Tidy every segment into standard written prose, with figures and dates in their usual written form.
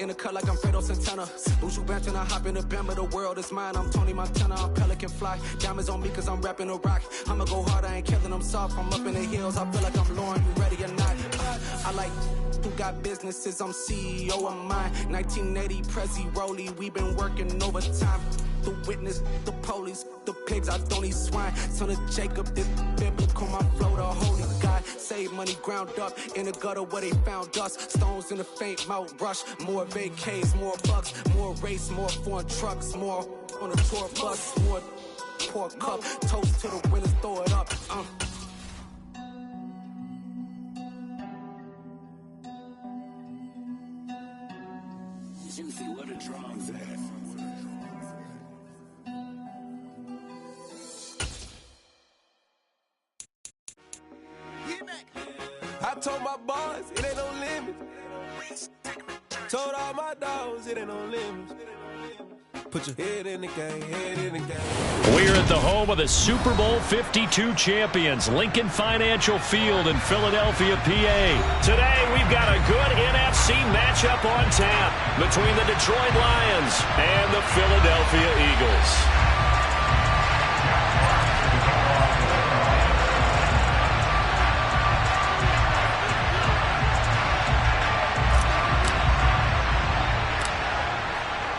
In the cut like I'm Fredo Santana. Buju Banton, I hop in the Bama, the world is mine. I'm Tony Montana, I'm Pelican Fly. Diamonds on me cause I'm rapping a rock. I'ma go hard, I ain't killing them soft. I'm up in the hills, I feel like I'm Lauren, you ready or not? I like who got businesses, I'm CEO of mine. 1980 Prezi Rolly, we been working overtime. The witness, the police, the pigs, I don't eat swine. Son of Jacob, this biblical, my flow, the holy God. Save money ground up in the gutter where they found us. Stones in the faint mouth rush. More vacays, more bucks, more race, more foreign trucks, more on a tour bus, more pour cup. Toast to the winners, throw it up. Juicy, what a drums at. I told my boys, it ain't no limit. Told all my dogs, it ain't no limit. Put your head in the game, head in the game. We're at the home of the Super Bowl 52 champions, Lincoln Financial Field in Philadelphia, PA. Today, we've got a good NFC matchup on tap between the Detroit Lions and the Philadelphia Eagles.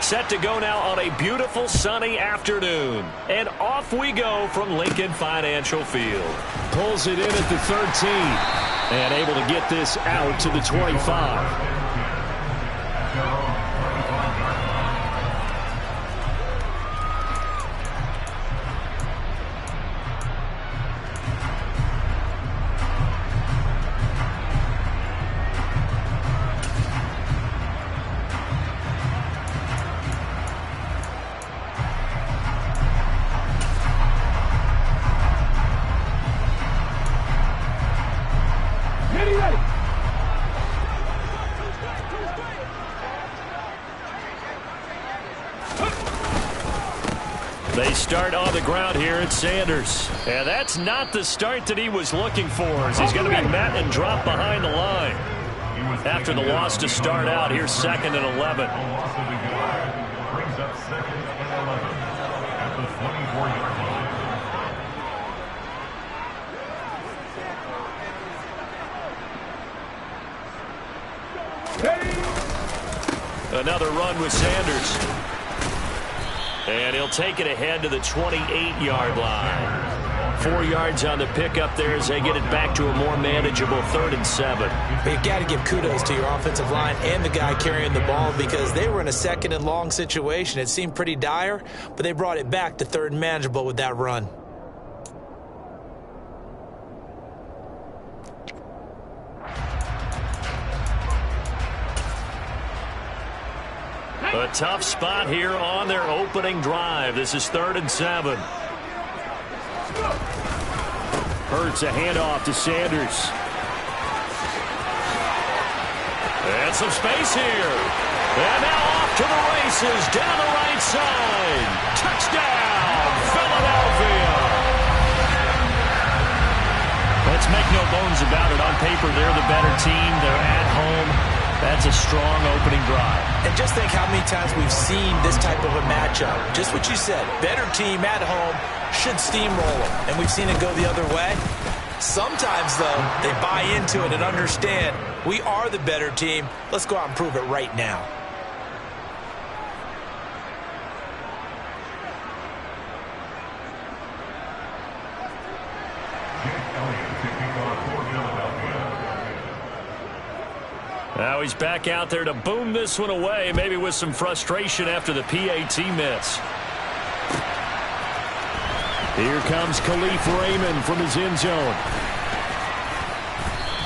Set to go now on a beautiful sunny afternoon. And off we go from Lincoln Financial Field. Pulls it in at the 13. And able to get this out to the 25. They start on the ground here at Sanders. And that's not the start that he was looking for, as he's going to be met and dropped behind the line. After the loss to start out, here's 2nd and 11. Brings up 2nd and 11 at the 24-yard line. Another run with Sanders. And he'll take it ahead to the 28-yard line. 4 yards on the pickup there as they get it back to a more manageable 3rd and 7. You've got to give kudos to your offensive line and the guy carrying the ball, because they were in a 2nd and long situation. It seemed pretty dire, but they brought it back to 3rd and manageable with that run. A tough spot here on their opening drive. This is 3rd and 7. Hurts a handoff to Sanders. And some space here. And now off to the races down the right side. Touchdown, Philadelphia. Let's make no bones about it. On paper, they're the better team. They're at home. That's a strong opening drive. And just think how many times we've seen this type of a matchup. Just what you said, better team at home should steamroll them. And we've seen it go the other way. Sometimes, though, they buy into it and understand we are the better team. Let's go out and prove it right now. Now he's back out there to boom this one away, maybe with some frustration after the PAT miss. Here comes Khalif Raymond from his end zone.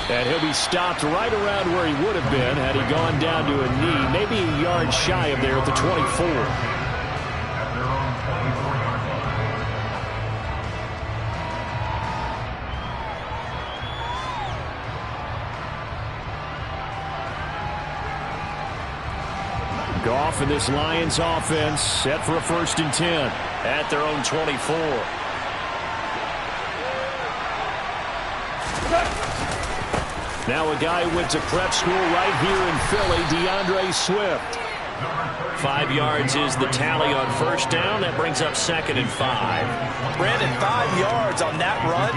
And he'll be stopped right around where he would have been had he gone down to a knee, maybe a yard shy of there at the 24. Goff and this Lions offense set for a 1st and 10 at their own 24. Now a guy who went to prep school right here in Philly, DeAndre Swift. 5 yards is the tally on first down. That brings up 2nd and 5. Brandon, 5 yards on that run.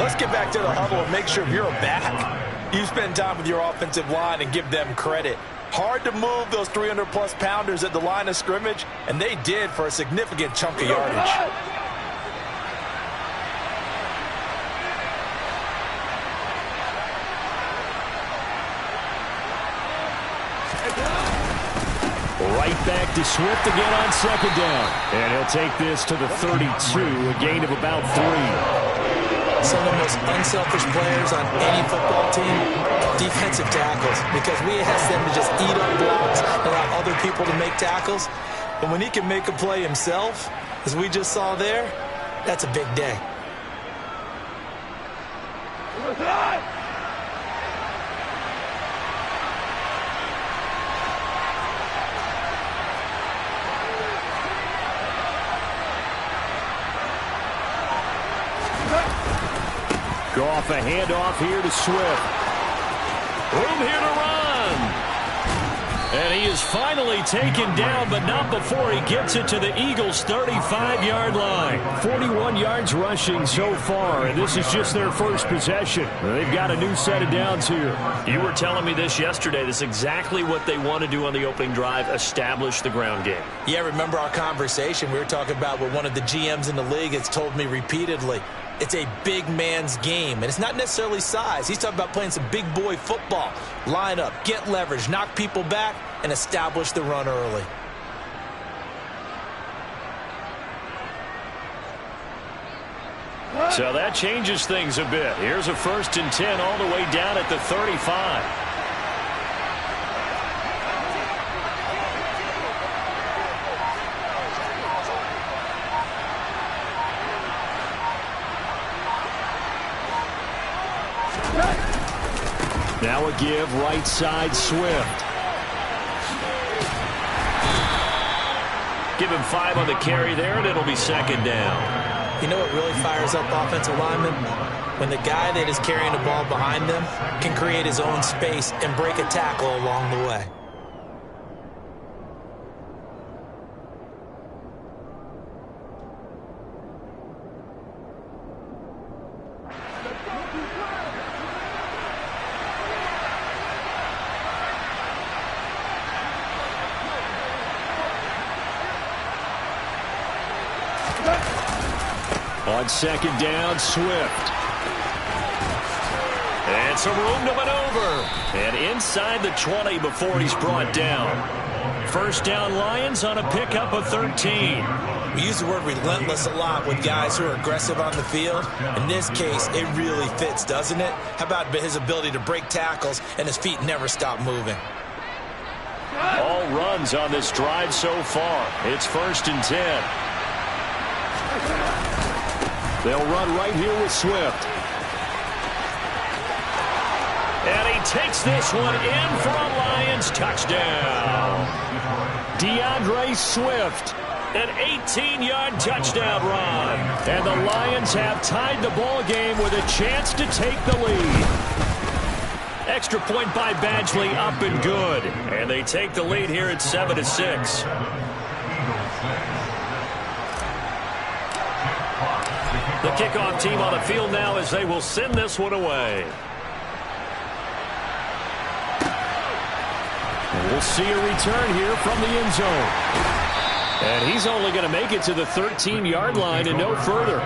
Let's get back to the huddle and make sure if you're a back, you spend time with your offensive line and give them credit. Hard to move those 300-plus pounders at the line of scrimmage, and they did for a significant chunk of yardage. Right back to Swift again on 2nd down. And he'll take this to the 32, a gain of about 3. Some of the most unselfish players on any football team, defensive tackles, because we ask them to just eat up blocks and allow other people to make tackles. But when he can make a play himself, as we just saw there, that's a big day. Goff a handoff here to Swift. Room here to run. And he is finally taken down, but not before he gets it to the Eagles' 35-yard line. 41 yards rushing so far, and this is just their first possession. They've got a new set of downs here. You were telling me this yesterday. This is exactly what they want to do on the opening drive, establish the ground game. Yeah, remember our conversation? We were talking about what one of the GMs in the league has told me repeatedly. It's a big man's game, and it's not necessarily size. He's talking about playing some big boy football. Line up, get leverage, knock people back, and establish the run early. So that changes things a bit. Here's a 1st and 10 all the way down at the 35. Now a give right side Swift. Give him 5 on the carry there, and it'll be 2nd down. You know what really fires up offensive linemen? When the guy that is carrying the ball behind them can create his own space and break a tackle along the way. On 2nd down, Swift. And some room to maneuver. And inside the 20 before he's brought down. 1st down Lions on a pickup of 13. We use the word relentless a lot with guys who are aggressive on the field. In this case, it really fits, doesn't it? How about his ability to break tackles and his feet never stop moving? All runs on this drive so far. It's 1st and 10. They'll run right here with Swift. And he takes this one in for a Lions touchdown. DeAndre Swift, an 18-yard touchdown run. And the Lions have tied the ball game with a chance to take the lead. Extra point by Badgley, up and good. And they take the lead here at 7-6. The kickoff team on the field now as they will send this one away. And we'll see a return here from the end zone. And he's only going to make it to the 13-yard line and no further.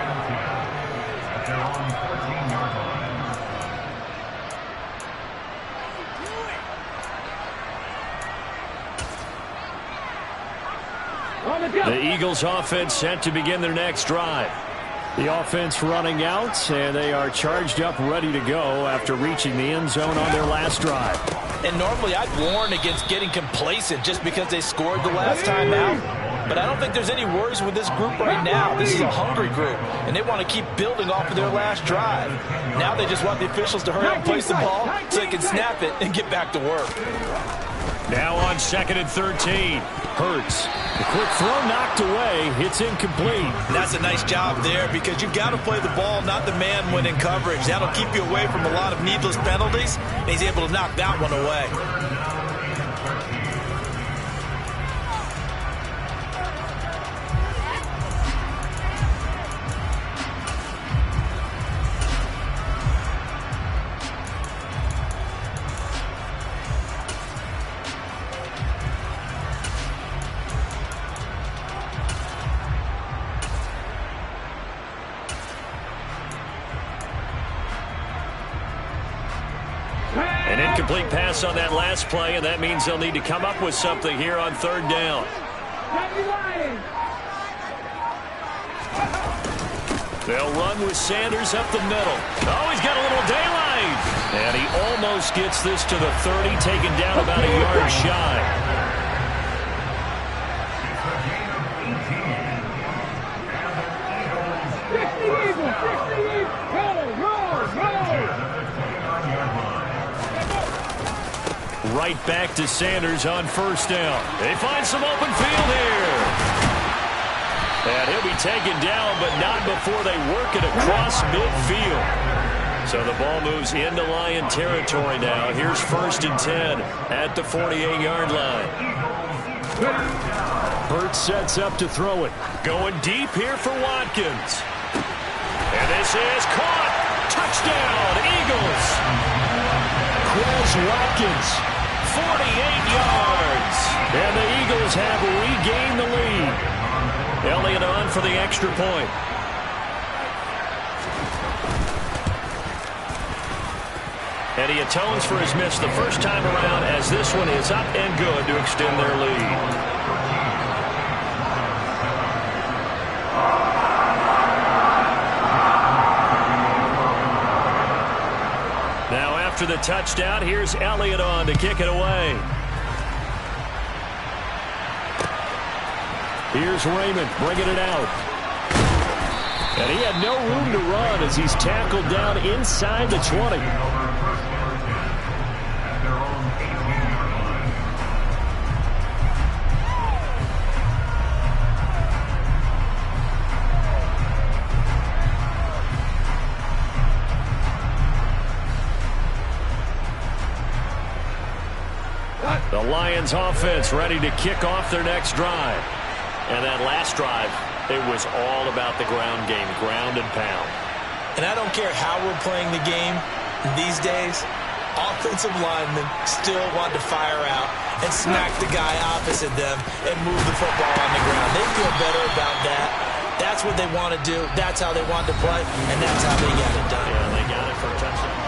The Eagles offense set to begin their next drive. The offense running out, and they are charged up, ready to go after reaching the end zone on their last drive. And normally I'd warn against getting complacent just because they scored the last time out. But I don't think there's any worries with this group right now. This is a hungry group, and they want to keep building off of their last drive. Now they just want the officials to hurry up and place the ball so they can snap it and get back to work. Now on 2nd and 13. Hurts. The quick throw knocked away. It's incomplete. That's a nice job there because you've got to play the ball, not the man when in coverage. That'll keep you away from a lot of needless penalties. And he's able to knock that one away. An incomplete pass on that last play, and that means they'll need to come up with something here on 3rd down. They'll run with Sanders up the middle. Oh, he's got a little daylight. And he almost gets this to the 30, taken down about a yard shy. Right back to Sanders on 1st down. They find some open field here. And he'll be taken down, but not before they work it across midfield. So the ball moves into Lion territory now. Here's 1st and 10 at the 48-yard line. Hurts sets up to throw it. Going deep here for Watkins. And this is caught. Touchdown, Eagles. Quez Watkins. 48 yards. And the Eagles have regained the lead. Elliott on for the extra point. And he atones for his miss the first time around as this one is up and good to extend their lead. After the touchdown, here's Elliott on to kick it away. Here's Raymond bringing it out. And he had no room to run as he's tackled down inside the 20. The Lions offense ready to kick off their next drive. And that last drive, it was all about the ground game, ground and pound. And I don't care how we're playing the game these days, offensive linemen still want to fire out and smack the guy opposite them and move the football on the ground. They feel better about that. That's what they want to do. That's how they want to play, and that's how they got it done. Yeah, they got it for a touchdown.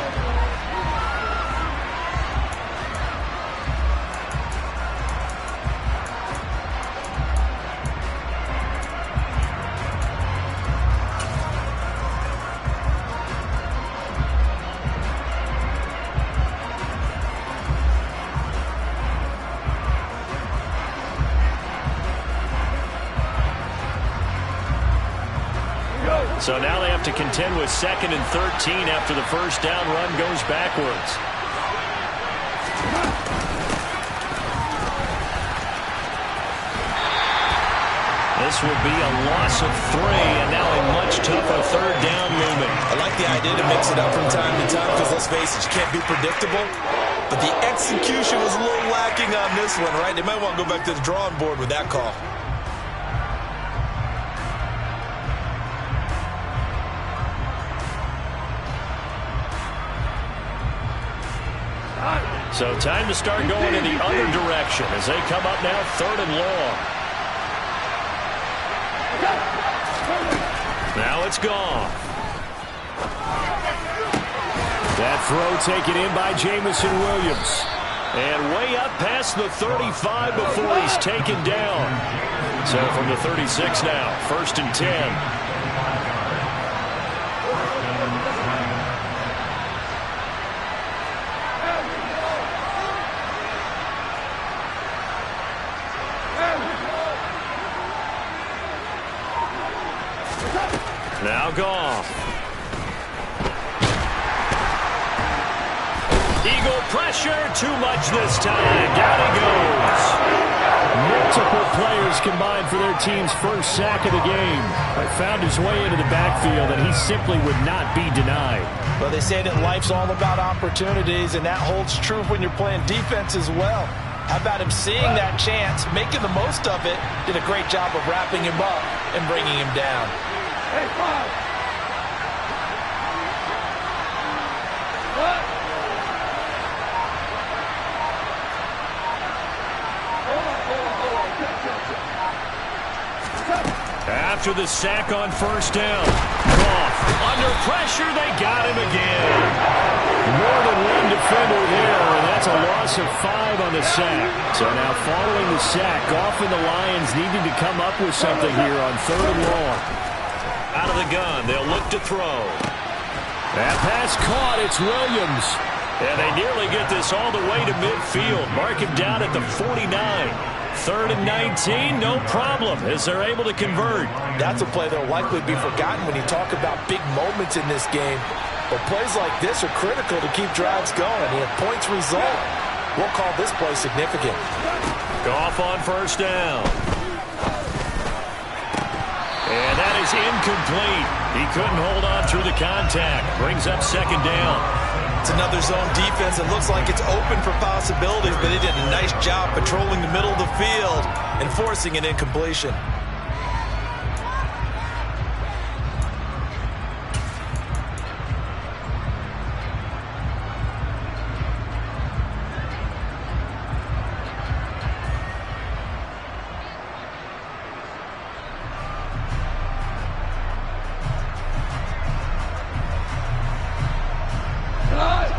So now they have to contend with 2nd and 13 after the first down run goes backwards. This will be a loss of 3, and now a much tougher 3rd down looming. I like the idea to mix it up from time to time because, let's face it, you can't be predictable. But the execution was a little lacking on this one, right? They might want to go back to the drawing board with that call. So time to start going in the other direction as they come up now 3rd and long. Now it's gone. That throw taken in by Jameson Williams. And way up past the 35 before he's taken down. So from the 36 now, 1st and 10. Now Goff. Eagle pressure. pressure. Too much this time. Down he goes. Multiple players combined for their team's first sack of the game. Found his way into the backfield, and he simply would not be denied. Well, they say that life's all about opportunities, and that holds true when you're playing defense as well. How about him seeing that chance, making the most of it, did a great job of wrapping him up and bringing him down. Hey, five. After the sack on first down, Goff under pressure, they got him again. More than one defender there, and that's a loss of 5 on the sack. So now following the sack, Goff and the Lions needing to come up with something here on 3rd and long. Out of the gun, they'll look to throw. That pass caught, it's Williams. And they nearly get this all the way to midfield. Mark him down at the 49. 3rd and 19, no problem, as they're able to convert. That's a play that will likely be forgotten when you talk about big moments in this game. But plays like this are critical to keep drives going. And if points result, we'll call this play significant. Goff on first down. And that is incomplete. He couldn't hold on through the contact. Brings up 2nd down. It's another zone defense. It looks like it's open for possibilities, but he did a nice job patrolling the middle of the field and forcing an incompletion.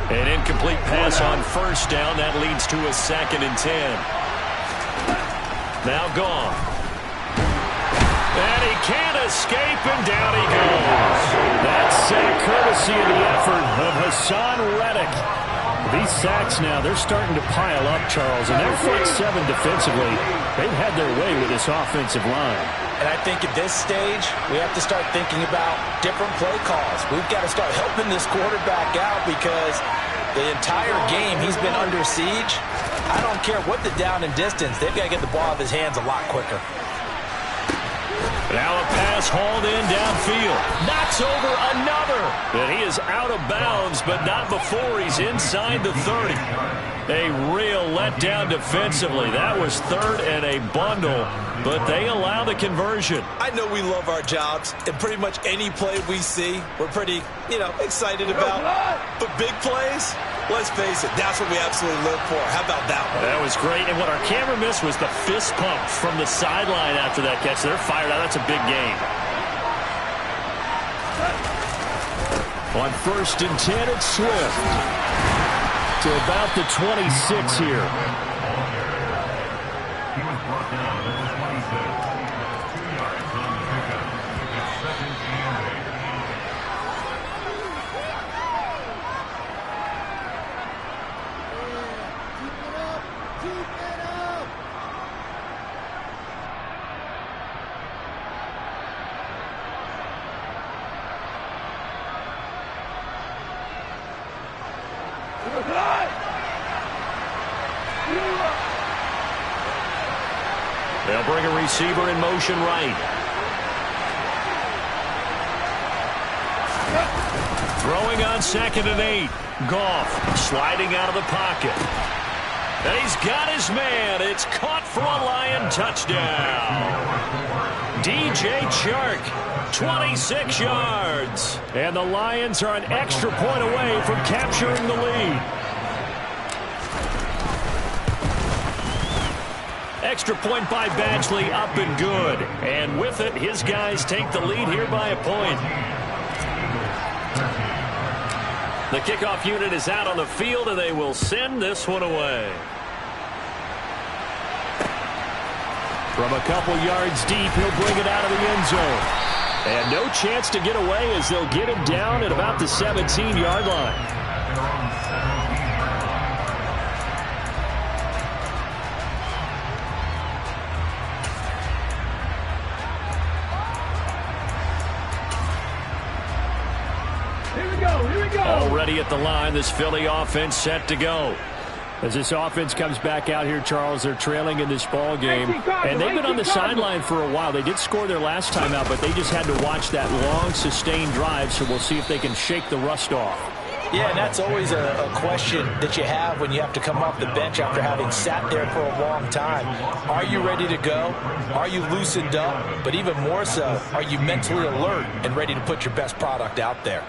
An incomplete pass on first down. That leads to a 2nd and 10. Now Goff. And he can't escape, and down he goes. That's sack courtesy of the effort of Hassan Reddick. These sacks now, they're starting to pile up, Charles, and their front 7 defensively, they've had their way with this offensive line. And I think at this stage, we have to start thinking about different play calls. We've got to start helping this quarterback out because the entire game he's been under siege. I don't care what the down and distance. They've got to get the ball out of his hands a lot quicker. Now a pass hauled in downfield. Knocks over another. And he is out of bounds, but not before he's inside the 30. A real letdown defensively. That was 3rd and a bundle, but they allow the conversion. I know we love our jobs, and pretty much any play we see, we're pretty, excited about. But big plays, let's face it, that's what we absolutely live for. How about that one? That was great, and what our camera missed was the fist pump from the sideline after that catch. They're fired out. That's a big game. On 1st and 10, it's Swift. To about the 26 here. He was brought down at the 26. 2 yards on the pickup. It's 2nd and 8. Keep it up! They'll bring a receiver in motion right. Throwing on 2nd and 8. Goff sliding out of the pocket. And he's got his man. It's caught for a Lion touchdown. DJ Chark, 26 yards. And the Lions are an extra point away from capturing the lead. Extra point by Badgley, up and good. And with it, his guys take the lead here by a point. The kickoff unit is out on the field, and they will send this one away. From a couple yards deep, he'll bring it out of the end zone. And no chance to get away as they'll get him down at about the 17-yard line. Already at the line, this Philly offense set to go. As this offense comes back out here, Charles, they're trailing in this ball game, and they've been on the sideline for a while. They did score their last time out, but they just had to watch that long, sustained drive, so we'll see if they can shake the rust off. Yeah, and that's always a question that you have when you have to come off the bench after having sat there for a long time. Are you ready to go? Are you loosened up? But even more so, are you mentally alert and ready to put your best product out there?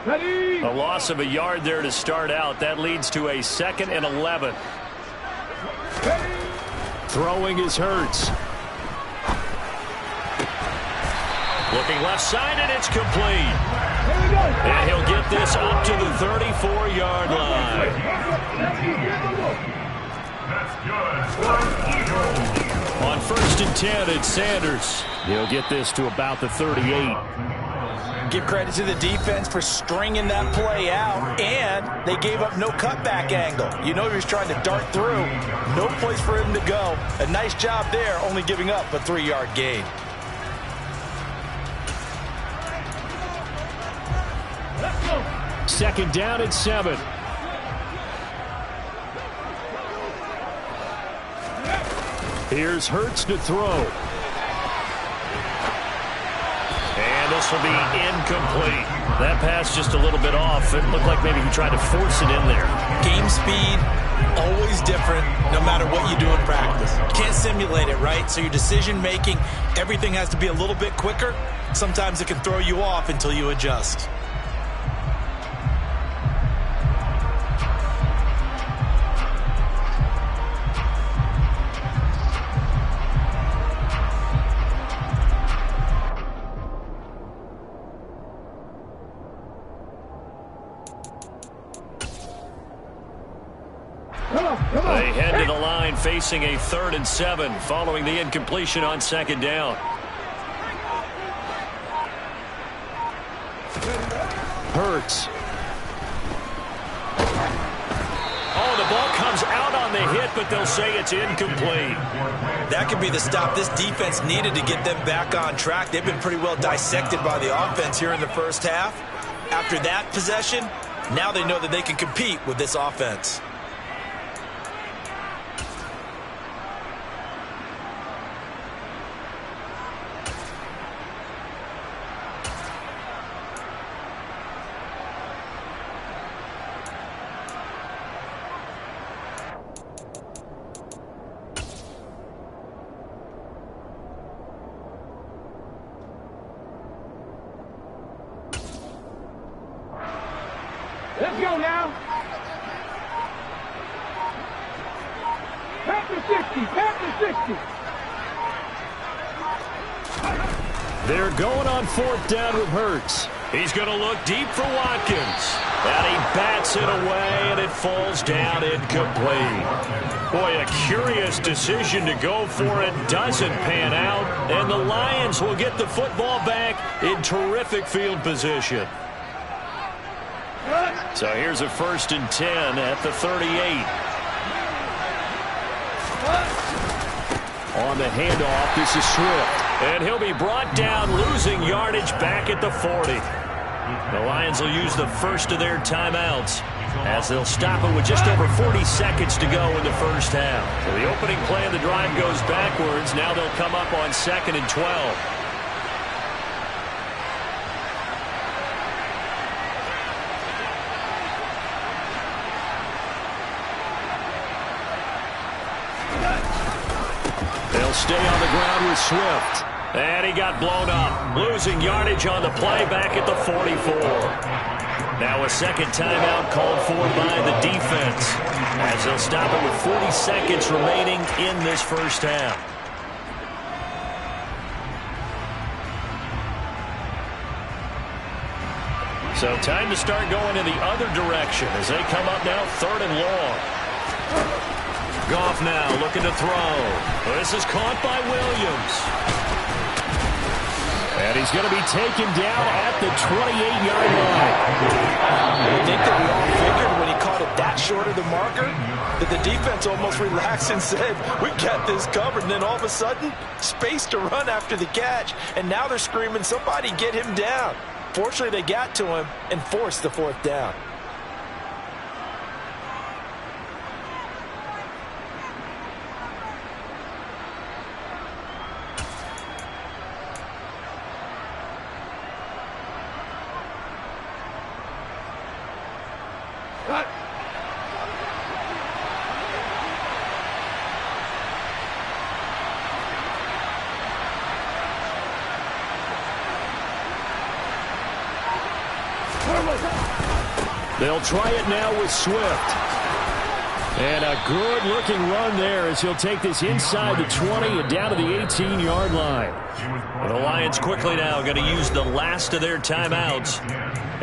A loss of a yard there to start out. That leads to a 2nd and 11. Throwing is Hurts. Looking left side, and it's complete. And he'll get this up to the 34-yard line. On 1st and 10, it's Sanders. He'll get this to about the 38. Give credit to the defense for stringing that play out, and they gave up no cutback angle. You know he was trying to dart through. No place for him to go. A nice job there, only giving up a 3-yard gain. Second down at 7. Here's Hurts to throw. And this will be incomplete. That pass just a little bit off. It looked like maybe he tried to force it in there. Game speed, always different, no matter what you do in practice. You can't simulate it, right? So your decision-making, everything has to be a little bit quicker. Sometimes it can throw you off until you adjust. They head to the line facing a 3rd and 7 following the incompletion on 2nd down. Hurts. Oh, the ball comes out on the hit, but they'll say it's incomplete. That could be the stop this defense needed to get them back on track. They've been pretty well dissected by the offense here in the first half. After that possession, now they know that they can compete with this offense. Let's go now. Pass to 60. Pass to 60. They're going on 4th down with Hurts. He's going to look deep for Watkins. And he bats it away, and it falls down incomplete. Boy, a curious decision to go for it. Doesn't pan out. And the Lions will get the football back in terrific field position. So here's a 1st and 10 at the 38. On the handoff, this is Swift. And he'll be brought down, losing yardage back at the 40. The Lions will use the first of their timeouts as they'll stop it with just over 40 seconds to go in the first half. So the opening play of the drive goes backwards. Now they'll come up on 2nd and 12. They'll stay on the ground with Swift. And he got blown up, losing yardage on the play back at the 44. Now a second timeout called for by the defense as they'll stop it with 40 seconds remaining in this first half. So time to start going in the other direction as they come up now 3rd and long. Goff now looking to throw. This is caught by Williams. And And he's going to be taken down at the 28-yard line. I think that we all figured when he caught it that short of the marker that the defense almost relaxed and said, we got this covered. And then all of a sudden, space to run after the catch. And now they're screaming, somebody get him down. Fortunately, they got to him and forced the fourth down. They'll try it now with Swift. And a good-looking run there as he'll take this inside the 20 and down to the 18-yard line. The Lions quickly now going to use the last of their timeouts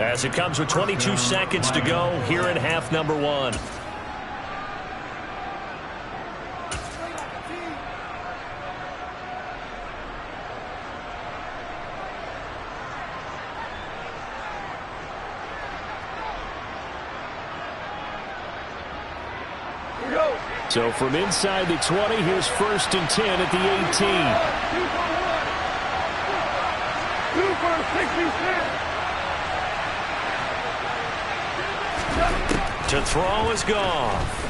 as it comes with 22 seconds to go here in half number one. So from inside the 20, here's 1st and 10 at the 18. To throw is Goff.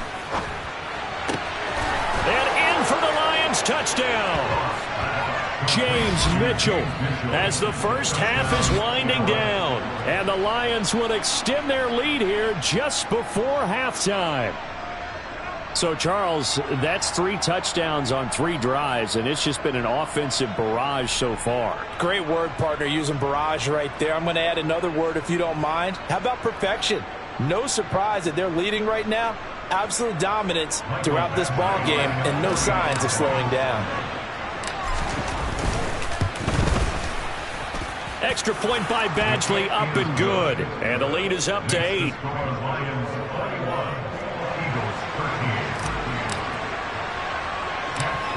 And in for the Lions touchdown. James Mitchell as the first half is winding down. And the Lions will extend their lead here just before halftime. So, Charles, that's 3 touchdowns on 3 drives, and it's just been an offensive barrage so far. Great word, partner, using barrage right there. I'm going to add another word if you don't mind. How about perfection? No surprise that they're leading right now. Absolute dominance throughout this ball game and no signs of slowing down. Extra point by Badgley, up and good. And the lead is up to 8.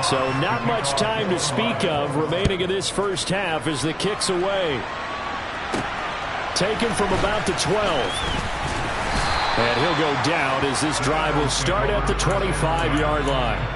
So not much time to speak of remaining in this first half as the kick's away. Taken from about the 12. And he'll go down as this drive will start at the 25-yard line.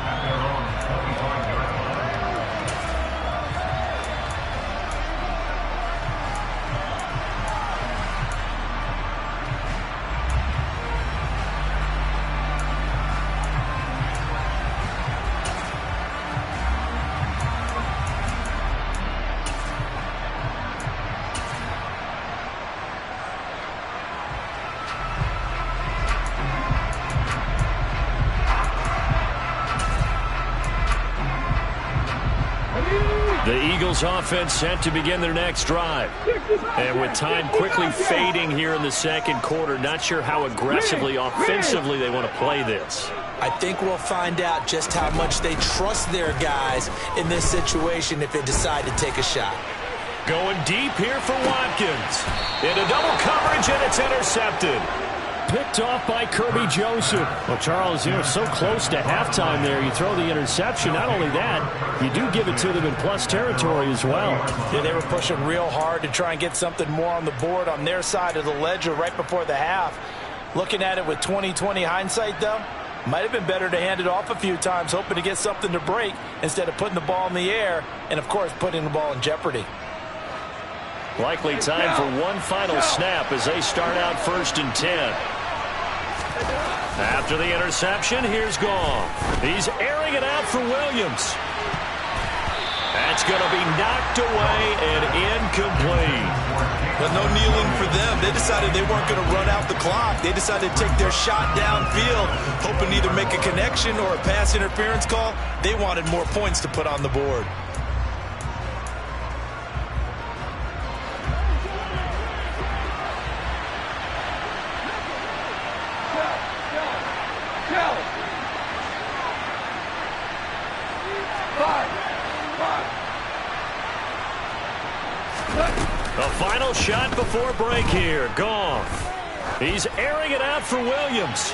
The Eagles offense set to begin their next drive. And with time quickly fading here in the second quarter, not sure how aggressively, offensively they want to play this. I think we'll find out just how much they trust their guys in this situation if they decide to take a shot. Going deep here for Watkins. Into double coverage, and it's intercepted. Picked off by Kirby Joseph. Well, Charles, so close to halftime there. You throw the interception. Not only that, you do give it to them in plus territory as well. Yeah, they were pushing real hard to try and get something more on the board on their side of the ledger right before the half. Looking at it with 20/20 hindsight, though, might have been better to hand it off a few times, hoping to get something to break instead of putting the ball in the air and, of course, putting the ball in jeopardy. Likely time for one final snap as they start out 1st and 10. After the interception, here's Goff. He's airing it out for Williams. That's going to be knocked away and incomplete. But no kneeling for them. They decided they weren't going to run out the clock. They decided to take their shot downfield, hoping to either make a connection or a pass interference call. They wanted more points to put on the board. The final shot before break here. Goff. He's airing it out for Williams.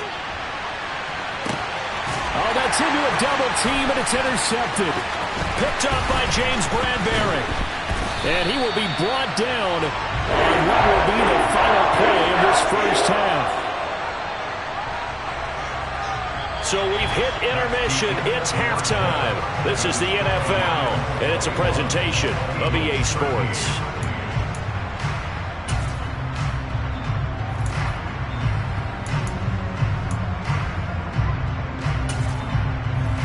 Oh, that's into a double team, and it's intercepted. Picked up by James Bradbury. And he will be brought down on what will be the final play of this first half. So we've hit intermission. It's halftime. This is the NFL, and it's a presentation of EA Sports.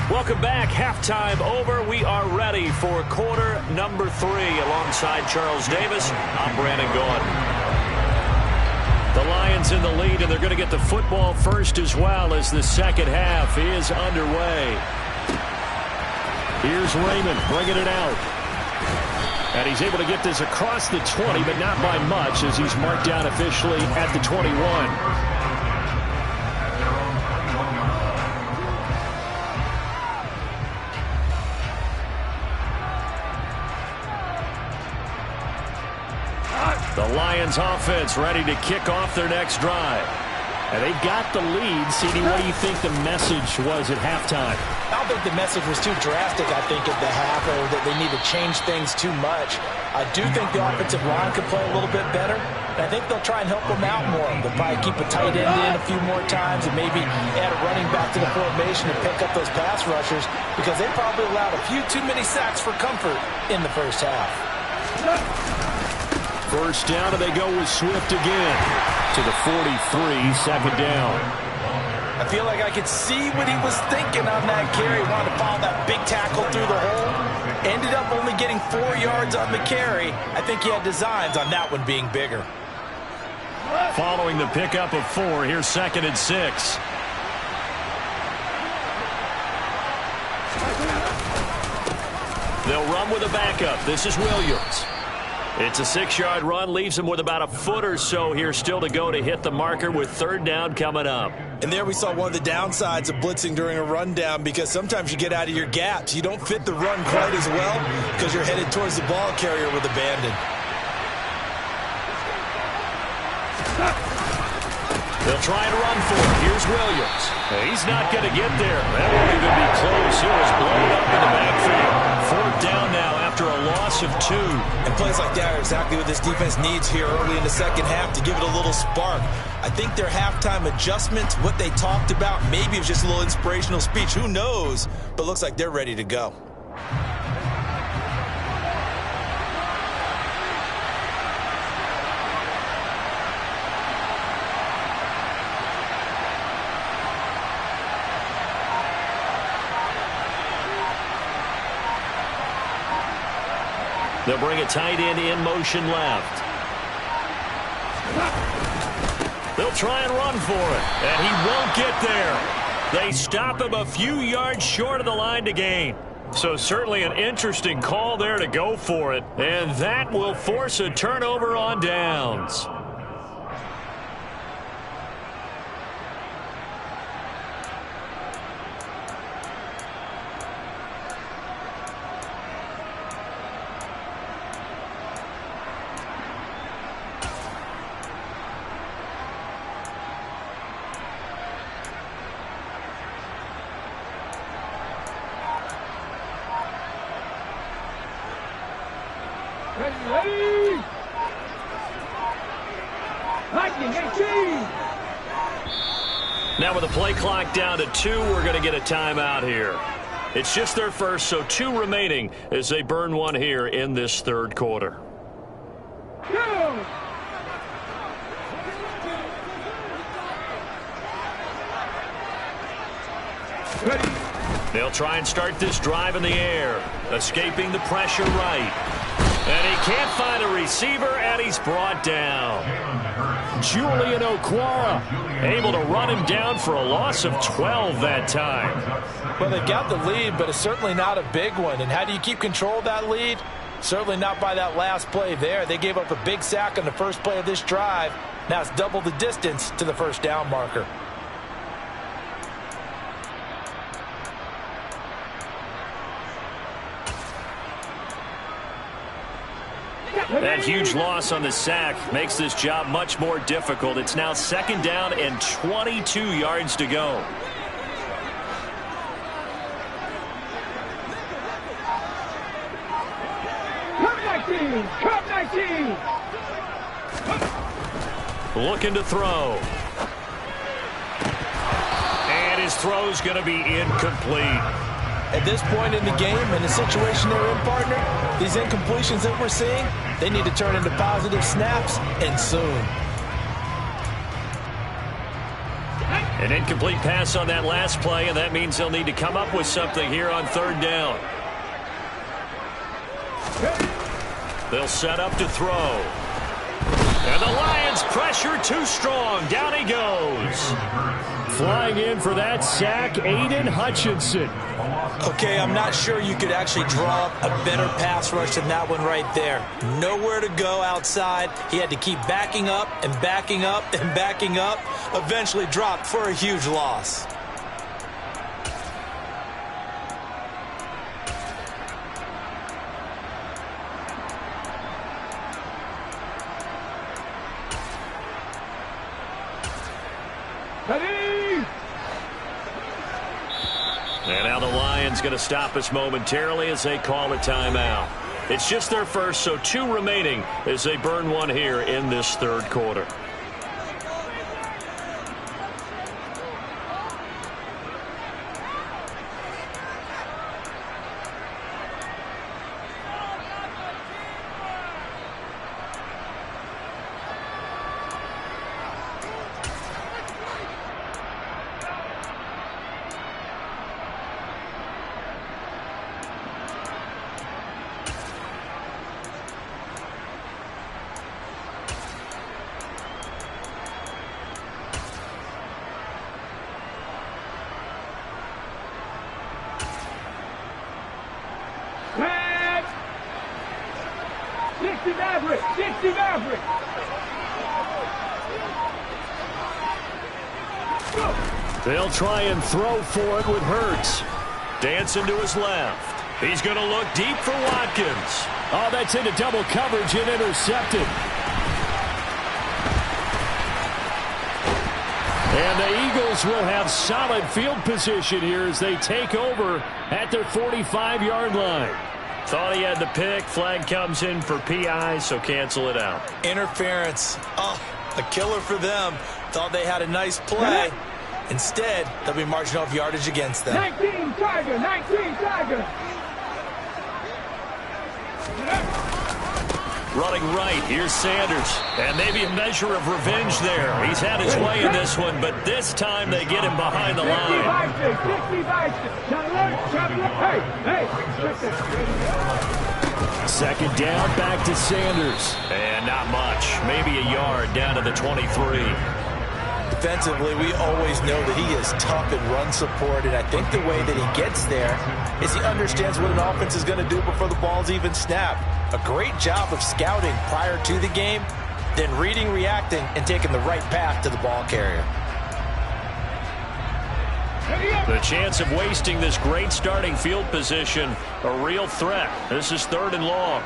Welcome back. Halftime over. We are ready for quarter number 3. Alongside Charles Davis, I'm Brandon Gaudin. The Lions in the lead, and they're going to get the football first as well as the second half is underway. Here's Raymond bringing it out. And he's able to get this across the 20, but not by much as he's marked down officially at the 21. The Lions offense ready to kick off their next drive. And they've got the lead. CD, what do you think the message was at halftime? I don't think the message was too drastic, I think, at the half, or that they need to change things too much. I do think the offensive line could play a little bit better, and I think they'll try and help them out more. They'll probably keep a tight end in a few more times and maybe add a running back to the formation to pick up those pass rushers, because they probably allowed a few too many sacks for comfort in the first half. First down, and they go with Swift again to the 43, second down. I feel like I could see what he was thinking on that carry. Wanted to follow that big tackle through the hole. Ended up only getting 4 yards on the carry. I think he had designs on that one being bigger. Following the pickup of 4, here's 2nd and 6. They'll run with a backup. This is Williams. It's a 6-yard run, leaves him with about a foot or so here still to go to hit the marker with 3rd down coming up. And there we saw one of the downsides of blitzing during a rundown, because sometimes you get out of your gaps. You don't fit the run quite as well because you're headed towards the ball carrier with abandon. They'll try and run for it. Here's Williams. He's not going to get there. That won't even be close. He was blown up in the backfield. 4th down now after a loss of 2. And plays like that are exactly what this defense needs here early in the second half to give it a little spark. I think their halftime adjustments, what they talked about, maybe it was just a little inspirational speech. Who knows? But looks like they're ready to go. They'll bring a tight end in motion left. They'll try and run for it, and he won't get there. They stop him a few yards short of the line to gain. So certainly an interesting call there to go for it, and that will force a turnover on downs. Now with the play clock down to 2, we're going to get a timeout here. It's just their first, so 2 remaining as they burn one here in this 3rd quarter. They'll try and start this drive in the air, escaping the pressure right. And he can't find a receiver, and he's brought down. Julian Okwara able to run him down for a loss of 12 that time. Well, they got the lead, but it's certainly not a big one. And how do you keep control of that lead? Certainly not by that last play there. They gave up a big sack on the first play of this drive. Now it's double the distance to the first down marker. That huge loss on the sack makes this job much more difficult. It's now 2nd down and 22 yards to go. looking to throw. And his throw's going to be incomplete. At this point in the game, in the situation they're in, partner, these incompletions that we're seeing, they need to turn into positive snaps, and soon. An incomplete pass on that last play, and that means they'll need to come up with something here on third down. They'll set up to throw. And the Lions pressure too strong. Down he goes. Flying in for that sack, Aiden Hutchinson. Okay, I'm not sure you could actually draw up a better pass rush than that one right there. Nowhere to go outside. He had to keep backing up and backing up and backing up. Eventually dropped for a huge loss. And now the Lions going to stop us momentarily as they call a timeout. It's just their first, so 2 remaining as they burn one here in this third quarter. They'll try and throw for it with Hurts. Dancing to his left. He's going to look deep for Watkins. Oh, that's into double coverage and intercepted. And the Eagles will have solid field position here as they take over at their 45-yard line. Thought he had the pick. Flag comes in for PI, so cancel it out. Interference. Oh, a killer for them. Thought they had a nice play. Instead, they'll be marching off yardage against them. 19 Tiger, 19 Tiger. Running right, here's Sanders. And maybe a measure of revenge there. He's had his way in this one, but this time they get him behind the line. Second down, back to Sanders. And not much. Maybe a yard down to the 23. Defensively, we always know that he is tough in run support, and I think the way that he gets there is he understands what an offense is going to do before the ball's even snapped. A great job of scouting prior to the game, then reading, reacting, and taking the right path to the ball carrier. The chance of wasting this great starting field position, a real threat. This is 3rd and long.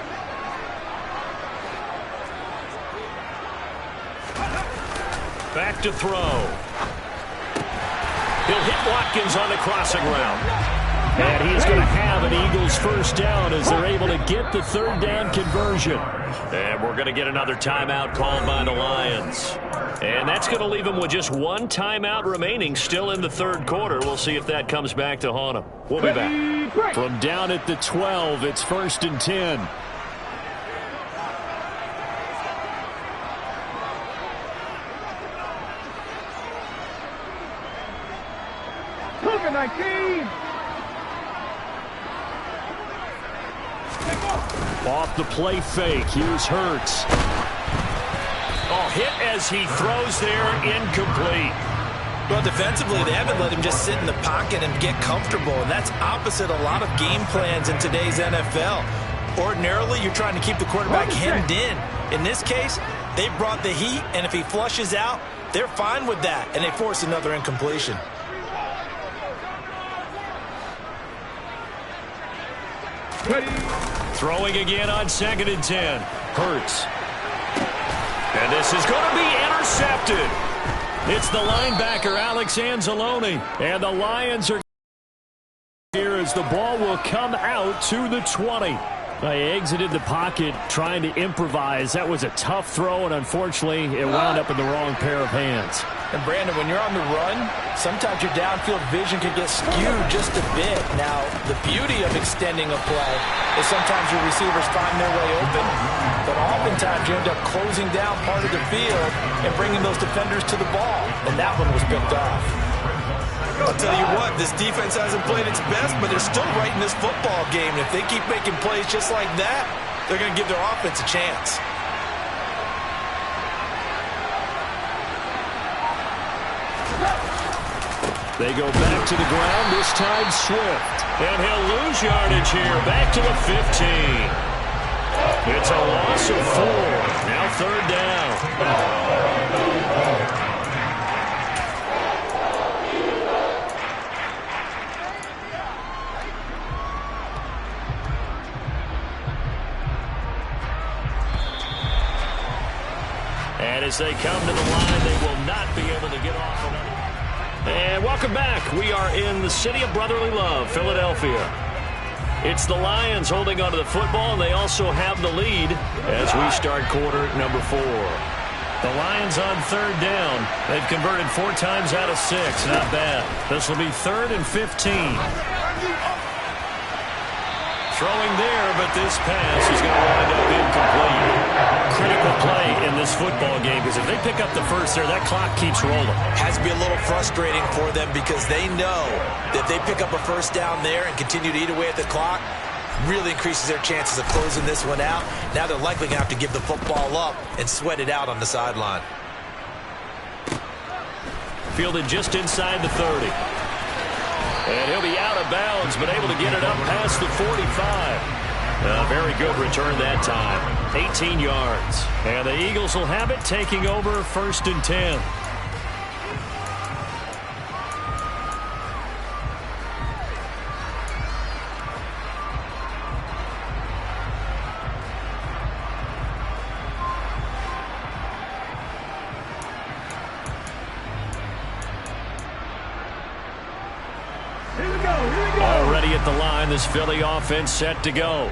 Back to throw. He'll hit Watkins on the crossing route. And he's going to have an Eagles first down as they're able to get the 3rd down conversion. And we're going to get another timeout called by the Lions. And that's going to leave them with just 1 timeout remaining still in the 3rd quarter. We'll see if that comes back to haunt them. We'll be back. From down at the 12, it's 1st and 10. Cougar 19. Off the play fake, here's Hurts. Oh, hit as he throws there, incomplete. Well, defensively, they haven't let him just sit in the pocket and get comfortable, and that's opposite a lot of game plans in today's NFL. Ordinarily, you're trying to keep the quarterback hemmed in. In this case, they brought the heat, and if he flushes out, they're fine with that, and they force another incompletion. Throwing again on 2nd and 10. Hurts. And this is going to be intercepted. It's the linebacker, Alex Anzalone. And the Lions are here as the ball will come out to the 20. He exited the pocket trying to improvise. That was a tough throw, and unfortunately, it wound up in the wrong pair of hands. And Brandon, when you're on the run, sometimes your downfield vision can get skewed just a bit. Now, the beauty of extending a play is sometimes your receivers find their way open, but oftentimes you end up closing down part of the field and bringing those defenders to the ball, and that one was picked off. I'll tell you what, this defense hasn't played its best, but they're still right in this football game. And if they keep making plays just like that, they're going to give their offense a chance. They go back to the ground, this time Swift. And he'll lose yardage here, back to the 15. It's a loss of 4. Now 3rd down. And as they come to the line, they will not be able to get off another. And welcome back. We are in the city of brotherly love, Philadelphia. It's the Lions holding onto the football, and they also have the lead as we start quarter number 4. The Lions on 3rd down. They've converted 4 times out of 6. Not bad. This will be 3rd and 15. Throwing there, but this pass is going to wind up incomplete. Critical play in this football game, because if they pick up the first there, that clock keeps rolling. Has to be a little frustrating for them because they know that if they pick up a first down there and continue to eat away at the clock, really increases their chances of closing this one out. Now they're likely going to have to give the football up and sweat it out on the sideline. Fielded just inside the 30. And he'll be out of bounds, but able to get it up past the 45. Very good return that time. 18 yards. And the Eagles will have it, taking over 1st and 10. Already at the line, this Philly offense set to go.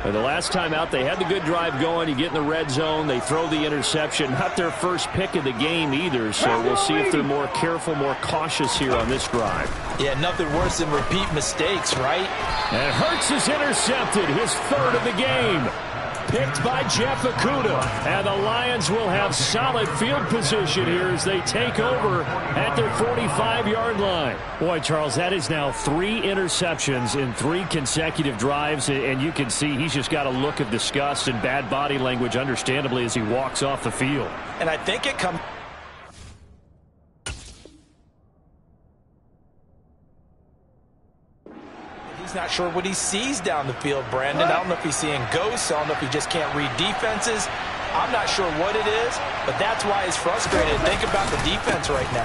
And the last time out, they had the good drive going. You get in the red zone, they throw the interception. Not their first pick of the game either, so we'll see if they're more careful, more cautious here on this drive. Yeah, nothing worse than repeat mistakes, right? And Hurts is intercepted, his 3rd of the game. Picked by Jeff Okudah. And the Lions will have solid field position here as they take over at their 45-yard line. Boy, Charles, that is now 3 interceptions in 3 consecutive drives, and you can see he's just got a look of disgust and bad body language, understandably, as he walks off the field. And I think it comes... He's not sure what he sees down the field, Brandon. I don't know if he's seeing ghosts. I don't know if he just can't read defenses. I'm not sure what it is, but that's why he's frustrated. Think about the defense right now.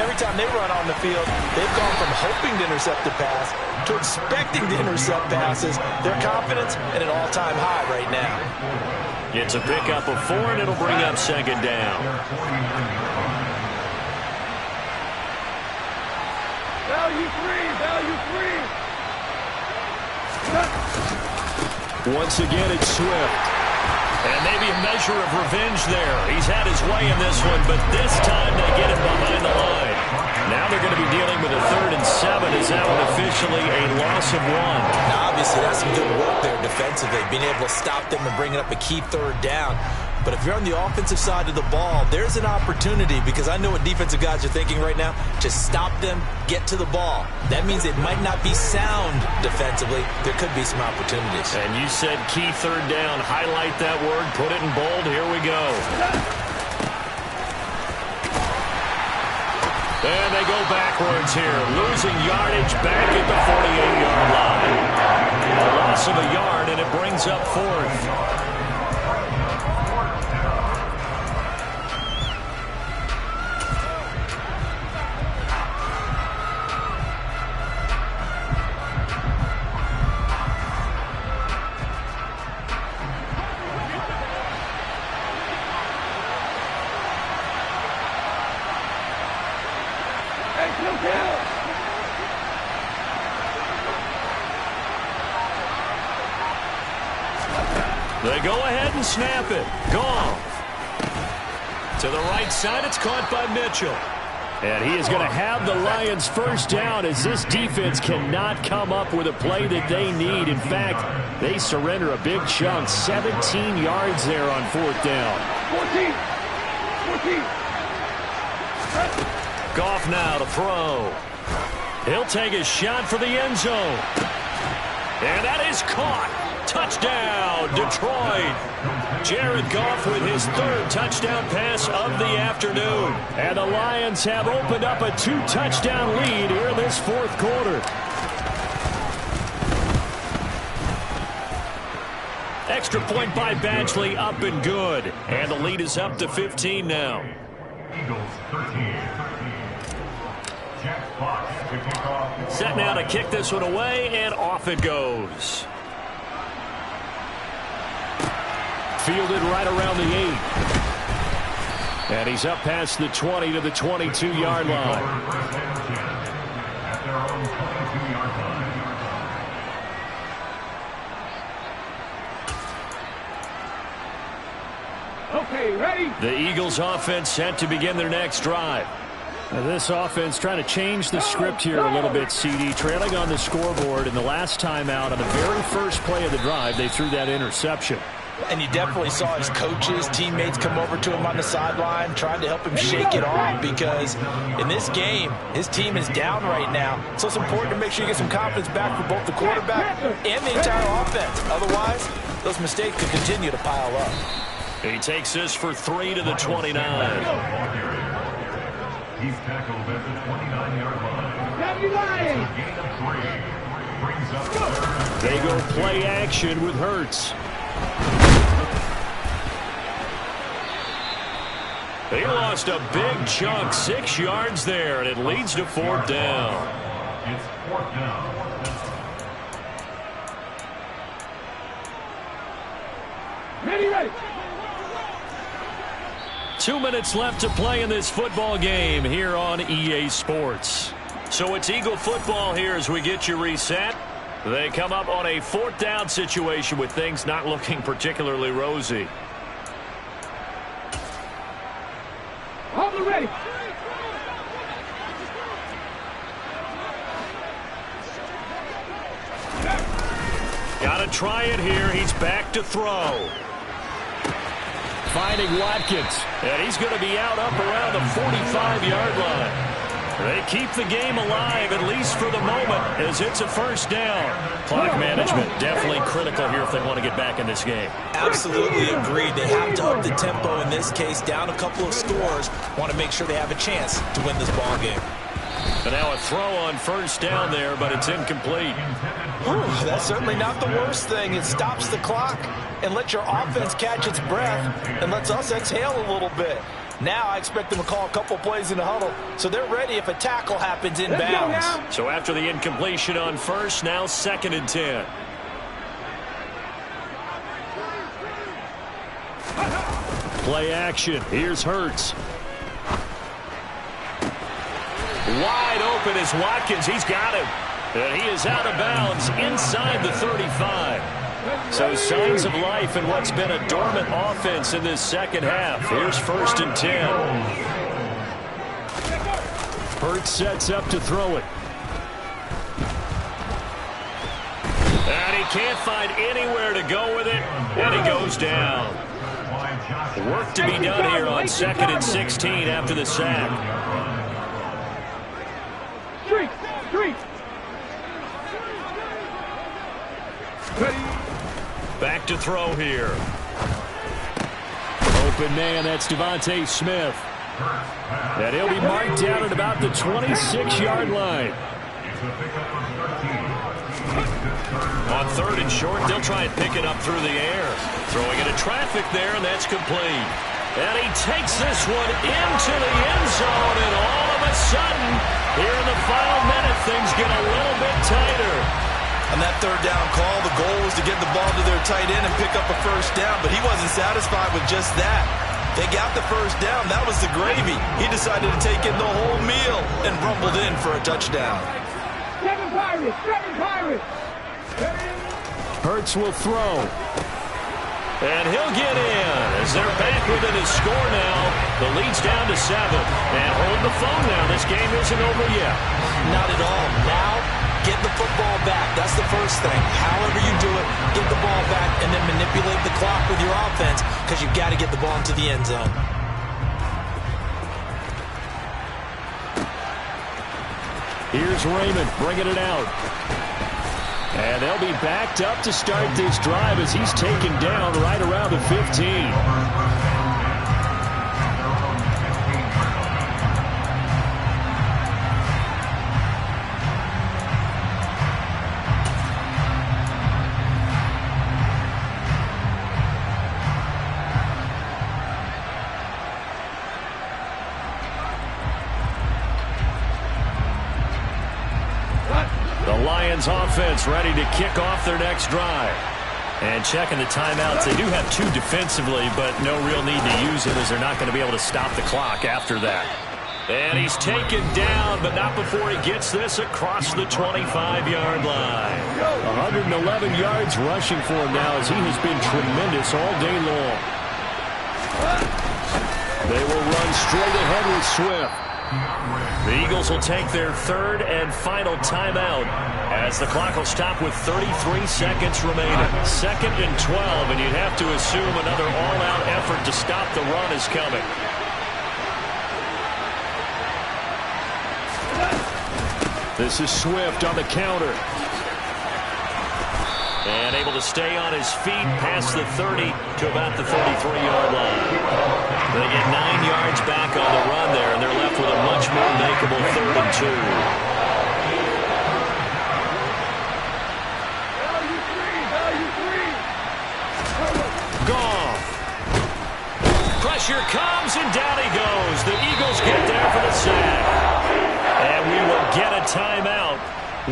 Every time they run on the field, they've gone from hoping to intercept the pass to expecting to intercept passes. Their confidence at an all-time high right now. It's a pickup of 4, and it'll bring up 2nd down. Value free, value free. Once again, it's Swift. And maybe a measure of revenge there. He's had his way in this one, but this time they get him behind the line. Now they're going to be dealing with a 3rd and 7. Is that one officially a loss of 1? Now, obviously, that's some good work there defensively, being able to stop them and bringing up a key 3rd down. But if you're on the offensive side of the ball, there's an opportunity, because I know what defensive guys are thinking right now. Just stop them, get to the ball. That means it might not be sound defensively. There could be some opportunities. And you said key 3rd down. Highlight that word. Put it in bold. Here we go. And they go backwards here. Losing yardage back at the 48-yard line. A loss of a yard, and it brings up 4th. They go ahead and snap it. Goff. To the right side, it's caught by Mitchell. And he is going to have the Lions first down as this defense cannot come up with a play that they need. In fact, they surrender a big chunk, 17 yards there on fourth down. 14. Goff now to throw. He'll take a shot for the end zone. And that is caught. Touchdown, Detroit. Jared Goff with his third touchdown pass of the afternoon. And the Lions have opened up a 2-touchdown lead here in this fourth quarter. Extra point by Badgley, up and good. And the lead is up to 15 now. Eagles 13. Jack Fox to kick off. Set now to kick this one away, and off it goes. Fielded right around the 8. And he's up past the 20 to the 22-yard line. At their own 22-yard line. Okay, ready? The Eagles offense set to begin their next drive. This offense trying to change the script here a little bit, CD. Trailing on the scoreboard, and the last time out on the very first play of the drive, they threw that interception. And you definitely saw his coaches, teammates come over to him on the sideline, trying to help him shake it off, because in this game, his team is down right now. So it's important to make sure you get some confidence back for both the quarterback and the entire offense. Otherwise, those mistakes could continue to pile up. He takes this for 3 to the 29. He's tackled at the 29-yard line. Gain of 3. Brings up the third. They go play action with Hurts. He lost a big chunk, 6 yards there, and it leads to fourth down. It's fourth down. Ready. 2 minutes left to play in this football game here on EA Sports. So it's Eagle football here as we get you reset. They come up on a fourth down situation with things not looking particularly rosy. Hold it ready. Got to try it here. He's back to throw. Finding Watkins. And he's going to be out up around the 45-yard line. They keep the game alive, at least for the moment, as it's a first down. Clock management definitely critical here if they want to get back in this game. Absolutely agreed. They have to up the tempo in this case, down a couple of scores. Want to make sure they have a chance to win this ball game. And now a throw on first down there, but it's incomplete. That's certainly not the worst thing. It stops the clock and lets your offense catch its breath and lets us exhale a little bit. Now I expect them to call a couple plays in the huddle, so they're ready if a tackle happens in bounds. So after the incompletion on first, now 2nd and 10. Play action. Here's Hurts. Wide open is Watkins. He's got him. And he is out of bounds inside the 35. So signs of life in what's been a dormant offense in this second half. Here's 1st and 10. Hurts sets up to throw it. And he can't find anywhere to go with it. And he goes down. Work to be done here on 2nd and 16 after the sack. Street. Back to throw here. Open man, that's Devontae Smith. And he'll be marked down at about the 26-yard line. On 3rd and short, they'll try and pick it up through the air. Throwing into traffic there, and that's complete. And he takes this one into the end zone, and all of a sudden, here in the final minute, things get a little bit tighter. On that 3rd down call, the goal was to get the ball to their tight end and pick up a first down, but he wasn't satisfied with just that. They got the first down. That was the gravy. He decided to take in the whole meal and rumbled in for a touchdown. 7 Pirates. Hurts will throw. And he'll get in as they're back within his score now. The lead's down to 7. And hold the phone now. This game isn't over yet. Not at all. Now, get the football back. That's the first thing. However you do it, get the ball back and then manipulate the clock with your offense because you've got to get the ball into the end zone. Here's Raymond bringing it out. And they'll be backed up to start this drive as he's taken down right around the 15. Offense ready to kick off their next drive. And checking the timeouts. They do have 2 defensively, but no real need to use them as they're not going to be able to stop the clock after that. And he's taken down, but not before he gets this across the 25-yard line. 111 yards rushing for him now as he has been tremendous all day long. They will run straight ahead with Swift. The Eagles will take their 3rd and final timeout as the clock will stop with 33 seconds remaining. 2nd and 12, and you'd have to assume another all-out effort to stop the run is coming. This is Swift on the counter. And able to stay on his feet past the 30 to about the 33-yard line. They get 9 yards back on the run there, and they're left with a much more makeable 3rd and 2. Goff. Pressure comes, and down he goes. The Eagles get there for the sack. And we will get a timeout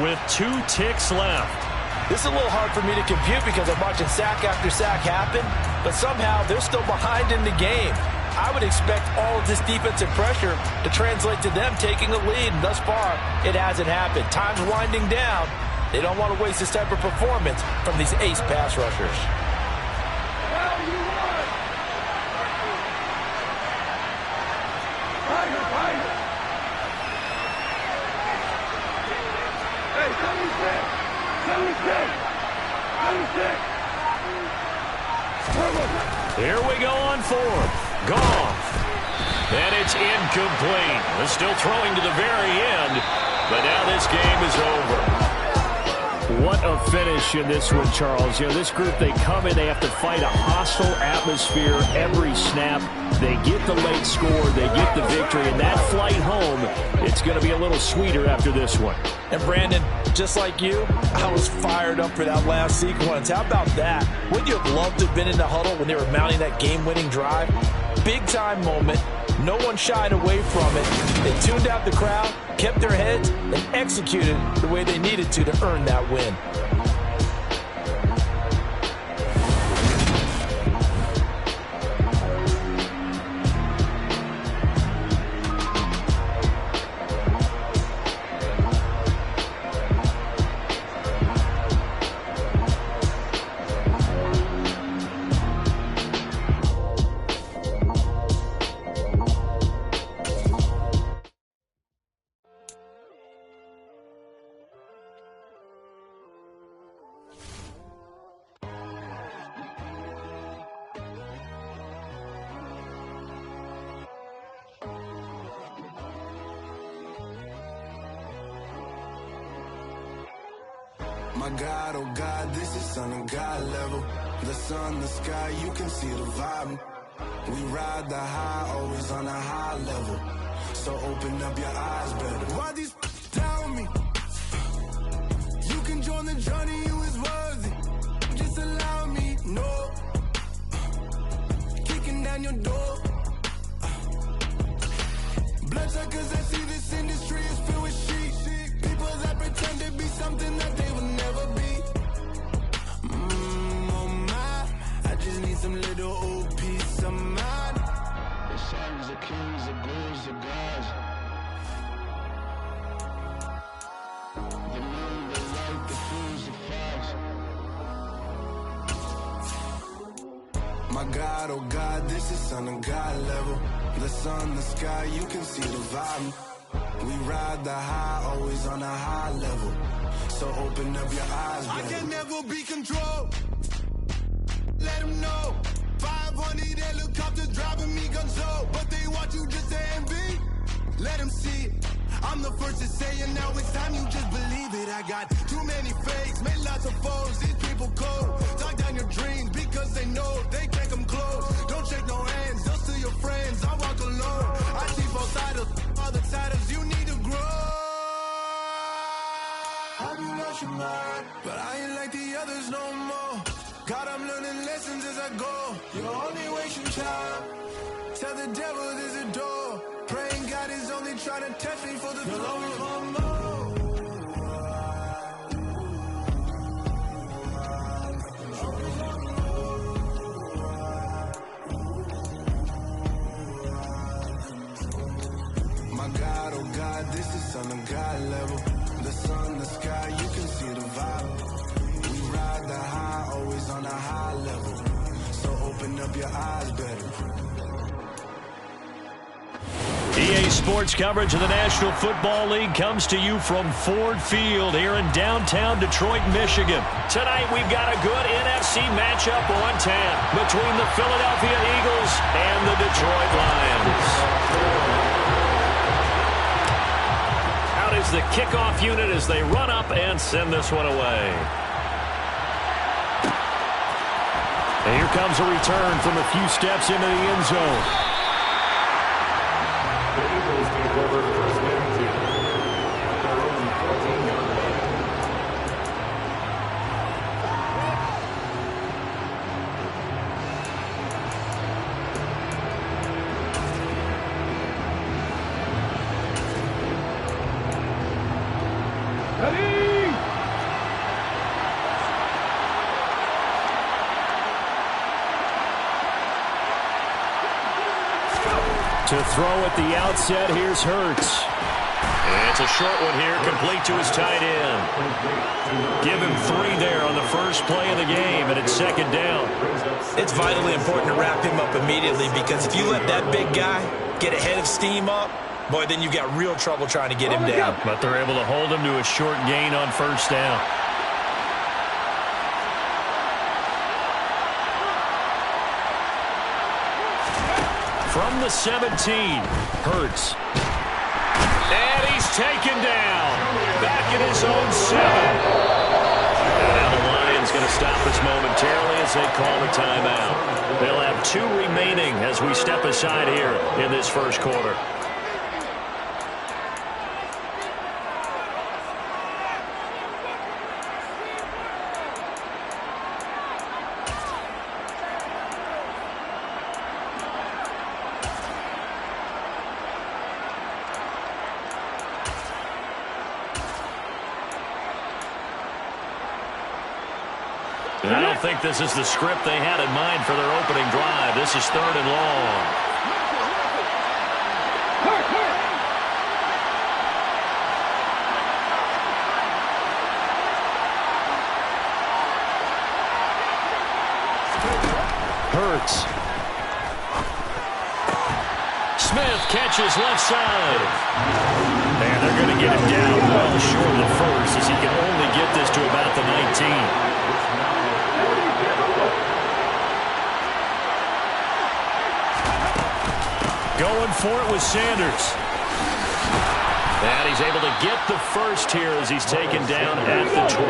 with 2 ticks left. This is a little hard for me to compute because I'm watching sack after sack happen, but somehow they're still behind in the game. I would expect all of this defensive pressure to translate to them taking a lead, and thus far, it hasn't happened. Time's winding down. They don't want to waste this type of performance from these ace pass rushers. Here we go on 4th. Goff. And it's incomplete. They're still throwing to the very end, but now this game is over. What a finish in this one, Charles. You know, this group, they come in, they have to fight a hostile atmosphere every snap. They get the late score, they get the victory, and that flight home, it's going to be a little sweeter after this one. And Brandon, just like you, I was fired up for that last sequence. How about that? Wouldn't you have loved to have been in the huddle when they were mounting that game-winning drive? Big-time moment. No one shied away from it. They tuned out the crowd, kept their heads, and executed the way they needed to earn that win. My God, oh God, this is Son of God level. The sun, the sky, you can see the vibe. We ride the high, always on a high level. So open up your eyes better. Why these tell me? You can join the journey, you is worthy. Just allow me, no. Kicking down your door. Bloodsuckers, I see this industry is filled with sheep. People that pretend to be something that they will never be. Oh my, I just need some little old peace of mind. The sons of kings, the ghouls, the gods. The moon, the light, the fools, the facts. My God, oh God, this is son of God level. The sun, the sky, you can see the vibe. We ride the high, always on a high level. So open up your eyes, baby. I can never be controlled. Let them know. 500 helicopters driving me gonzo. But they want you just to envy. Let them see it. I'm the first to say it, now it's time you just believe it. I got too many fakes, made lots of foes. These people cold. Talk down your dreams because they know they can't come close. Don't shake no hands, they'll steal your friends. I walk alone. I see both sides, all the titles you need to grow. Have you lost your mind? But I ain't like the others no more. God, I'm learning lessons as I go. You're only wasting time. Tell the devil there's a door. Praying God is only trying to test me for the throne. My God, oh God, this is son of God level. The sun, the sky, you can see the vibe. We ride the high, always on a high level. So open up your eyes better. EA Sports coverage of the National Football League comes to you from Ford Field here in downtown Detroit, Michigan. Tonight we've got a good NFC matchup on tap between the Philadelphia Eagles and the Detroit Lions. Out is the kickoff unit as they run up and send this one away. And here comes a return from a few steps into the end zone. The Eagles take over first and 10. Their own 14-yard line. Ready! To throw at the outset, here's Hurts. And it's a short one here, complete to his tight end. Give him 3 there on the first play of the game, and it's second down. It's vitally important to wrap him up immediately because if you let that big guy get ahead of steam up, boy, then you've got real trouble trying to get him down. But they're able to hold him to a short gain on first down. From the 17, Hurts. And he's taken down. Back in his own 7. And now the Lions going to stop this momentarily as they call a timeout. They'll have 2 remaining as we step aside here in this first quarter. I don't think this is the script they had in mind for their opening drive. This is 3rd and long. Hurts. Smith catches left side. And they're going to get him down well short of the first as he can only get this to about the 19. Going for it with Sanders. And he's able to get the first here as he's taken down at the 25.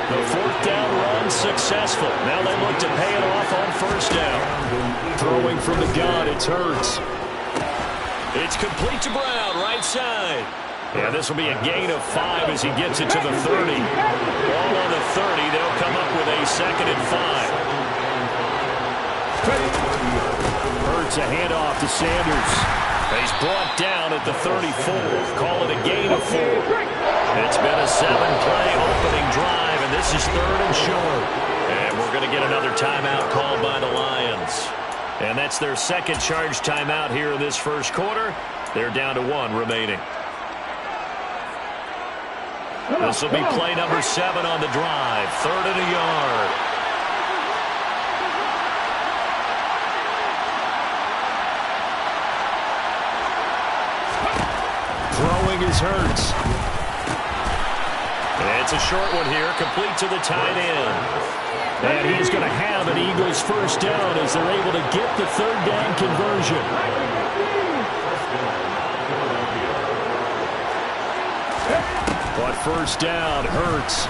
The 4th down run successful. Now they look to pay it off on first down. Throwing from the gun, it's Hurts. It's complete to Brown, right side. Yeah, this will be a gain of 5 as he gets it to the 30. Ball on the 30. They'll come up with a 2nd and 5. Hurts a handoff to Sanders. He's brought down at the 34. Call it a gain of 4. It's been a 7-play opening drive, and this is 3rd and short. And we're going to get another timeout called by the Lions. And that's their second charge timeout here in this first quarter. They're down to 1 remaining. This will be play number 7 on the drive. 3rd and a yard. throwing is Hurts. It's a short one here, complete to the tight end. And he's going to have an Eagles first down as they're able to get the third down conversion. But first down, Hurts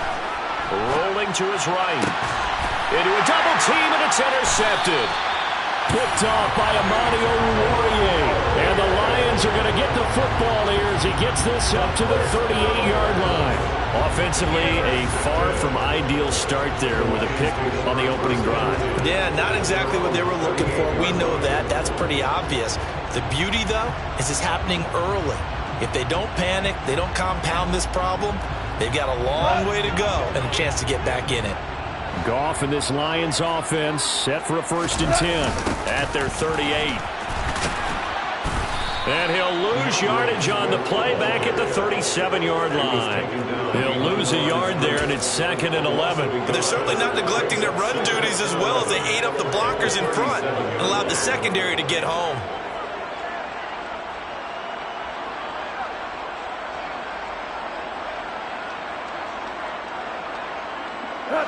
rolling to his right. Into a double team, and it's intercepted. Picked off by Amani Oruwariye. And the Lions are going to get the football here as he gets this up to the 38-yard line. Offensively, a far from ideal start there with a pick on the opening drive. Yeah, not exactly what they were looking for. We know that. That's pretty obvious. The beauty, though, is it's happening early. If they don't panic, they don't compound this problem, they've got a long way to go and a chance to get back in it. Goff and this Lions offense set for a 1st and 10 at their 38. And he'll lose yardage on the play back at the 37-yard line. He'll lose a yard there, and it's 2nd and 11. But they're certainly not neglecting their run duties as well as they ate up the blockers in front and allowed the secondary to get home.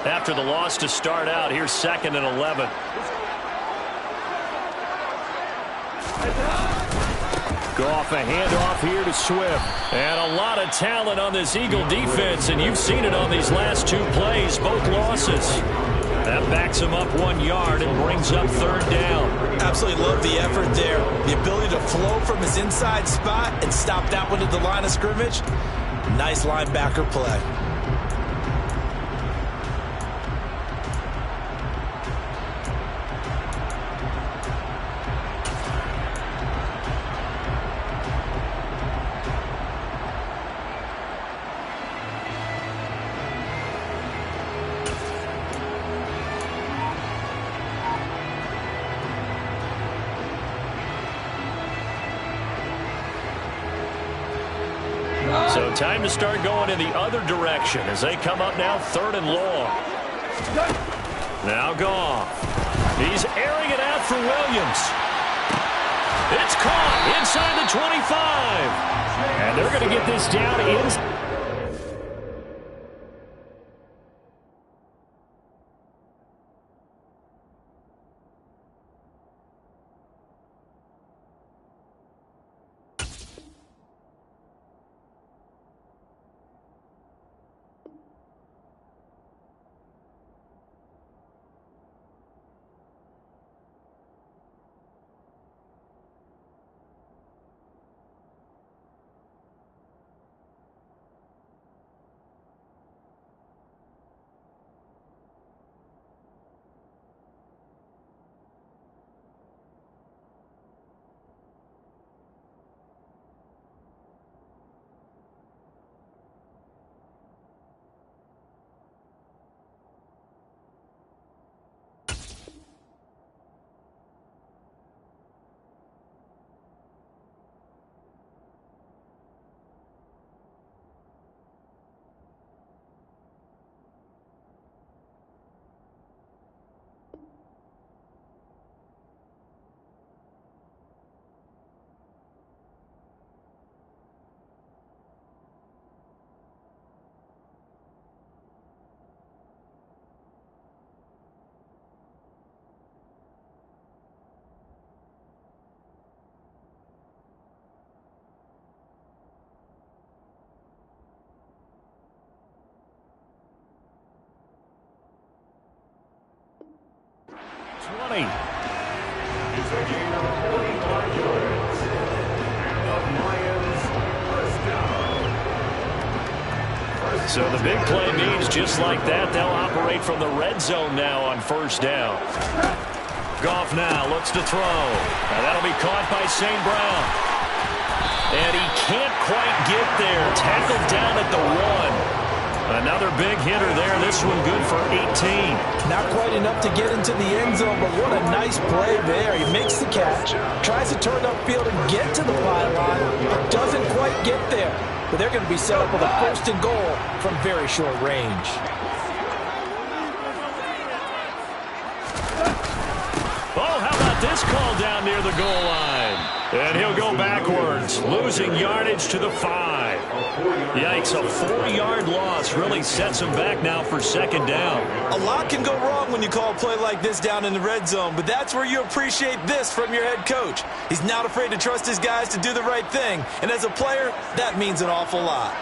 After the loss to start out, here's 2nd and 11. Goff a handoff here to Swift. And a lot of talent on this Eagle defense, and you've seen it on these last 2 plays, both losses. That backs him up 1 yard and brings up 3rd down. Absolutely love the effort there. The ability to flow from his inside spot and stop that one at the line of scrimmage. Nice linebacker play. So time to start going in the other direction as they come up now 3rd and long. Now Goff. He's airing it out for Williams. It's caught inside the 25. And they're going to get this down inside. So the big play means just like that, they'll operate from the red zone now on 1st down. Goff now looks to throw. Now that'll be caught by St. Brown. And he can't quite get there. Tackled down at the 1. Another big hitter there. This one good for 18. Not quite enough to get into the end zone, but what a nice play there. He makes the catch, tries to turn upfield and get to the pylon, but doesn't quite get there. But they're going to be set up with a 1st and goal from very short range. Oh, how about this call down near the goal line? And he'll go backwards, losing yardage to the 5. Yikes, a 4-yard loss really sets him back now for second down. A lot can go wrong when you call a play like this down in the red zone, but that's where you appreciate this from your head coach. He's not afraid to trust his guys to do the right thing, and as a player, that means an awful lot.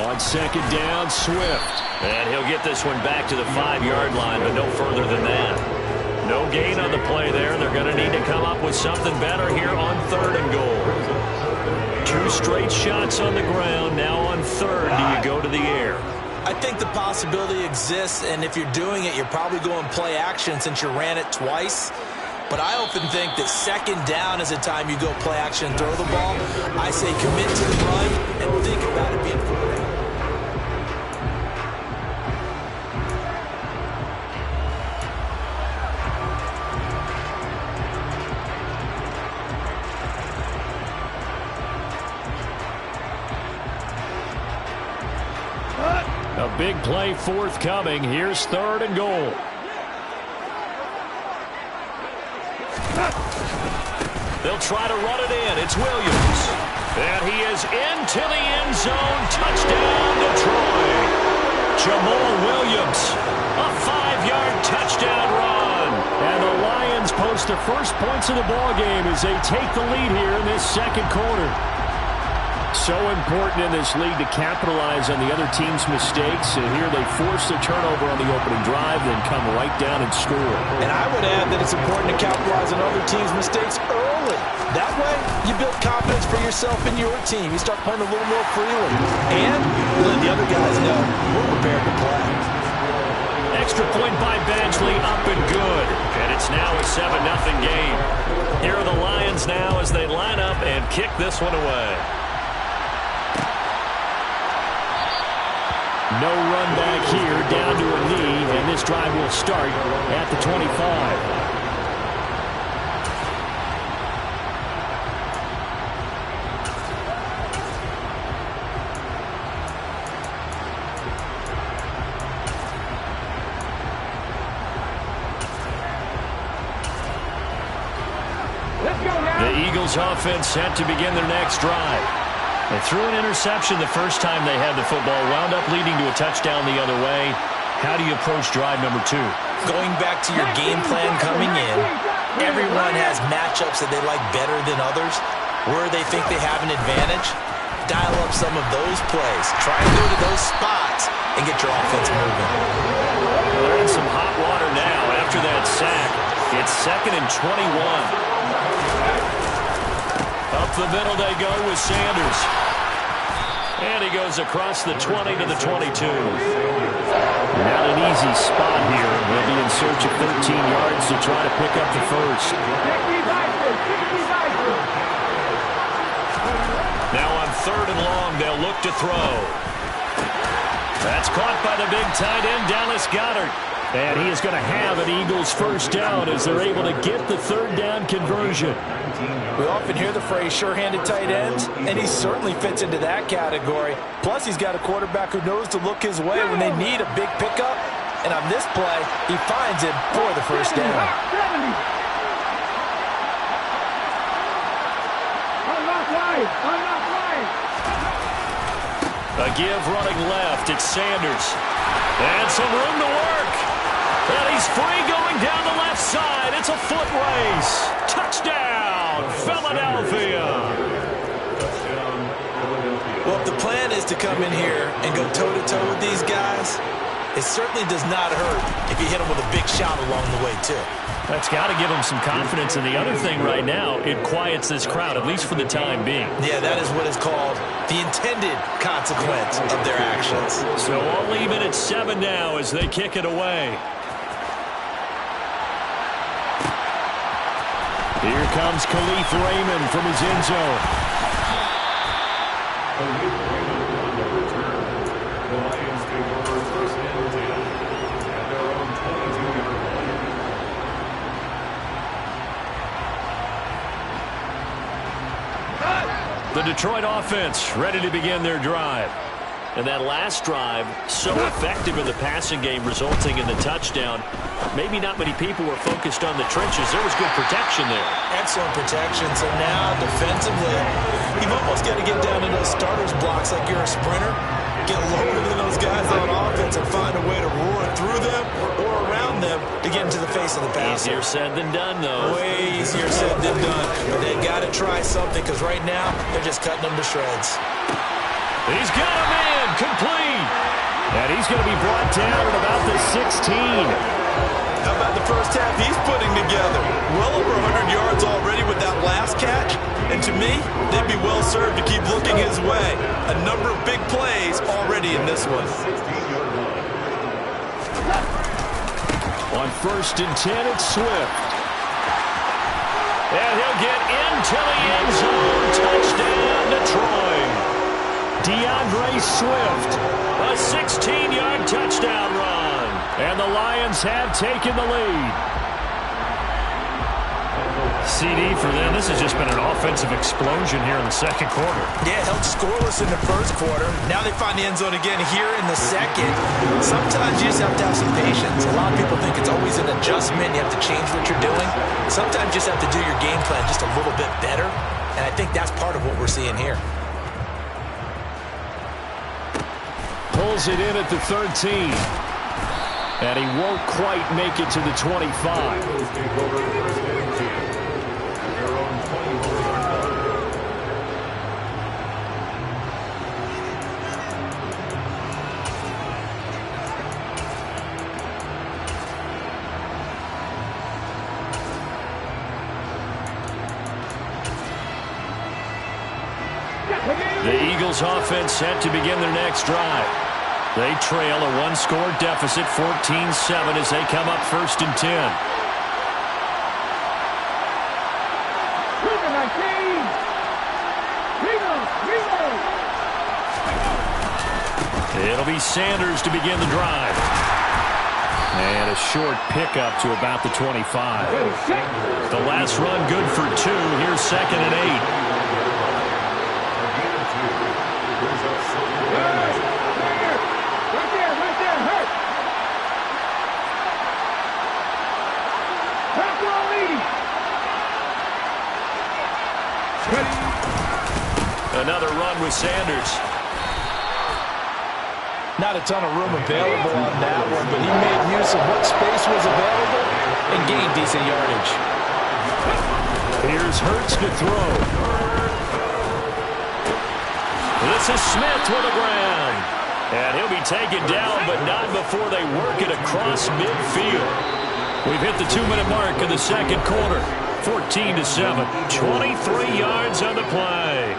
On second down, Swift. And he'll get this one back to the 5-yard line, but no further than that. No gain on the play there. They're going to need to come up with something better here on 3rd and goal. 2 straight shots on the ground. Now on 3rd, do you go to the air? I think the possibility exists, and if you're doing it, you're probably going play action since you ran it twice. But I often think that second down is a time you go play action and throw the ball. I say commit to the run and think about it being 4 down. A big play forthcoming. Here's 3rd and goal. They'll try to run it in. It's Williams. And he is into the end zone. Touchdown, Detroit. Jamal Williams. A 5-yard touchdown run. And the Lions post the first points of the ballgame as they take the lead here in this second quarter. So important in this league to capitalize on the other team's mistakes. And here they force the turnover on the opening drive, then come right down and score. And I would add that it's important to capitalize on other teams' mistakes early. That way, you build confidence for yourself and your team. You start playing a little more freely. And you let the other guys know we're prepared to play. Extra point by Badgley, up and good. And it's now a 7-0 game. Here are the Lions now as they line up and kick this one away. No run back here, down to a knee, and this drive will start at the 25. The Eagles offense set to begin their next drive. They threw an interception the first time they had the football, wound up leading to a touchdown the other way. How do you approach drive number 2? Going back to your game plan coming in, everyone has matchups that they like better than others. Where they think they have an advantage, dial up some of those plays. Try to go to those spots and get your offense moving. They're in some hot water now after that sack. It's 2nd and 21. Up the middle they go with Sanders. And he goes across the 20 to the 22. Not an easy spot here. They'll be in search of 13 yards to try to pick up the first. Now on 3rd and long, they'll look to throw. That's caught by the big tight end, Dallas Goedert. And he is going to have an Eagles first down as they're able to get the 3rd down conversion. We often hear the phrase sure-handed tight ends, and he certainly fits into that category. Plus, he's got a quarterback who knows to look his way when they need a big pickup. And on this play, he finds him for the first down. A give running left. It's Sanders. And some room to work. And he's free going down the left side. It's a foot race. Touchdown, Philadelphia. Well, if the plan is to come in here and go toe-to-toe with these guys, it certainly does not hurt if you hit them with a big shot along the way, too. That's got to give them some confidence. And the other thing right now, it quiets this crowd, at least for the time being. Yeah, that is what is called the intended consequence of their actions. So I'll leave it at 7 now as they kick it away. Here comes Khalif Raymond from his end zone. The Detroit offense ready to begin their drive. And that last drive, so effective in the passing game, resulting in the touchdown. Maybe not many people were focused on the trenches. There was good protection there. Excellent protection. So now, defensively, you've almost got to get down to those starters blocks like you're a sprinter. Get lower than those guys on offense and find a way to roar through them or around them to get into the face of the passer. Easier said than done, though. Way easier said than done. But they've got to try something because right now, they're just cutting them to shreds. He's got a man, complete. And he's going to be brought down at about the 16. How about the first half he's putting together? Well over 100 yards already with that last catch. And to me, they'd be well served to keep looking his way. A number of big plays already in this one. On 1st and 10, it's Swift. And he'll get into the end zone. Touchdown, Detroit. DeAndre Swift, a 16-yard touchdown run. And the Lions have taken the lead. CD for them. This has just been an offensive explosion here in the second quarter. Yeah, held scoreless in the first quarter. Now they find the end zone again here in the second. Sometimes you just have to have some patience. A lot of people think it's always an adjustment. You have to change what you're doing. Sometimes you just have to do your game plan just a little bit better. And I think that's part of what we're seeing here. Pulls it in at the 13. And he won't quite make it to the 25. The Eagles offense set to begin their next drive. They trail a one-score deficit, 14-7, as they come up 1st and 10. It'll be Sanders to begin the drive. And a short pickup to about the 25. The last run good for 2. Here's 2nd and 8. Another run with Sanders. Not a ton of room available on that one, but he made use of what space was available and gained decent yardage. Here's Hurts to throw. This is Smith with the ground. And he'll be taken down, but not before they work it across midfield. We've hit the 2-minute mark in the second quarter. 14-7. 23 yards on the play.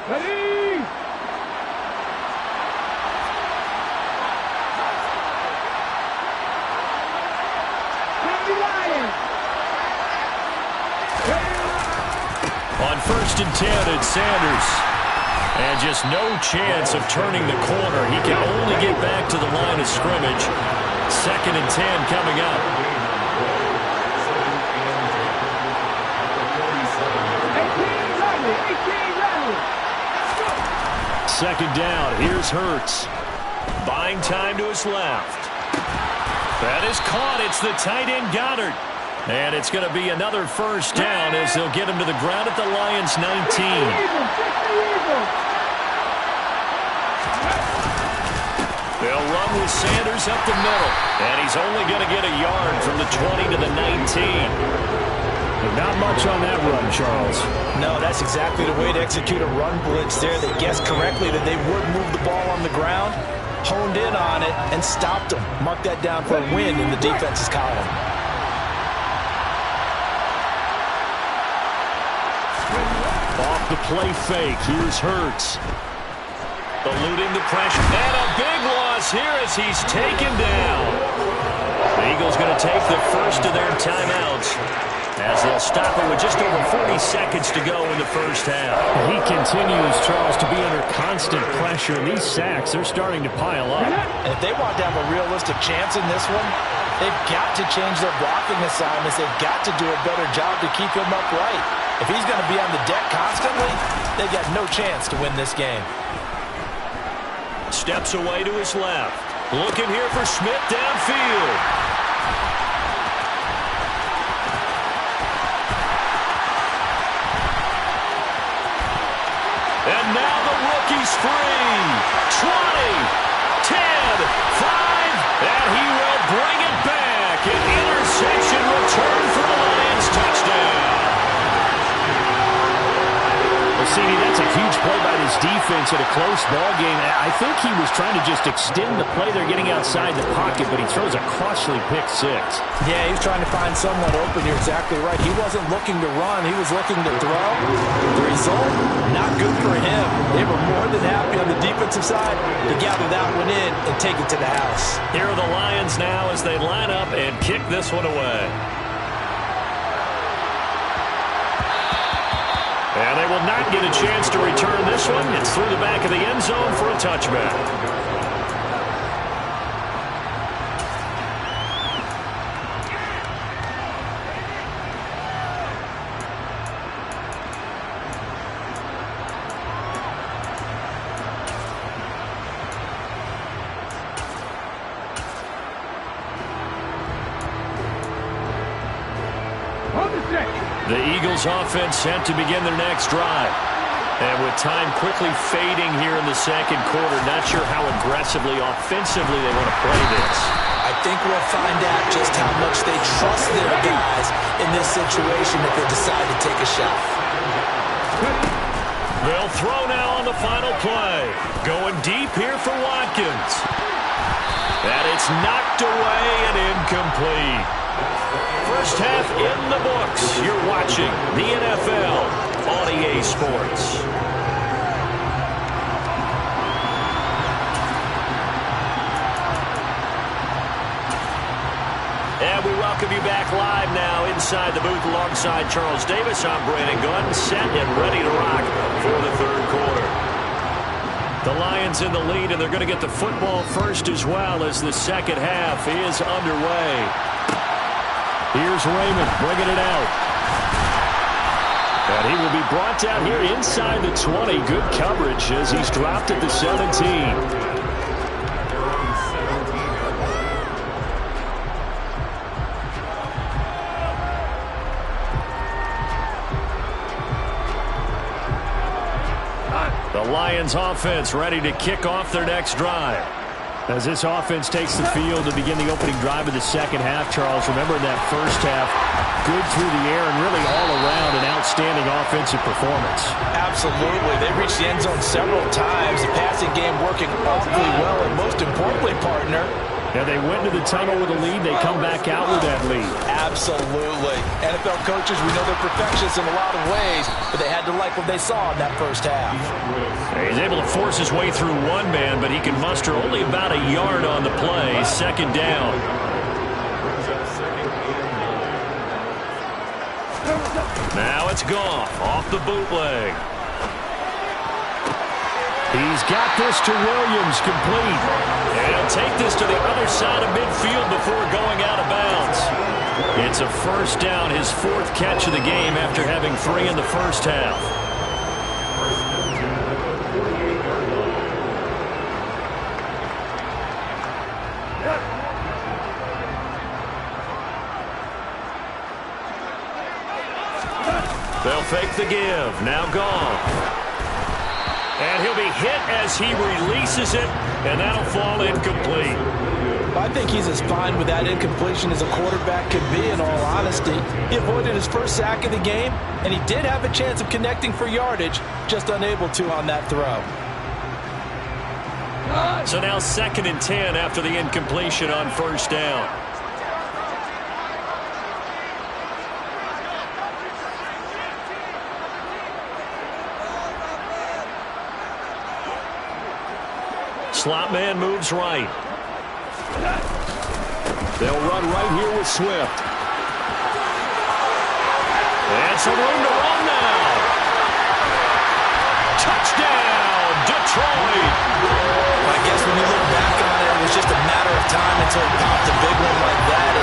Ready! On 1st and 10, it's Sanders. And just no chance of turning the corner. He can only get back to the line of scrimmage. 2nd and 10 coming up. Second down. Here's Hurts. Buying time to his left. That is caught. It's the tight end Goddard. And it's going to be another first down as they'll get him to the ground at the Lions' 19. They'll run with Sanders up the middle. And he's only going to get a yard from the 20 to the 19. Not much on that run, Charles. No, that's exactly the way to execute a run blitz there. They guessed correctly that they would move the ball on the ground, honed in on it, and stopped them. Mark that down for a win in the defense's column. Off the play fake, here's Hurts. Eluding the pressure. And a big loss here as he's taken down. The Eagles going to take the first of their timeouts, as they'll stop it with just over 40 seconds to go in the first half. He continues, Charles, to be under constant pressure. These sacks are starting to pile up. And if they want to have a realistic chance in this one, They've got to change their blocking assignments. They've got to do a better job to keep him upright. If he's going to be on the deck constantly, they've got no chance to win this game. Steps away to his left. Looking here for Smith downfield. And now the rookie's free. 20, 10, 5, and he will bring it back. An interception return for a Lions touchdown. Well, that's a huge play by this defense at a close ball game. I think he was trying to just extend the play. They're getting outside the pocket, but he throws a costly pick six. Yeah, he's trying to find someone open. You're exactly right. He wasn't looking to run. He was looking to throw. The result, not good for him. They were more than happy on the defensive side to gather that one in and take it to the house. Here are the Lions now as they line up and kick this one away. And they will not get a chance to return this one. It's through the back of the end zone for a touchback. The Eagles offense set to begin their next drive. And with time quickly fading here in the second quarter, not sure how aggressively, offensively they want to play this. I think we'll find out just how much they trust their guys in this situation if they decide to take a shot. They'll throw now on the final play. Going deep here for Watkins. And it's knocked away and incomplete. First half in the books. You're watching the NFL on EA Sports. And we welcome you back live now inside the booth alongside Charles Davis. I'm Brandon Gunn, set and ready to rock for the third quarter. The Lions in the lead, and they're going to get the football first as well as the second half is underway. Here's Raymond bringing it out. And he will be brought down here inside the 20. Good coverage as he's dropped at the 17. The Lions offense ready to kick off their next drive. As this offense takes the field to begin the opening drive of the second half, Charles, remember in that first half, good through the air and really all around an outstanding offensive performance. Absolutely. They reached the end zone several times. The passing game working awfully well, and most importantly, partner, yeah, they went to the tunnel with a lead. They come back out with that lead. Absolutely. NFL coaches, we know they're perfectionists in a lot of ways, but they had to like what they saw in that first half. He's able to force his way through one man, but he can muster only about a yard on the play. Second down. Now it's Goff off the bootleg. He's got this to Williams, complete. And he'll take this to the other side of midfield before going out of bounds. It's a first down, his fourth catch of the game after having 3 in the first half. They'll fake the give. Now Goff. And he'll be hit as he releases it, and that'll fall incomplete. I think he's as fine with that incompletion as a quarterback could be, in all honesty. He avoided his first sack of the game, and he did have a chance of connecting for yardage, just unable to on that throw. So now 2nd and 10 after the incompletion on first down. Slot man moves right. They'll run right here with Swift. And some room to run now. Touchdown, Detroit. I guess when you look back on it, it was just a matter of time until he popped a big one like that.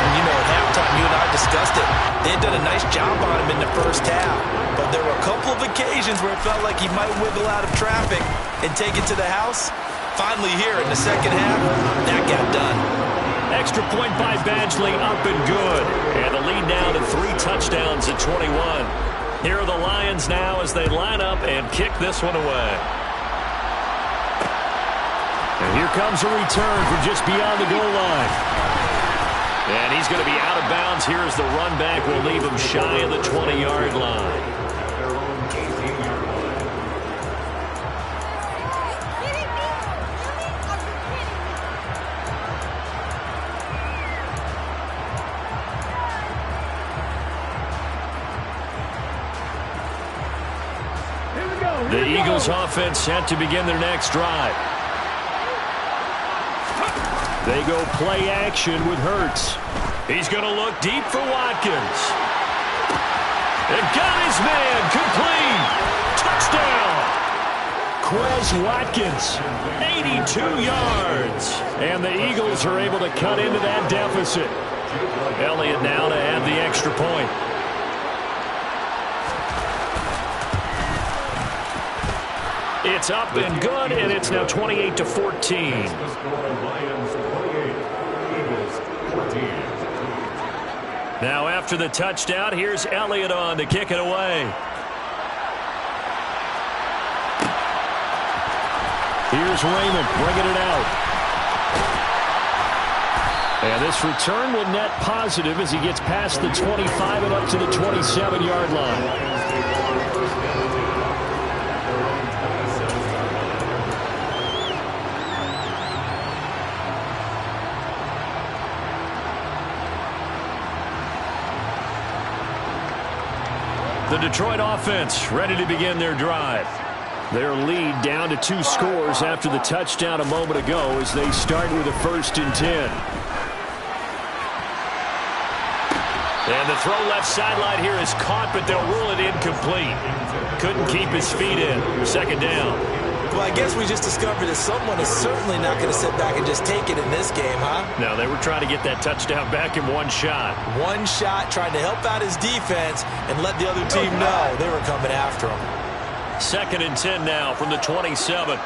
discussed it. They had done a nice job on him in the first half, but there were a couple of occasions where it felt like he might wiggle out of traffic and take it to the house. Finally here in the second half, that got done. Extra point by Badgley, up and good. And the lead now to 3 touchdowns at 21. Here are the Lions now as they line up and kick this one away. And here comes a return from just beyond the goal line. And he's going to be out of bounds here as the run back will leave him shy of the 20-yard line. The Eagles offense set to begin their next drive. They go play action with Hurts. He's going to look deep for Watkins. And got his man complete. Touchdown. Quez Watkins, 82 yards. And the Eagles are able to cut into that deficit. Elliott now to add the extra point. It's up and good, and it's now 28-14. Now after the touchdown, here's Elliott on to kick it away. Here's Raymond bringing it out. And this return will net positive as he gets past the 25 and up to the 27-yard line. The Detroit offense ready to begin their drive. Their lead down to 2 scores after the touchdown a moment ago as they start with a 1st and 10. And the throw left sideline here is caught, but they'll rule it incomplete. Couldn't keep his feet in. 2nd down. Well, I guess we just discovered that someone is certainly not going to sit back and just take it in this game, huh? No, they were trying to get that touchdown back in one shot. One shot, trying to help out his defense and let the other team know they were coming after him. 2nd and 10 now from the 27.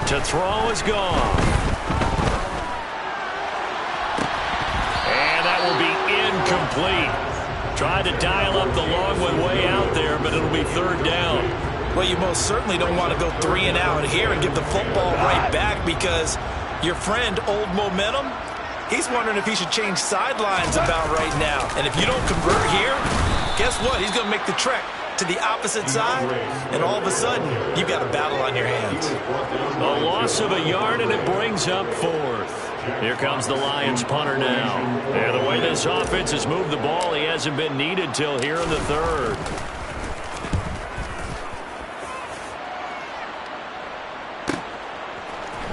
To throw is gone. And that will be incomplete. Tried to dial up the long one way out there, but it'll be 3rd down. Well, you most certainly don't want to go 3 and out here and give the football right back because your friend, Old Momentum, he's wondering if he should change sidelines about right now. And if you don't convert here, guess what? He's going to make the trek to the opposite side, and all of a sudden, you've got a battle on your hands. A loss of a yard, and it brings up 4th. Here comes the Lions punter now. And the way this offense has moved the ball, he hasn't been needed till here in the 3rd.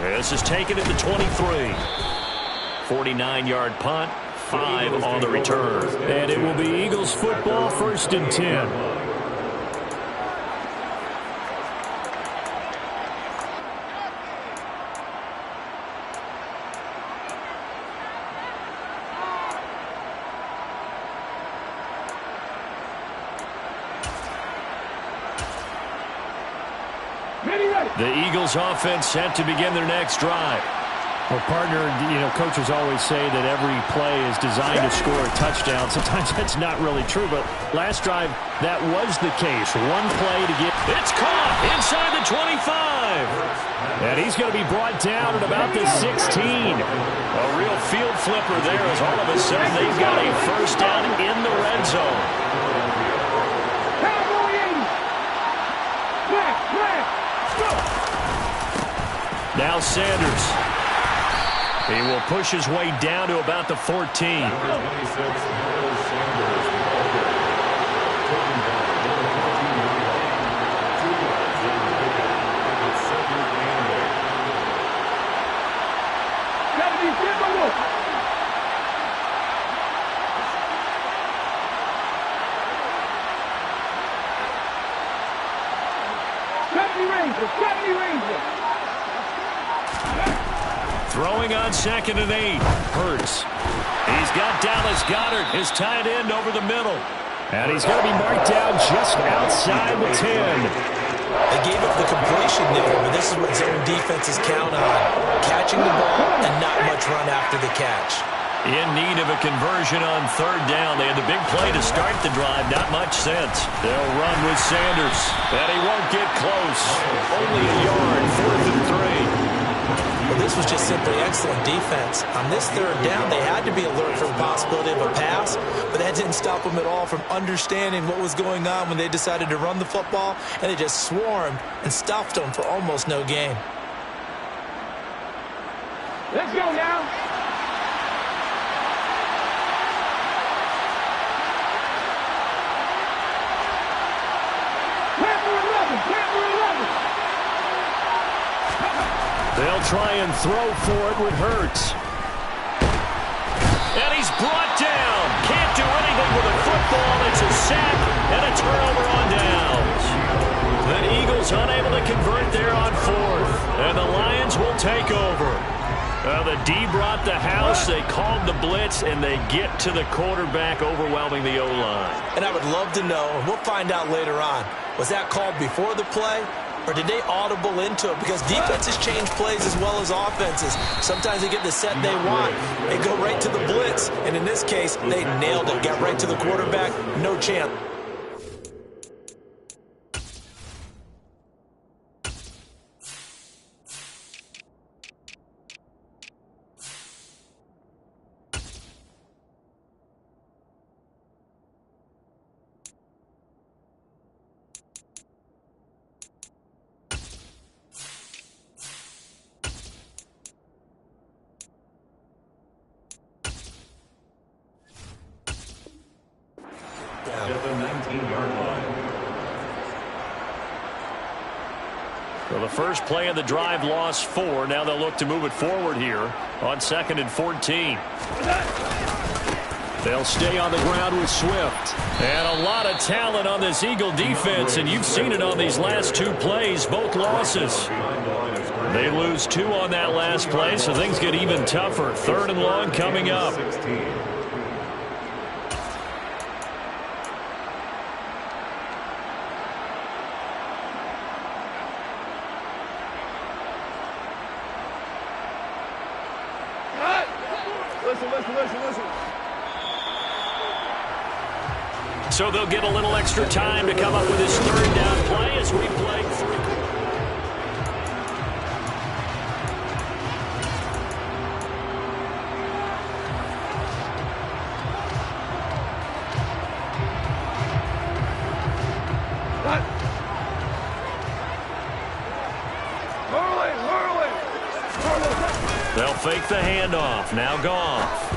This is taken at the 23. 49-yard punt, 5 on the return. And it will be Eagles football, 1st and 10. The Eagles offense set to begin their next drive. Well, partner, coaches always say that every play is designed to score a touchdown. Sometimes that's not really true, but last drive, that was the case. One play to get... It's caught inside the 25. And he's going to be brought down at about the 16. A real field flipper there as all of a sudden they've got a 1st down in the red zone. Now Sanders. He will push his way down to about the 14. Throwing on 2nd and 8. Hurts. He's got Dallas Goedert, his tight end, over the middle. And he's going to be marked down just outside the 10. They gave up the completion there, but this is what zone defenses count on. Catching the ball and not much run after the catch. In need of a conversion on third down. They had the big play to start the drive. Not much sense. They'll run with Sanders. And he won't get close. Only a yard, 4th and 3. Well, this was just simply excellent defense. On this third down, they had to be alert for the possibility of a pass, but that didn't stop them at all from understanding what was going on when they decided to run the football, and they just swarmed and stuffed them for almost no gain. Let's go now. They'll try and throw for it with Hurts. And he's brought down. Can't do anything with a football. It's a sack and a turnover on downs. The Eagles unable to convert there on 4th. And the Lions will take over. The D brought the house. They called the blitz, and they get to the quarterback, overwhelming the O-line. And I would love to know, and we'll find out later on, was that called before the play? Or did they audible into it? Because defenses change plays as well as offenses. Sometimes they get the set they want. They go right to the blitz. And in this case, they nailed it. Got right to the quarterback. No chance. At the 19-yard line. Well, the first play of the drive lost 4. Now they'll look to move it forward here on 2nd and 14. They'll stay on the ground with Swift. And a lot of talent on this Eagle defense, and you've seen it on these last 2 plays, both losses. They lose 2 on that last play, so things get even tougher. 3rd and long coming up. Listen. So they'll get a little extra time to come up with this 3rd down play as we play through. They'll fake the handoff. Now Goff.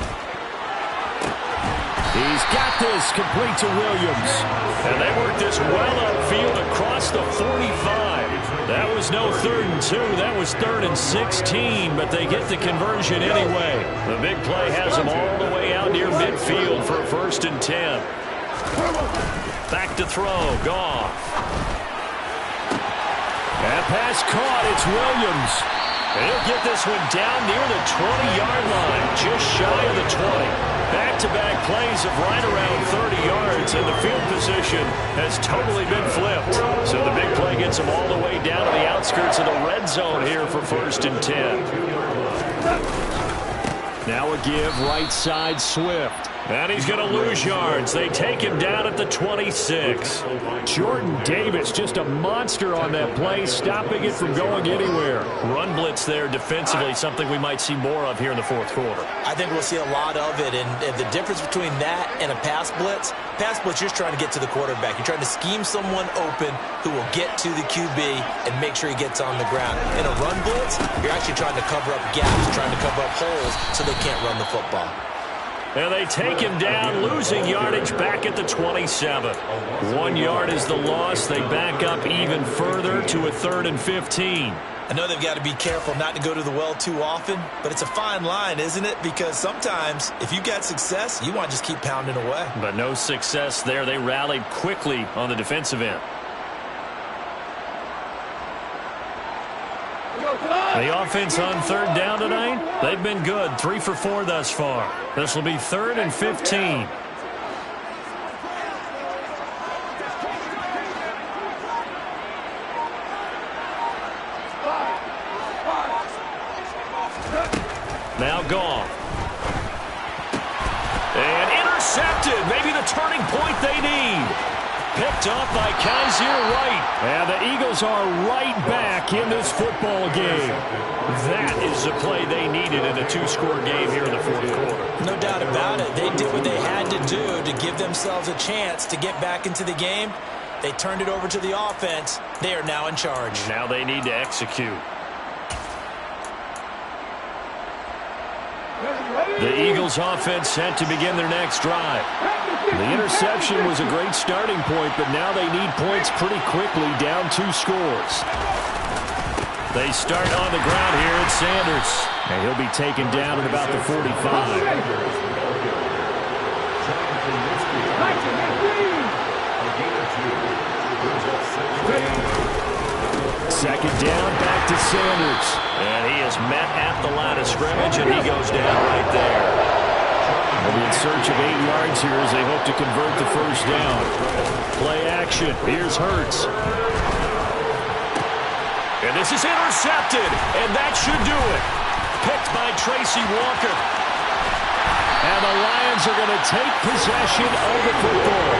He's got this complete to Williams. And they work this well upfield across the 45. That was no 3rd and 2. That was 3rd and 16, but they get the conversion anyway. The big play has them all the way out near midfield for a 1st and 10. Back to throw. Goff. And pass caught. It's Williams. And he'll get this one down near the 20-yard line, just shy of the 20. Back-to-back plays of right around 30 yards, and the field position has totally been flipped. So the big play gets them all the way down to the outskirts of the red zone here for 1st and 10. Now a give right side Swift. And he's going to lose yards. They take him down at the 26. Jordan Davis, just a monster on that play, stopping it from going anywhere. Run blitz there defensively, something we might see more of here in the 4th quarter. I think we'll see a lot of it, and the difference between that and a pass blitz, you're just trying to get to the quarterback. You're trying to scheme someone open who will get to the QB and make sure he gets on the ground. In a run blitz, you're actually trying to cover up gaps, trying to cover up holes so they can't run the football. And they take him down, losing yardage back at the 27. 1 yard is the loss. They back up even further to a 3rd and 15. I know they've got to be careful not to go to the well too often, but it's a fine line, isn't it? Because sometimes if you got success, you want to just keep pounding away. But no success there. They rallied quickly on the defensive end. The offense on third down tonight, they've been good. 3 for 4 thus far. This will be 3rd and 15. Now Goff. And intercepted. Maybe the turning point they need. Picked off by Kaiser White. And the Eagles are right back in this football game. That is the play they needed in a 2-score game here in the 4th quarter. No doubt about it. They did what they had to do to give themselves a chance to get back into the game. They turned it over to the offense. They are now in charge. Now they need to execute. The Eagles offense set to begin their next drive. The interception was a great starting point, but now they need points pretty quickly, down 2 scores. They start on the ground here at Sanders. And he'll be taken down at about the 45. Second down, back to Sanders. And he is met at the line of scrimmage, and he goes down right there. They'll be in search of 8 yards here as they hope to convert the first down. Play action. Here's Hurts. And this is intercepted, and that should do it. Picked by Tracy Walker. And the Lions are going to take possession of the football.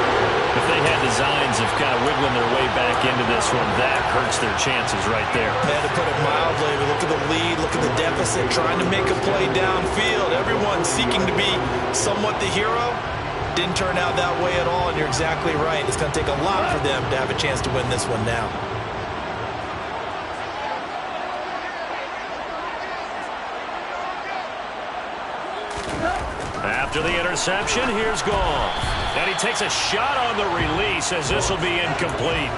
If they had designs of kind of wiggling their way back into this one, that hurts their chances right there. They had to put it mildly. Look at the lead, look at the deficit, trying to make a play downfield. Everyone seeking to be somewhat the hero. Didn't turn out that way at all, and you're exactly right. It's going to take a lot for them to have a chance to win this one now. After the interception, here's Goff. And he takes a shot on the release as this will be incomplete.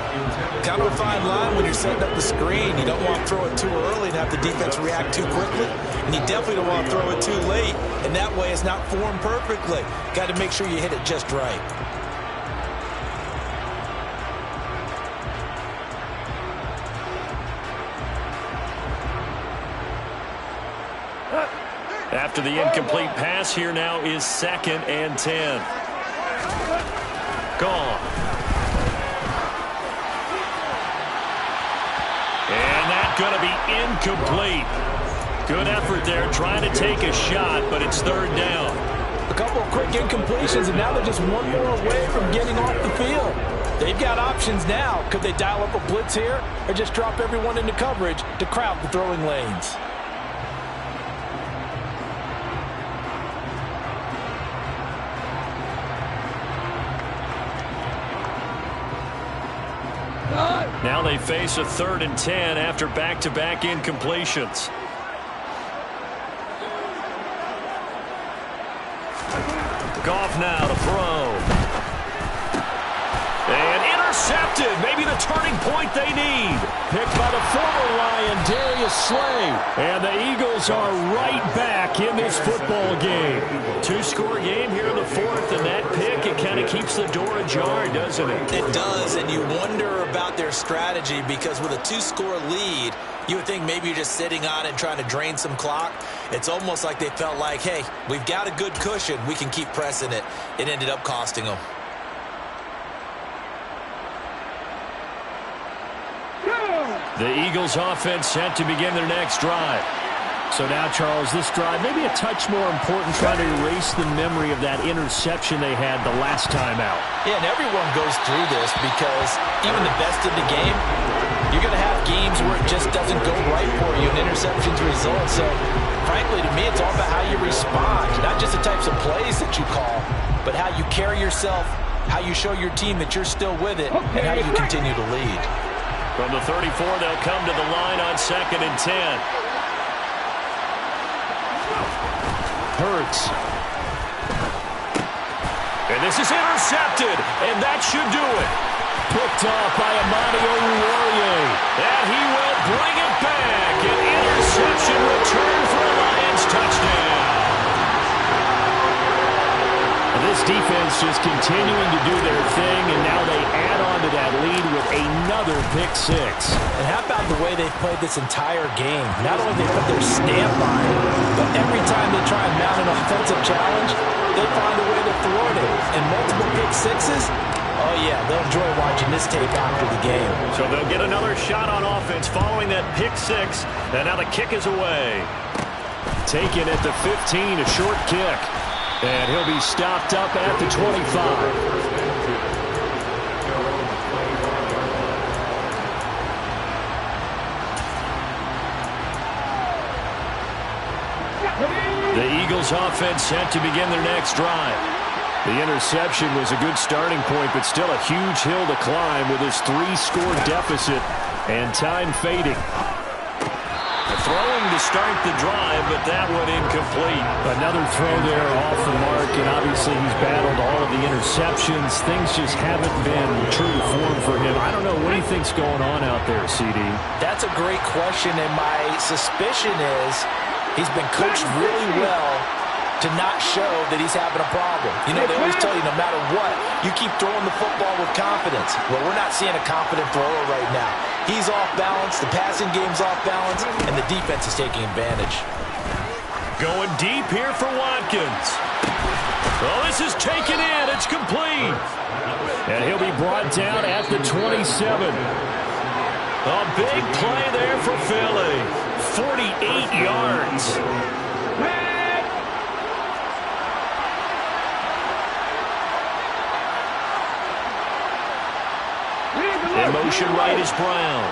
Kind of a fine line when you're setting up the screen. You don't want to throw it too early and have the defense react too quickly. And you definitely don't want to throw it too late. And that way it's not formed perfectly. Got to make sure you hit it just right. After the incomplete pass, here now is 2nd and 10. Gone. And that's going to be incomplete. Good effort there, trying to take a shot, but it's 3rd down. A couple of quick incompletions, and now they're just one more away from getting off the field. They've got options now. Could they dial up a blitz here or just drop everyone into coverage to crowd the throwing lanes? Now they face a 3rd and 10 after back-to-back incompletions. Goff now to throw. And intercepted. Maybe the turning point they need. Picked by the former Lion, Darius Slay. And the Eagles are right back in this football game. 2-score game here in the 4th, and that pick, it kind of keeps the door ajar, doesn't it? It does, and you wonder about their strategy because with a 2-score lead, you would think maybe you're just sitting on it and trying to drain some clock. It's almost like they felt like, hey, we've got a good cushion. We can keep pressing it. It ended up costing them. The Eagles offense set to begin their next drive. So now, Charles, this drive maybe a touch more important, trying to erase the memory of that interception they had the last time out. Yeah, and everyone goes through this because even the best in the game, you're going to have games where it just doesn't go right for you and interceptions result. So, frankly, to me, it's all about how you respond, not just the types of plays that you call, but how you carry yourself, how you show your team that you're still with it, and how you continue to lead. From the 34, they'll come to the line on 2nd and 10. Hurts. And this is intercepted, and that should do it. Picked off by Amani Oruwariye. And he will bring it back. An interception return for a Lions touchdown. And this This defense just continuing to do their thing, and now they add on to that lead with another pick six. And how about the way they've played this entire game? Not only they put their stamp on it, but every time they try and mount an offensive challenge, they find a way to thwart it. And multiple pick sixes, oh yeah, they'll enjoy watching this tape after the game. So they'll get another shot on offense following that pick six, and now the kick is away. Taken at the 15, a short kick. And he'll be stopped up at the 25. The Eagles offense set to begin their next drive. The interception was a good starting point, but still a huge hill to climb with his 3-score deficit and time fading. Throwing to start the drive, but that one incomplete. Another throw there off the mark, and obviously he's battled all of the interceptions. Things just haven't been true to form for him. I don't know what he thinks going on out there, CD. That's a great question, and my suspicion is he's been coached really well to not show that he's having a problem. You know, they always tell you no matter what, you keep throwing the football with confidence. Well, we're not seeing a confident thrower right now. He's off balance, the passing game's off balance, and the defense is taking advantage. Going deep here for Watkins. Oh, this is taken in. It's complete. And he'll be brought down at the 27. A big play there for Philly. 48 yards. In motion right is Brown.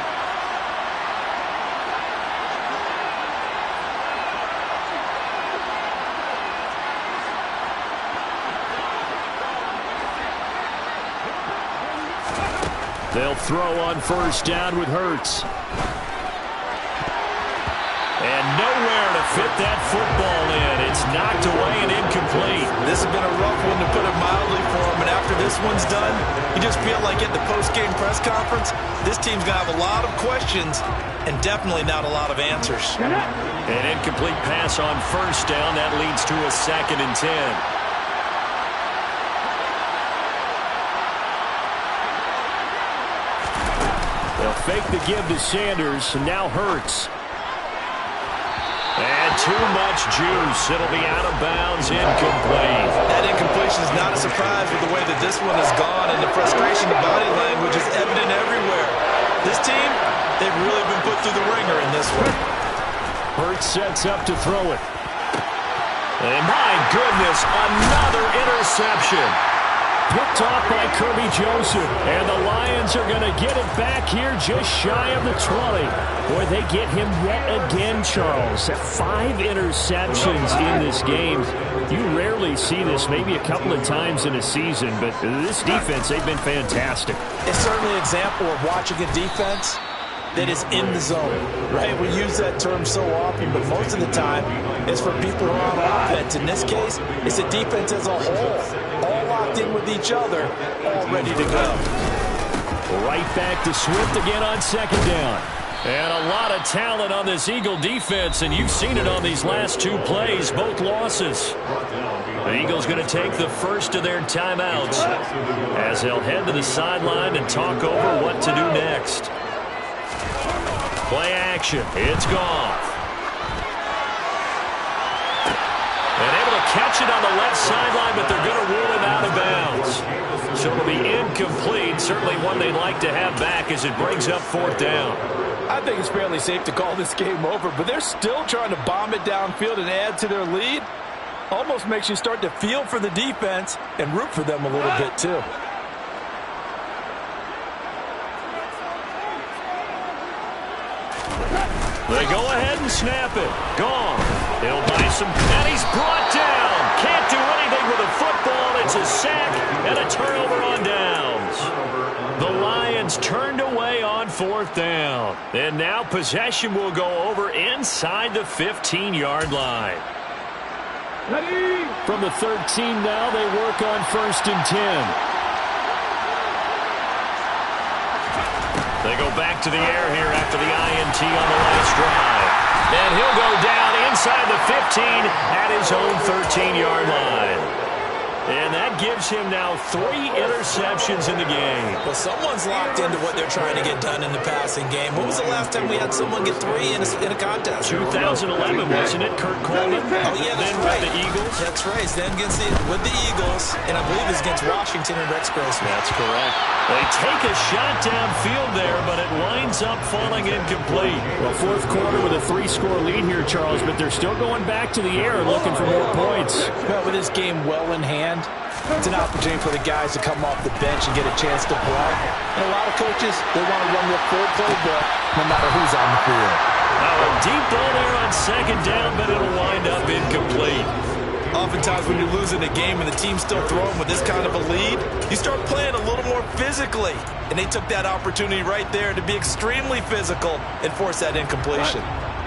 They'll throw on first down with Hurts. And nowhere to fit that football in. It's knocked away and incomplete. This has been a rough one, to put it mildly, for him. And after this one's done, you just feel like at the post-game press conference, this team's going to have a lot of questions and definitely not a lot of answers. An incomplete pass on first down. That leads to a 2nd and 10. They'll fake the give to Sanders, and now Hurts. And too much juice. It'll be out of bounds, incomplete. That incompletion is not a surprise with the way that this one has gone, and the frustration, the body language is evident everywhere. This team, they've really been put through the ringer in this one. Hurts sets up to throw it. And my goodness, another interception. Picked off by Kirby Joseph. And the Lions are going to get it back here just shy of the 20. Boy, they get him yet again, Charles. 5 interceptions in this game. You rarely see this, maybe a couple of times in a season, but this defense, they've been fantastic. It's certainly an example of watching a defense that is in the zone, right? We use that term so often, but most of the time it's for people who are on offense. In this case, it's a defense as a whole, all locked in with each other, all ready to go. Right back to Swift again on 2nd down. And a lot of talent on this Eagle defense, and you've seen it on these last 2 plays, both losses. The Eagles going to take the first of their timeouts as they'll head to the sideline and talk over what to do next. Play action. It's Goff. And able to catch it on the left sideline, but they're going to rule him out of bounds. So it'll be incomplete. Certainly one they'd like to have back as it brings up 4th down. I think it's fairly safe to call this game over, but they're still trying to bomb it downfield and add to their lead. Almost makes you start to feel for the defense and root for them a little bit too. They go ahead and snap it. Gone. He'll buy some. And he's brought down. Can't do anything with the football. It's a sack and a turnover on downs. The Lions turned away on 4th down. And now possession will go over inside the 15-yard line. From the 13 now, they work on 1st and 10. They go back to the air here after the INT on the last drive. And he'll go down inside the 15 at his own 13-yard line. And that gives him now 3 interceptions in the game. Well, someone's locked into what they're trying to get done in the passing game. When was the last time we had someone get 3 in a contest? 2011, wasn't it, Kurt Coleman? Oh, yeah, that's then right. With the Eagles. That's right. Then with the Eagles, and I believe it's against Washington and Rex Grossman. That's correct. They take a shot downfield there, but it winds up falling incomplete. Well, fourth quarter with a 3-score lead here, Charles, but they're still going back to the air and looking for more points. Well, with this game well in hand, it's an opportunity for the guys to come off the bench and get a chance to play. And a lot of coaches, they want to run their full playbook no matter who's on the field. Now a deep ball there on second down, but it'll wind up incomplete. Oftentimes when you're losing a game and the team's still throwing with this kind of a lead, you start playing a little more physically. And they took that opportunity right there to be extremely physical and force that incompletion.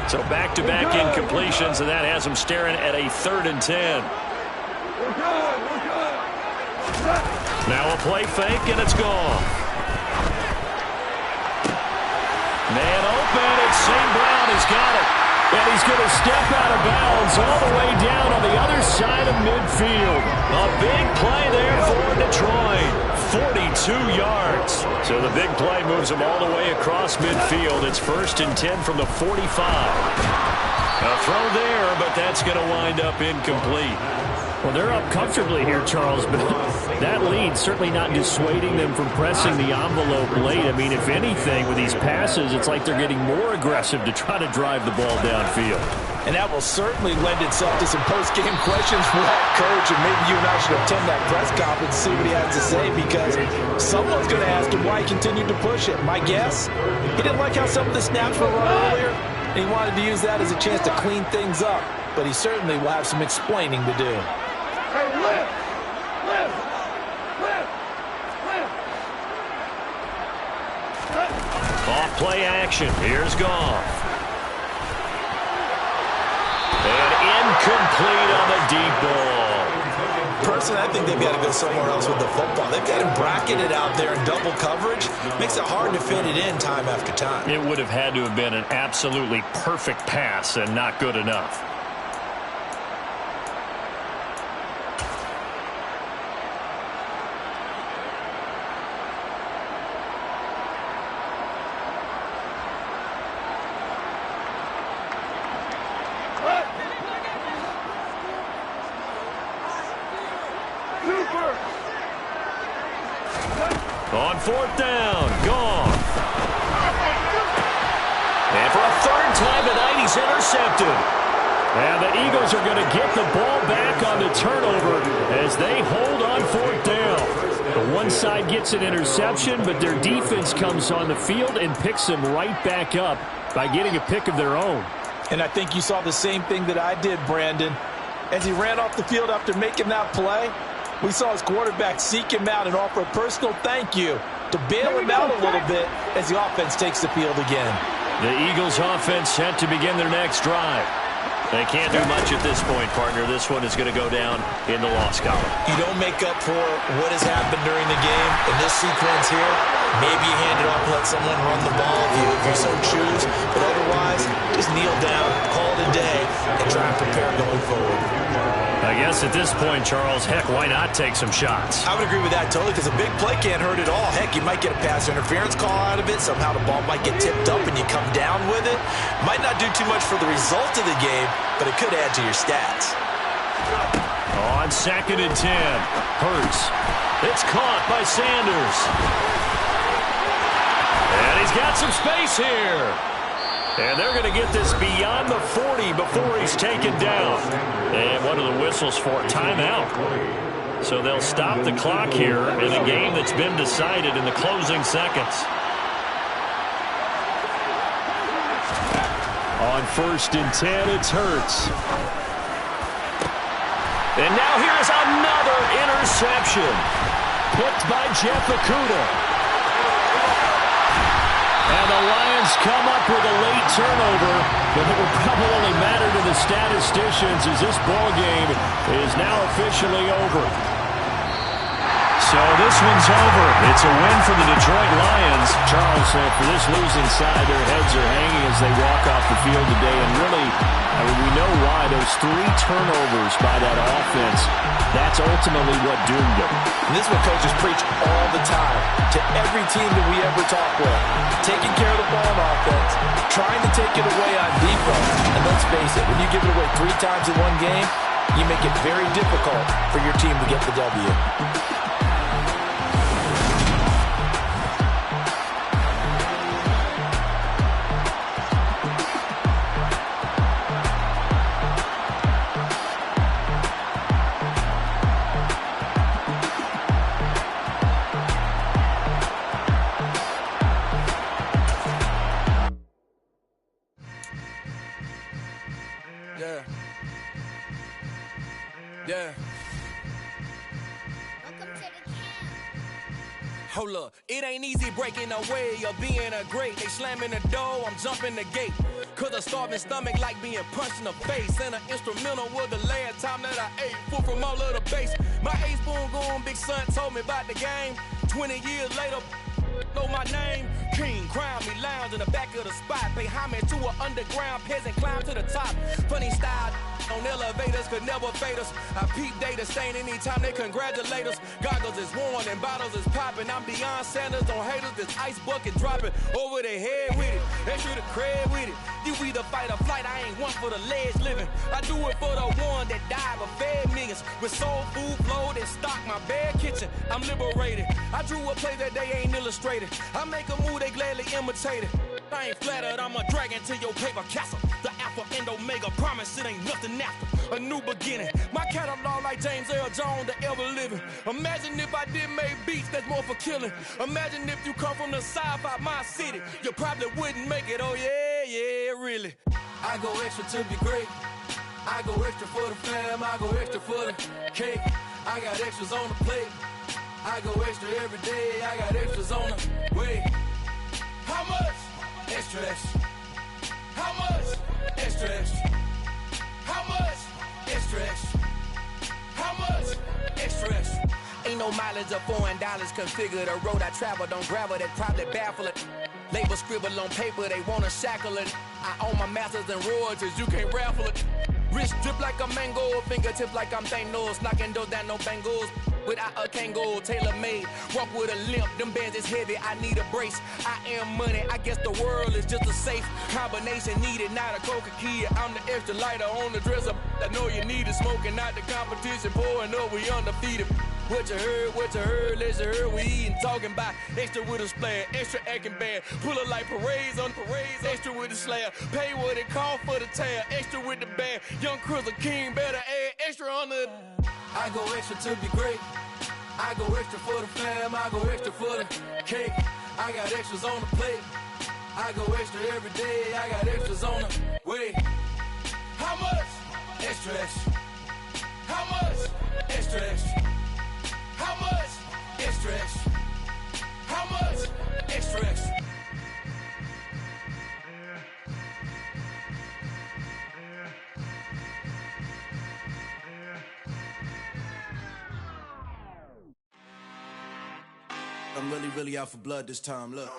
So back-to-back incompletions, and that has them staring at a 3rd and 10. Now a play fake, and it's gone. Man open, it's St. Brown. He's got it. And he's going to step out of bounds all the way down on the other side of midfield. A big play there for Detroit. 42 yards. So the big play moves them all the way across midfield. It's 1st and 10 from the 45. A throw there, but that's going to wind up incomplete. Well, they're up comfortably here, Charles, but that lead certainly not dissuading them from pressing the envelope late. I mean, if anything, with these passes, it's like they're getting more aggressive to try to drive the ball downfield. And that will certainly lend itself to some post-game questions for that coach, and maybe you and I should attend that press conference and see what he has to say, because someone's going to ask him why he continued to push it. My guess, he didn't like how some of the snaps were run earlier, and he wanted to use that as a chance to clean things up, but he certainly will have some explaining to do. Hey, lift! Off play action. Here's Goff. And incomplete on the deep ball. Personally, I think they've got to go somewhere else with the football. They've got him bracketed out there in double coverage. Makes it hard to fit it in time after time. It would have had to have been an absolutely perfect pass and not good enough. On 4th down, Goff. And for a 3rd time tonight, he's intercepted. And the Eagles are going to get the ball back on the turnover as they hold on 4th down. The one side gets an interception, but their defense comes on the field and picks them right back up by getting a pick of their own. And I think you saw the same thing that I did, Brandon. As he ran off the field after making that play, we saw his quarterback seek him out and offer a personal thank you to bail him out a little bit as the offense takes the field again. The Eagles offense set to begin their next drive. They can't do much at this point, partner. This one is going to go down in the loss column. You don't make up for what has happened during the game in this sequence here. Maybe you hand it off and let someone run the ball if you so choose. But otherwise, just kneel down, call it a day, and try and prepare going forward. I guess at this point, Charles, heck, why not take some shots? I would agree with that totally, because a big play can't hurt at all. Heck, you might get a pass interference call out of it. Somehow the ball might get tipped up and you come down with it. Might not do too much for the result of the game, but it could add to your stats. On 2nd and 10, Hurts. It's caught by Sanders. And he's got some space here. And they're going to get this beyond the 40 before he's taken down. And what are the whistles for? Timeout. So they'll stop the clock here in a game that's been decided in the closing seconds. On 1st and 10, it's Hurts. And now here's another interception. Picked by Jeff Okudah. And the Lions come up with a late turnover, but it will probably only matter to the statisticians as this ball game is now officially over. So this one's over. It's a win for the Detroit Lions. Charles, for this losing side, their heads are hanging as they walk off the field today. And really, I mean, we know why. Those those 3 turnovers by that offense, that's ultimately what doomed them. And this is what coaches preach all the time to every team that we ever talk with. Taking care of the ball on offense, trying to take it away on defense. And let's face it, when you give it away 3 times in one game, you make it very difficult for your team to get the W. Hold up, it ain't easy breaking away or being a great. They slamming the door, I'm jumping the gate. Cause a starving stomach like being punched in the face. And an instrumental was the last time that I ate food from all of the base. My A-spoon going big son told me about the game. 20 years later, know my name. King, crown me, lounge in the back of the spot. Pay homage to an underground peasant, climb to the top. Funny style on elevators could never fade us. I peep data stain anytime they congratulate us. Goggles is worn and bottles is popping. I'm Deion Sanders on haters, this ice bucket dropping over their head with it. Extra the cred with it. You either fight or flight, I ain't one for the ledge living. I do it for the one that died but fed millions. With soul food flowed and stock my bad kitchen. I'm liberated. I drew a play that they ain't illustrated. I make a move, they gladly imitate it. I ain't flattered, I'm a dragon to your paper castle. The Alpha and Omega, promise it ain't nothing after. A new beginning. My catalog like James Earl Jones, the ever living. Imagine if I did make beats that's more for killing. Imagine if you come from the south out my city. You probably wouldn't make it, oh yeah, really. I go extra to be great. I go extra for the fam, I go extra for the cake. I got extras on the plate. I go extra every day, I got extras on the way. How much? Extra, extra. How much? Extra, extra. How much? Extra, extra. How much? Extra, extra. Ain't no mileage of $4 configure the road I travel. Don't gravel that probably baffle it. Label scribble on paper, they wanna shackle it. I own my masters and royalties, you can't raffle it. Wrist drip like a mango, fingertips like I'm Thanos. Knocking those down, no bangles. Without a Kango, tailor-made. Walk with a limp, them bands is heavy, I need a brace. I am money, I guess the world is just a safe combination needed, not a coca-key. I'm the extra lighter on the dresser. I know you need it, smoking out the competition, pouring up, we undefeated. What you heard, let's hear we eatin', talking about extra with a splash, extra acting bad. Pull it like parades on parades, extra with the slab. Pay what it cost for the tab, extra with the bag. Young Chris, a king, better add extra on the. I go extra to be great. I go extra for the fam, I go extra for the cake. I got extras on the plate. I go extra every day, I got extras on the way. How much? Extra, extra. How much? Extra, extra. How much? Extra, extra. How much? Extra, extra. I'm really out for blood this time, look.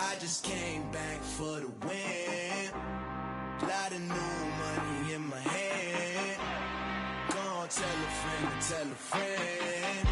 I just came back for the win. Lot of new money in my hand. Gonna tell a friend to tell a friend.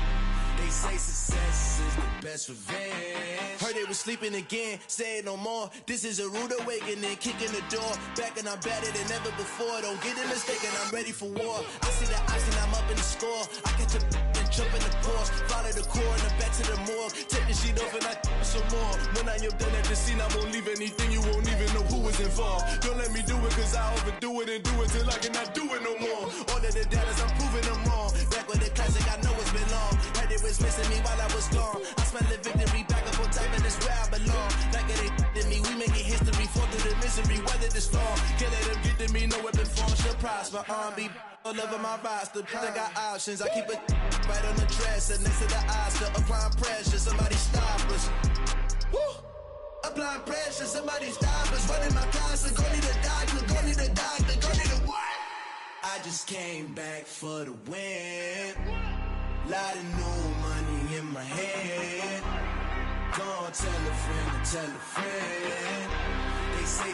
They say success is the best revenge. Heard they was sleeping again, say it no more. This is a rude awakening, kicking the door. Back and I'm better than ever before. Don't get it mistaken, I'm ready for war. I see the icing, I'm up in the score. I catch a and jump in the course. Follow the core and the back to the morgue. Take the sheet off and I some more. When I am done at the scene, I won't leave anything. You won't even know who was involved. Don't let me do it, cause I overdo it and do it till I cannot do it no more. All of the doubters, I'm proving them wrong. Back with the classic, I know it's been long. Heard it was missing me while I was gone. I smell the victory back up on top, and it's where I belong. Like it ain't to me, we making history. Fall through the misery, weather the storm. Can't let them get to me, no weapon form should prosper. R&B all over my roster. I got options, I keep it right on the dresser. Next to the Oscar, applying pressure. Somebody stop us. Woo! Applying pressure, somebody stop us. Running my closet, go need a doctor, go need a doctor, go need a what? I just came back for the win. Lot of new money in my hand. Gonna tell a friend to tell a friend. They say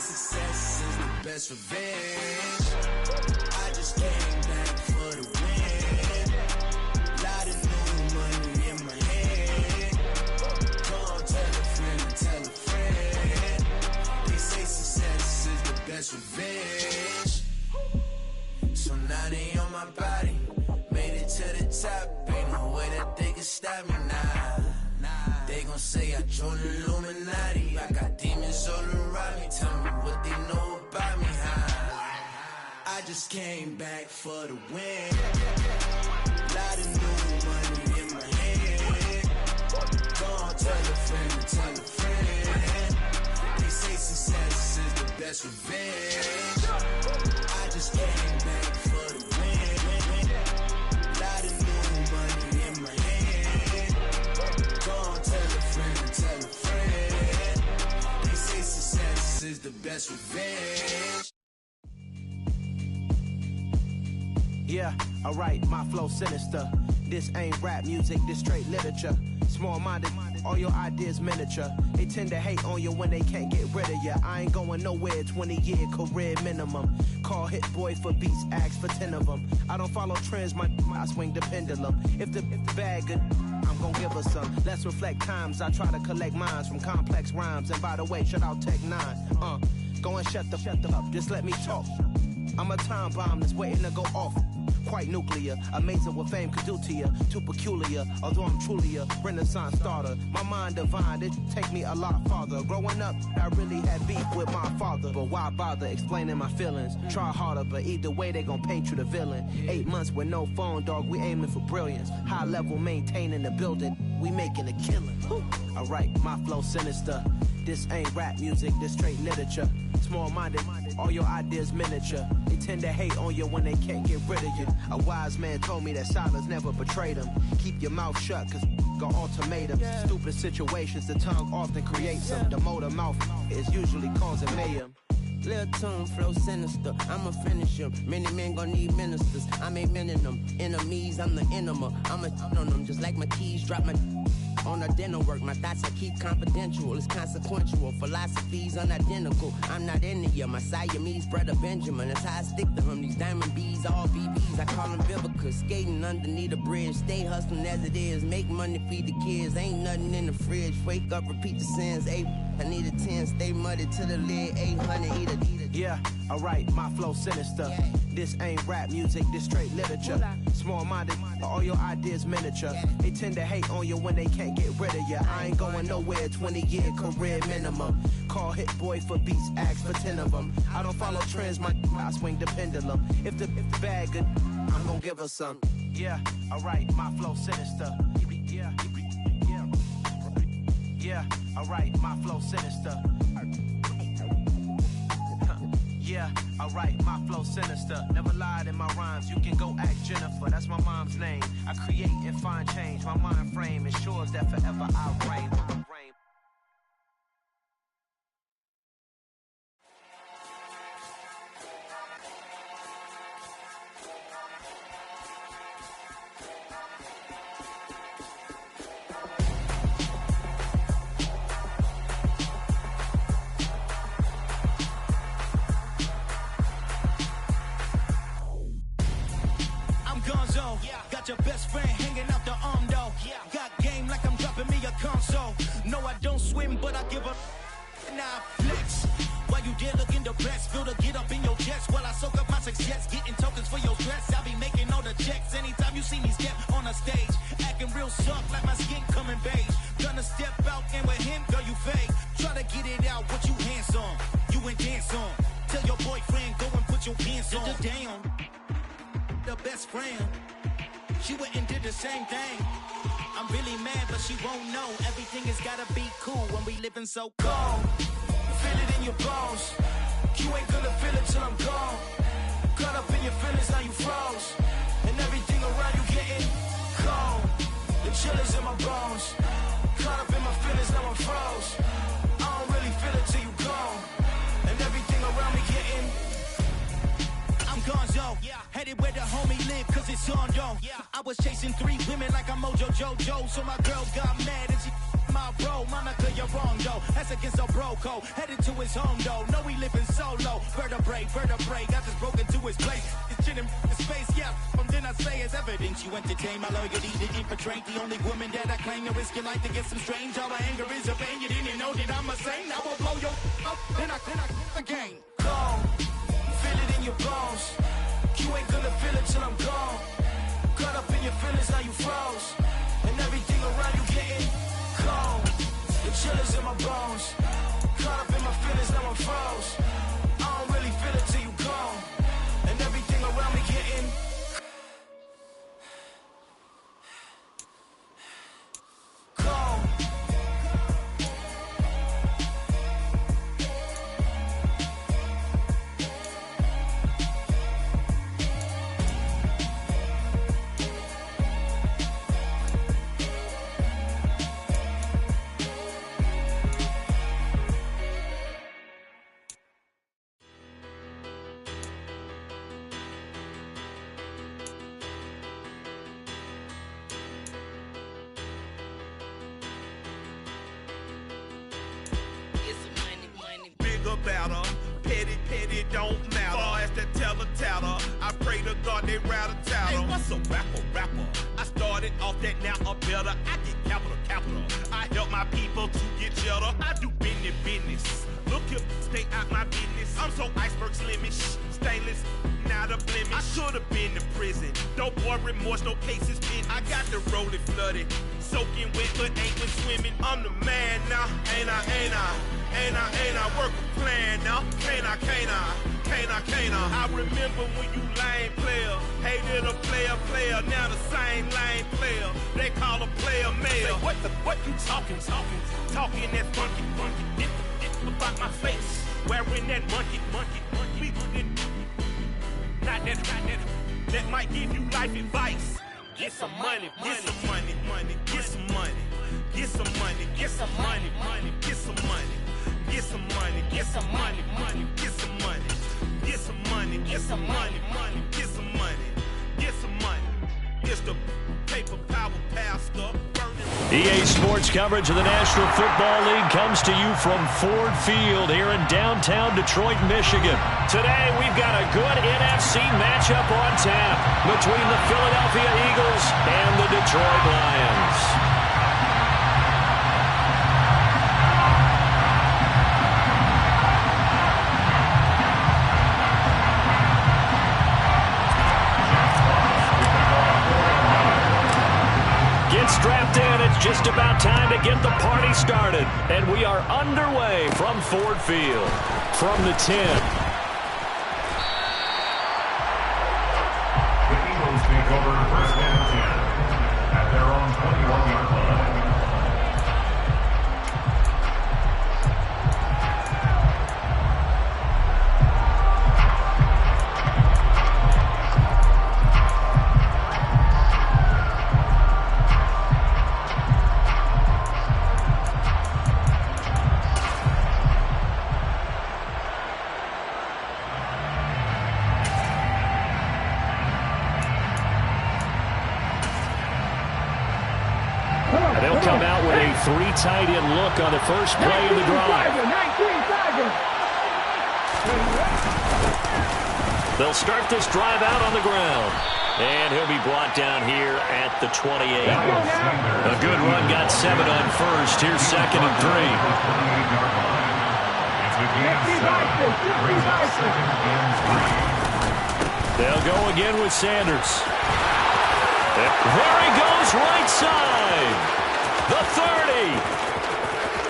best revenge. I just came back for the win. Lot of new money in my hand. Go tell a friend and tell a friend. They say success is the best revenge. So now they on my body. Made it to the top. Ain't no way that they can stop me now. They gon' say I joined the Illuminati. I got demons all around me. Tell me what they know about me, huh? I just came back for the win. Lot of new money in my hand. Go on, tell a friend and tell a friend. They say success is the best revenge. I just came back for the win. Lot of new money in my hand. Go on, tell a friend and tell a friend. They say success is the best revenge. Yeah, alright, my flow sinister. This ain't rap music, this straight literature. Small-minded, all your ideas miniature. They tend to hate on you when they can't get rid of you. I ain't going nowhere, 20-year career minimum. Call Hit Boy for beats, ask for 10 of them. I don't follow trends, I swing the pendulum. If the bag good, I'm gon' give her some. Let's reflect times, I try to collect minds from complex rhymes. And by the way, shout out Tech 9. Go and shut the up, just let me talk. I'm a time bomb that's waiting to go off. Quite nuclear, amazing what fame could do to you. Too peculiar, although I'm truly a renaissance starter. My mind divine, it take me a lot farther. Growing up, I really had beef with my father. But why bother explaining my feelings? Try harder, but either way they gon' paint you the villain. 8 months with no phone, dog, we aiming for brilliance. High level maintaining the building, we making a killing. Alright, my flow sinister. This ain't rap music, this straight literature. Small-minded, all your ideas miniature. They tend to hate on you when they can't get rid of you. A wise man told me that silence never betrayed him. Keep your mouth shut, cause got ultimatums. Stupid situations, the tongue often creates them. The motor mouth is usually causing mayhem. Lil' tune, flow sinister, I'ma finish him. Many men gon' need ministers, I'm a men in them. Enemies, I'm the enema. I'ma on them, just like my keys, drop my on the dinner work. My thoughts I keep confidential, it's consequential. Philosophies unidentical, I'm not into you. My Siamese brother Benjamin, that's how I stick to him. These diamond bees, all BBs, I call them Vivica. Skating underneath a bridge, stay hustling as it is. Make money, feed the kids, ain't nothing in the fridge. Wake up, repeat the sins, I need a 10, stay muddy to the lid, 800, eat it. Yeah, alright, my flow sinister. This ain't rap music, this straight literature. Small-minded, all your ideas miniature. They tend to hate on you when they can't get rid of you. I ain't going nowhere, 20-year career minimum. Call Hit Boy for beats, ask for 10 of them. I don't follow trends, I swing the pendulum. If the bag good, I'm gon' give her some. Yeah, alright, my flow sinister. Yeah, alright, my flow sinister. Yeah, alright, my flow sinister. Never lied in my rhymes, you can go ask Jennifer, that's my mom's name. I create and find change, my mind frame ensures that forever I reign. Got your best friend hanging out the arm though. Got game like I'm dropping me a console. No, I don't swim, but I give a now flex. While you there looking depressed, feel to get up in your chest while I soak up my success, getting tokens for your stress. I'll be making all the checks anytime you see me step on a stage, acting real soft like my skin coming beige. Gonna step out and with him, girl, you fake. Try to get it out, what you handsome, you ain't dance on. Tell your boyfriend go and put your pants on. Down, the best friend. She went and did the same thing. I'm really mad, but she won't know. Everything has gotta be cool when we living so cold. Feel it in your bones. You ain't gonna feel it till I'm gone. Caught up in your feelings, now you froze. And everything around you getting cold. The chill is in my bones. Caught up in my feelings, now I'm froze. I don't really feel it till you gone. And everything around me getting I'm gonzo. Headed where the homie live, cause it's on though. I was chasing 3 women like I'm Mojo Jojo. So my girl got mad and she My bro, Monica, you're wrong, though. That's against a bro code. Headed to his home, though. No, he living solo. Vertebrae. Got this broken to his place. It's chin in his face, yeah. From then I say it's evidence. You entertain my loyalty to infiltrate. The only woman that I claim to risk your life to get some strange. All my anger is a pain. You didn't know that I'm a saint. I will blow your up. Then I again. Gone. Feel it in your bones. You ain't gonna feel it till I'm gone. Caught up in your feelings, now you froze. And everything around you getting cold. The chillers in my bones. Caught up in my feelings, now I'm froze. I don't really feel it till you gone. And everything around me getting cold. About her. Petty, don't matter. Far as that teller-tatter, I pray to God they rattle-tattle. Hey, what's a rapper? I started off that, now I'm better. I get capital. I help my people to get cheddar. I do business. Look here, stay out my business. I'm so iceberg slimish, stainless, not a blemish. I should've been in prison. No boy remorse, no cases pinned. I got the rolling flooded, soaking wet, but ain't been swimming. I'm the man now, ain't I work a plan now. Can't I? I remember when you lame player, hated a player, now the same lame player. They call a player mayor. What you talking that funky. Get about my face, wearing that monkey. We not that might give you life advice. Get some money. It's the paper power pastor. EA Sports coverage of the National Football League comes to you from Ford Field here in downtown Detroit, Michigan. Today, we've got a good NFC matchup on tap between the Philadelphia Eagles and the Detroit Lions. Strapped in, it's just about time to get the party started. And we are underway from Ford Field. From the 10. The Eagles take over first and 10 at their own 21-yard line. Come out with a 3 tight end look on the first play of the drive. They'll start this drive out on the ground. And he'll be brought down here at the 28. A good run got 7 on first. Here's 2nd and 3. They'll go again with Sanders. There he goes right side. The 30,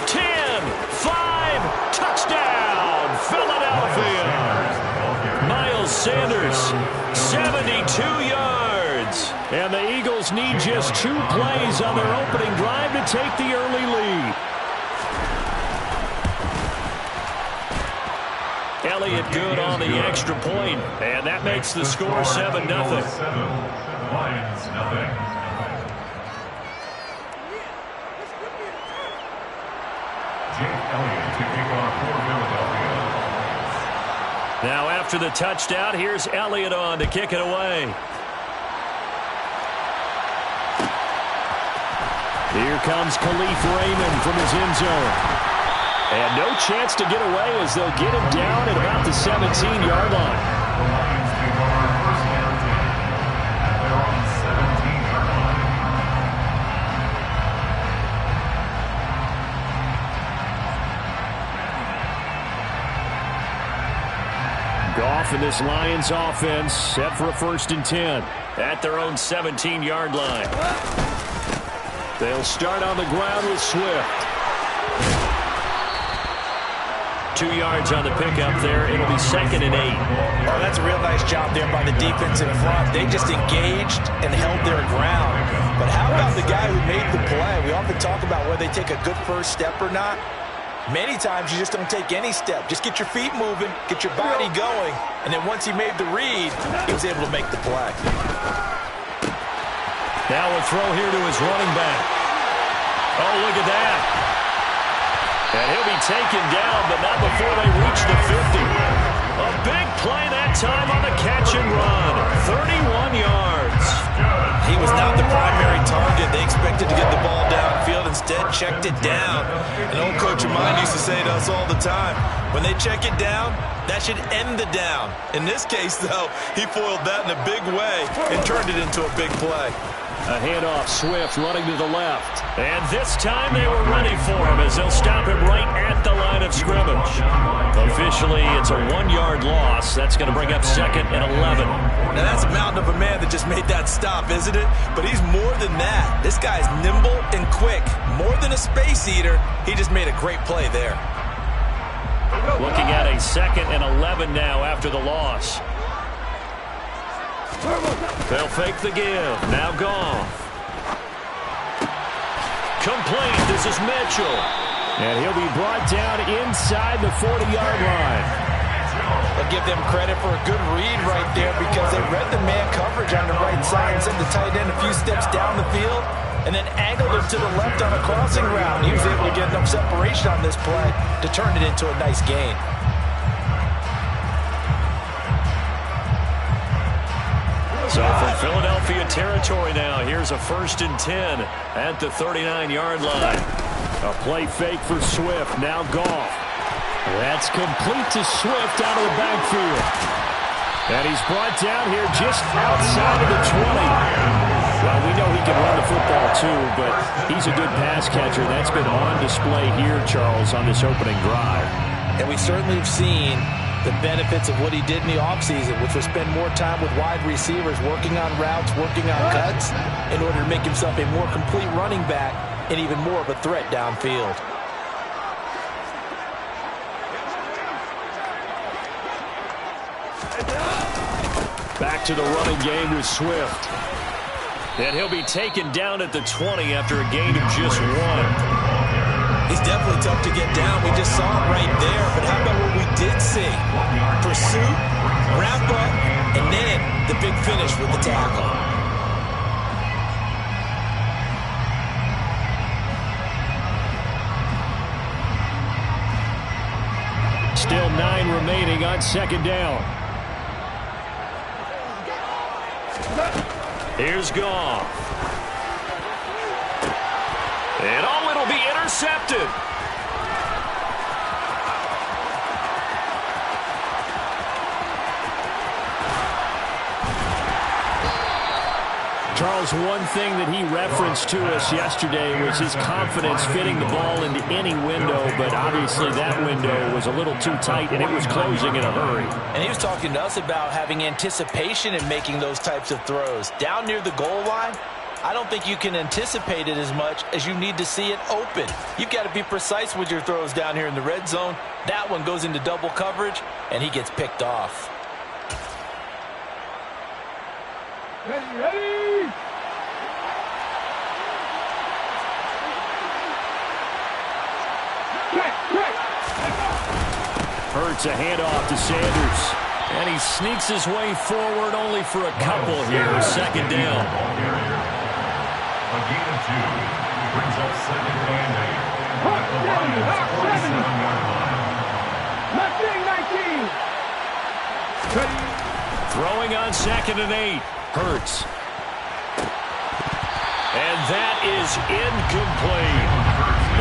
10, 5, touchdown, Philadelphia. Miles Sanders, 72 yards. And the Eagles need just 2 plays on their opening drive to take the early lead. Elliott good on the extra point, and that makes the score 7-0. Lions, nothing. Now after the touchdown, here's Elliott on to kick it away. Here comes Khalif Raymond from his end zone. And no chance to get away as they'll get him down at about the 17-yard line. Goff and this Lions offense set for a 1st and 10 at their own 17-yard line. They'll start on the ground with Swift. 2 yards on the pickup there. It'll be 2nd and 8. Oh, that's a real nice job there by the defense in front. They just engaged and held their ground. But how about the guy who made the play? We often talk about whether they take a good first step or not. Many times you just don't take any step. Just get your feet moving, get your body going, and then once he made the read, he was able to make the play. Now a throw here to his running back. Oh, look at that. And he'll be taken down, but not before they reach the 50. A big play that time on the catch and run. 31 yards. He was not the primary target. They expected to get the ball downfield. Instead, checked it down. An old coach of mine used to say to us all the time, when they check it down, that should end the down. In this case, though, he foiled that in a big way and turned it into a big play. A handoff, Swift running to the left. And this time they were ready for him as they'll stop him right at the line of scrimmage. Officially, it's a 1-yard loss. That's going to bring up 2nd and 11. Now, that's a mountain of a man that just made that stop, isn't it? But he's more than that. This guy's nimble and quick. More than a space eater, he just made a great play there. Looking at a 2nd and 11 now after the loss. They'll fake the give. Now Goff. Complete. This is Mitchell. And he'll be brought down inside the 40-yard line. I'll give them credit for a good read right there because they read the man coverage on the right side and sent the tight end a few steps down the field and then angled him to the left on a crossing route. He was able to get enough separation on this play to turn it into a nice gain. So from Philadelphia territory now, here's a 1st and 10 at the 39-yard line. A play fake for Swift. Now Goff. That's complete to Swift out of the backfield. And he's brought down here just outside of the 20. Well, we know he can run the football too, but he's a good pass catcher. That's been on display here, Charles, on this opening drive. And we certainly have seen the benefits of what he did in the offseason, which was spend more time with wide receivers, working on routes, working on cuts, in order to make himself a more complete running back and even more of a threat downfield. Back to the running game with Swift. And he'll be taken down at the 20 after a gain of just 1. He's definitely tough to get down. We just saw it right there. But how about what we did see? Pursuit, wrap up, and then the big finish with the tackle. Still 9 remaining on 2nd down. Here's Goff. And oh, it'll be intercepted. Charles, one thing that he referenced to us yesterday was his confidence fitting the ball into any window, but obviously that window was a little too tight and it was closing in a hurry. And he was talking to us about having anticipation in making those types of throws. Down near the goal line, I don't think you can anticipate it as much as you need to see it open. You've got to be precise with your throws down here in the red zone. That one goes into double coverage, and he gets picked off. Ready! Hurts a handoff to Sanders. And he sneaks his way forward only for a couple here. 2nd down. A gain of 2 brings up 2nd and 8 at the Lions' 47-yard line. Throwing on 2nd and 8. Hurts. And that is incomplete.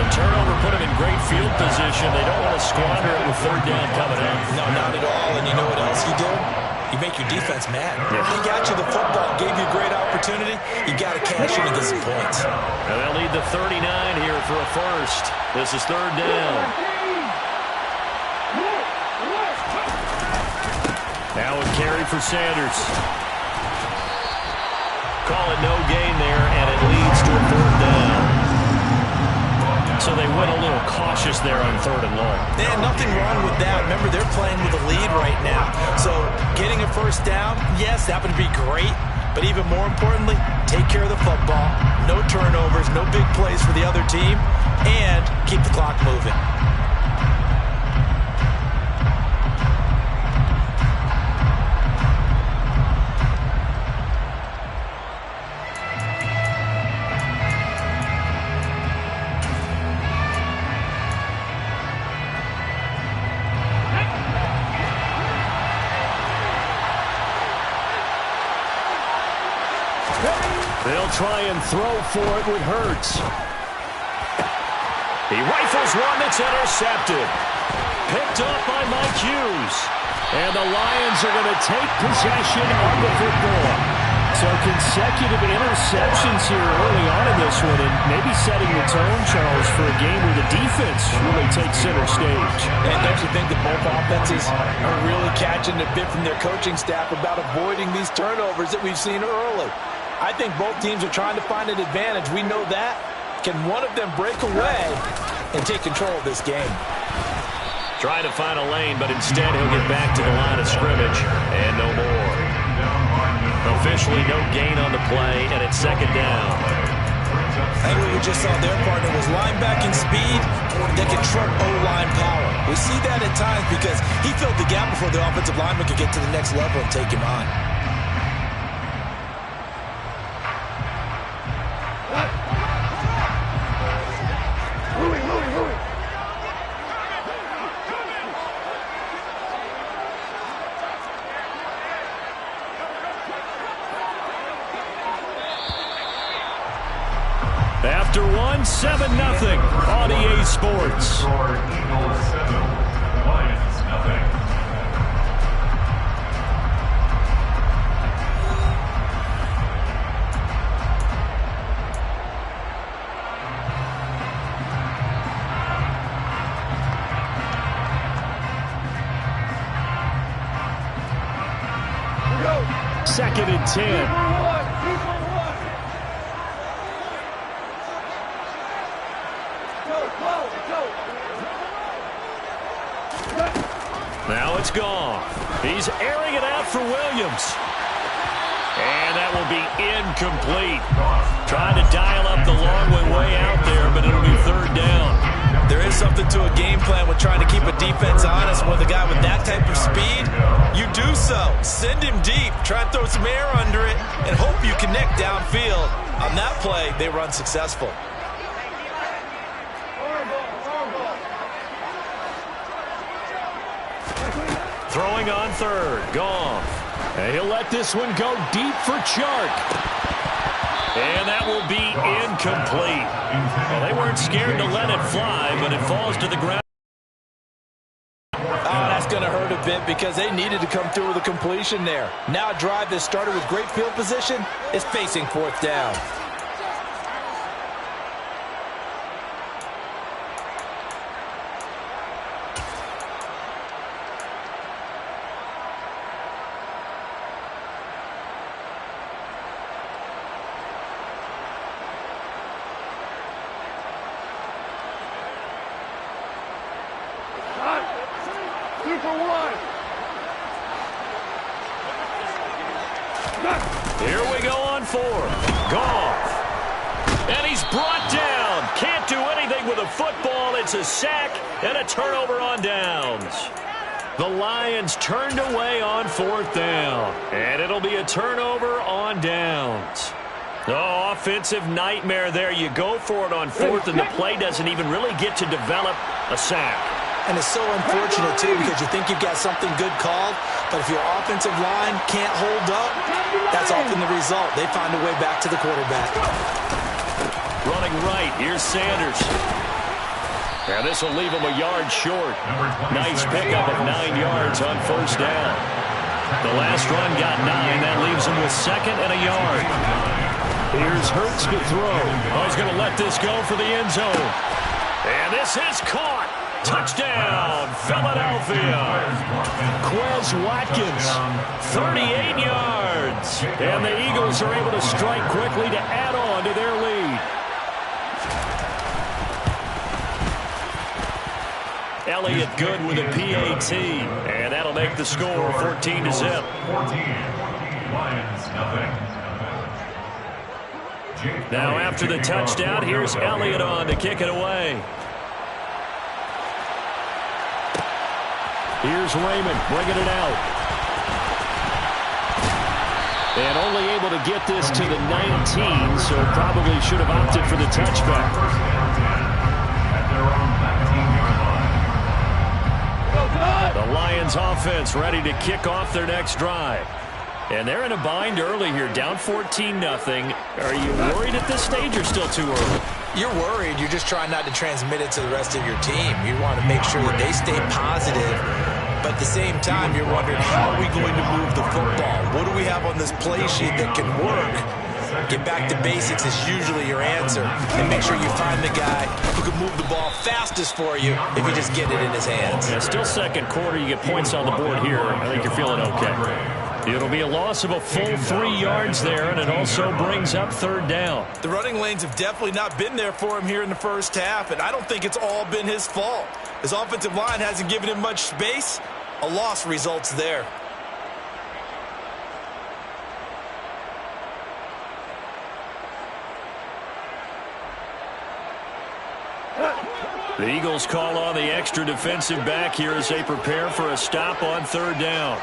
The turnover put them in great field position. They don't want to squander it with third down coming up. No, not at all. And you know what else you do? You make your defense mad. Yeah. They got you the football, gave you a great opportunity. You got to cash in and get some points. And they'll need the 39 here for a first. This is third down. Now a carry for Sanders. Call it no gain there, and it leads to a third down. So they went a little cautious there on third and long. And nothing wrong with that. Remember, they're playing with a lead right now. So getting a first down, yes, that would be great. But even more importantly, take care of the football. No turnovers, no big plays for the other team, and keep the clock moving. They'll try and throw for it with Hurts. He rifles one that's intercepted. Picked up by Mike Hughes. And the Lions are going to take possession of the football. So consecutive interceptions here early on in this one, and maybe setting the tone, Charles, for a game where the defense really takes center stage. And don't you think that both offenses are really catching the bit from their coaching staff about avoiding these turnovers that we've seen early? I think both teams are trying to find an advantage. We know that. Can one of them break away and take control of this game? Trying to find a lane, but instead he'll get back to the line of scrimmage, and no more. Officially no gain on the play, and it's second down. I think what we just saw their partner was linebacking speed that can trump O-line power. We see that at times because he filled the gap before the offensive lineman could get to the next level and take him on. After one, 7-0 on EA Sports. Eagles 7, Lions nothing. Second and 10. Now it's gone. He's airing it out for Williams. And that will be incomplete. Trying to dial up the long way out there, but it'll be third down. There is something to a game plan with trying to keep a defense honest. With a guy with that type of speed, you do so. Send him deep. Try and throw some air under it and hope you connect downfield. On that play, they were unsuccessful. Throwing on third, Goff. And he'll let this one go deep for Chark. And that will be incomplete. Well, they weren't scared to let it fly, but it falls to the ground. Oh, that's going to hurt a bit because they needed to come through with a completion there. Now a drive that started with great field position is facing fourth down. Here we go on fourth. Goff. And he's brought down. Can't do anything with a football. It's a sack and a turnover on downs. The Lions turned away on fourth down. And it'll be a turnover on downs. Oh, offensive nightmare there. You go for it on fourth, and the play doesn't even really get to develop a sack. And it's so unfortunate, too, because you think you've got something good called, but if your offensive line can't hold up, that's often the result. They find a way back to the quarterback. Running right, here's Sanders. And this will leave him a yard short. Nice pickup of 9 yards on first down. The last run got 9. That leaves him with 2nd and a yard. Here's Hurts to throw. Oh, he's going to let this go for the end zone. And this is caught. Touchdown, Philadelphia. Quez Watkins, 38 yards. And the Eagles are able to strike quickly to add on to their lead. Elliott good with a PAT. And that'll make the score 14-0. 14. Lions, nothing. Now after the touchdown, here's Elliott on to kick it away. Here's Raymond bringing it out. And only able to get this to the 19, so probably should have opted for the touchback. The Lions offense ready to kick off their next drive. And they're in a bind early here, down 14-0. Are you worried at this stage or still too early? You're worried. You're just trying not to transmit it to the rest of your team. You want to make sure that they stay positive. But at the same time, you're wondering, how are we going to move the football? What do we have on this play sheet that can work? Get back to basics is usually your answer. And make sure you find the guy who can move the ball fastest for you if you just get it in his hands. Yeah, still second quarter. You get points on the board here. I think you're feeling okay. It'll be a loss of a full 3 yards there, and it also brings up 3rd down. The running lanes have definitely not been there for him here in the first half, and I don't think it's all been his fault. His offensive line hasn't given him much space. A loss results there. The Eagles call on the extra defensive back here as they prepare for a stop on 3rd down.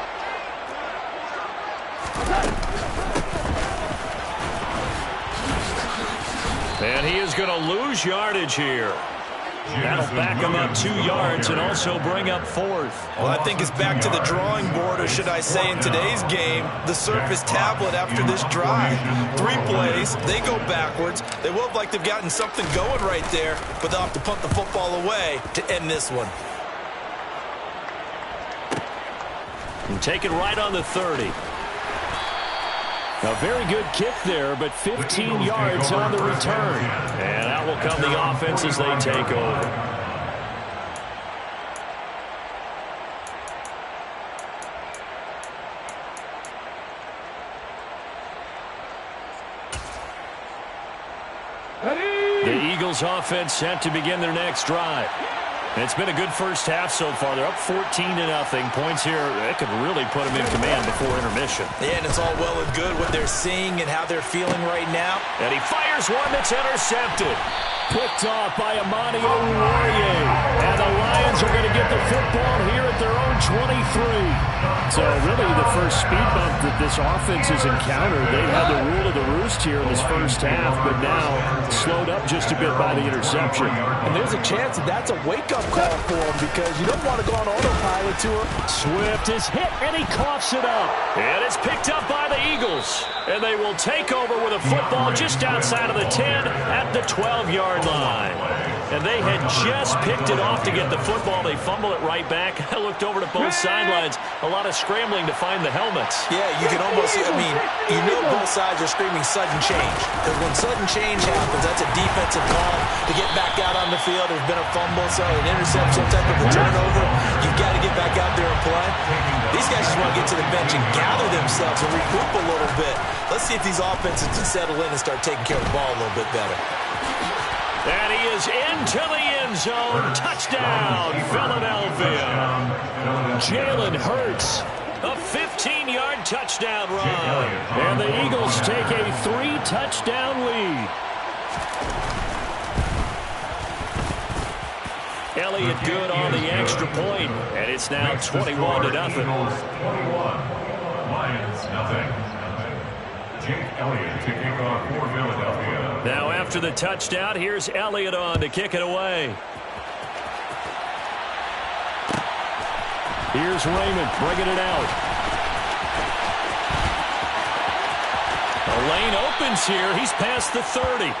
And he is going to lose yardage here. That'll back him up 2 yards and also bring up 4th. Well, I think it's back to the drawing board, or should I say in today's game, the Surface tablet after this drive. 3 plays, they go backwards. They will look like they've gotten something going right there, but they'll have to punt the football away to end this one. And take it right on the 30. A very good kick there, but 15 yards on the return. And out will come the offense as they take over. The Eagles offense set to begin their next drive. It's been a good first half so far. They're up 14-0. Points here, that could really put them in command before intermission. Yeah, and it's all well and good what they're seeing and how they're feeling right now. And he fires one that's intercepted. Picked off by Amani Oruwariye. And the Lions are going to get the football here at their own 23. So really the first speed bump that this offense has encountered. They had the rule of the roost here in this first half, but now slowed up just a bit by the interception. And there's a chance that that's a wake-up call for him because you don't want to go on autopilot to him. Swift is hit, and he coughs it up. And it's picked up by the Eagles. And they will take over with a football just outside of the 10 at the 12-yard line. And they had just picked it off to get the football. They fumble it right back. I looked over to both sidelines. A lot of scrambling to find the helmets. Yeah, you can almost, I mean, you know both sides are screaming sudden change. Because when sudden change happens, that's a defensive call to get back out on the field. There's been a fumble, so an interception, some type of a turnover. You've got to get back out there and play. These guys just want to get to the bench and gather themselves and regroup a little bit. Let's see if these offenses can settle in and start taking care of the ball a little bit better. And he is into the end zone. Touchdown, Philadelphia. Jalen Hurts, a 15-yard touchdown run. And the Eagles take a 3-touchdown lead. Elliott good on the extra point, and it's now 21-0. 21. Lions, nothing. Jake Elliott to kick off for Philadelphia. Now after the touchdown, here's Elliott on to kick it away. Here's Raymond bringing it out. A lane opens here. He's past the 30.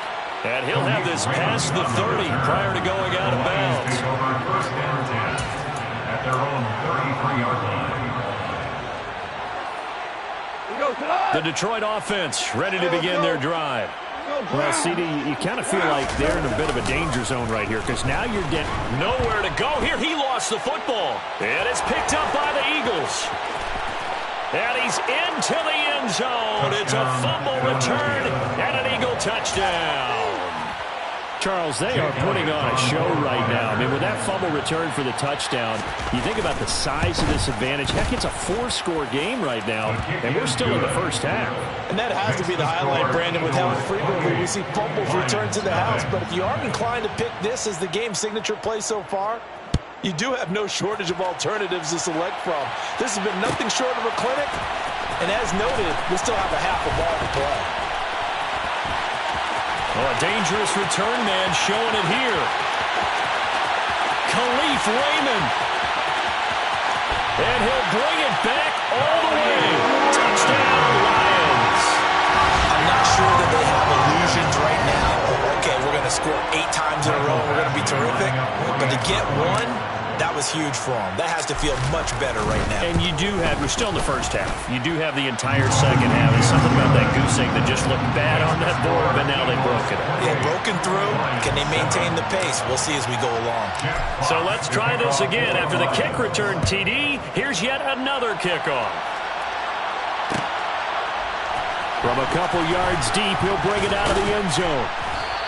And he'll have this past the 30 prior to going out of bounds. First and 10 at their own 33-yard line. The Detroit offense ready to begin their drive. Well, CD, you kind of feel like they're in a bit of a danger zone right here because now you're down. Nowhere to go here. He lost the football. And it's picked up by the Eagles. And he's into the end zone. It's a fumble return and an Eagle touchdown. Charles, they are putting on a show right now. I mean, with that fumble return for the touchdown, you think about the size of this advantage. Heck, it's a 4-score game right now, and we're still in the first half. And that has to be the highlight, Brandon, with how frequently we see fumbles return to the house. But if you are inclined to pick this as the game signature play so far, you do have no shortage of alternatives to select from. This has been nothing short of a clinic. And as noted, we still have a half a ball to play. Oh, a dangerous return man showing it here. Khalif Raymond. And he'll bring it back all the way. Touchdown, Lions. I'm not sure that they have illusions right now. Okay, we're going to score 8 times in a row. We're going to be terrific. But to get one, that was huge for them. That has to feel much better right now. And you do have, we're still in the first half. You do have the entire second half. There's something about that goose egg that just looked bad on that board, but now they've broken it. Yeah, broken through. Can they maintain the pace? We'll see as we go along. So let's try this again. After the kick return TD, here's yet another kickoff. From a couple yards deep, he'll bring it out of the end zone.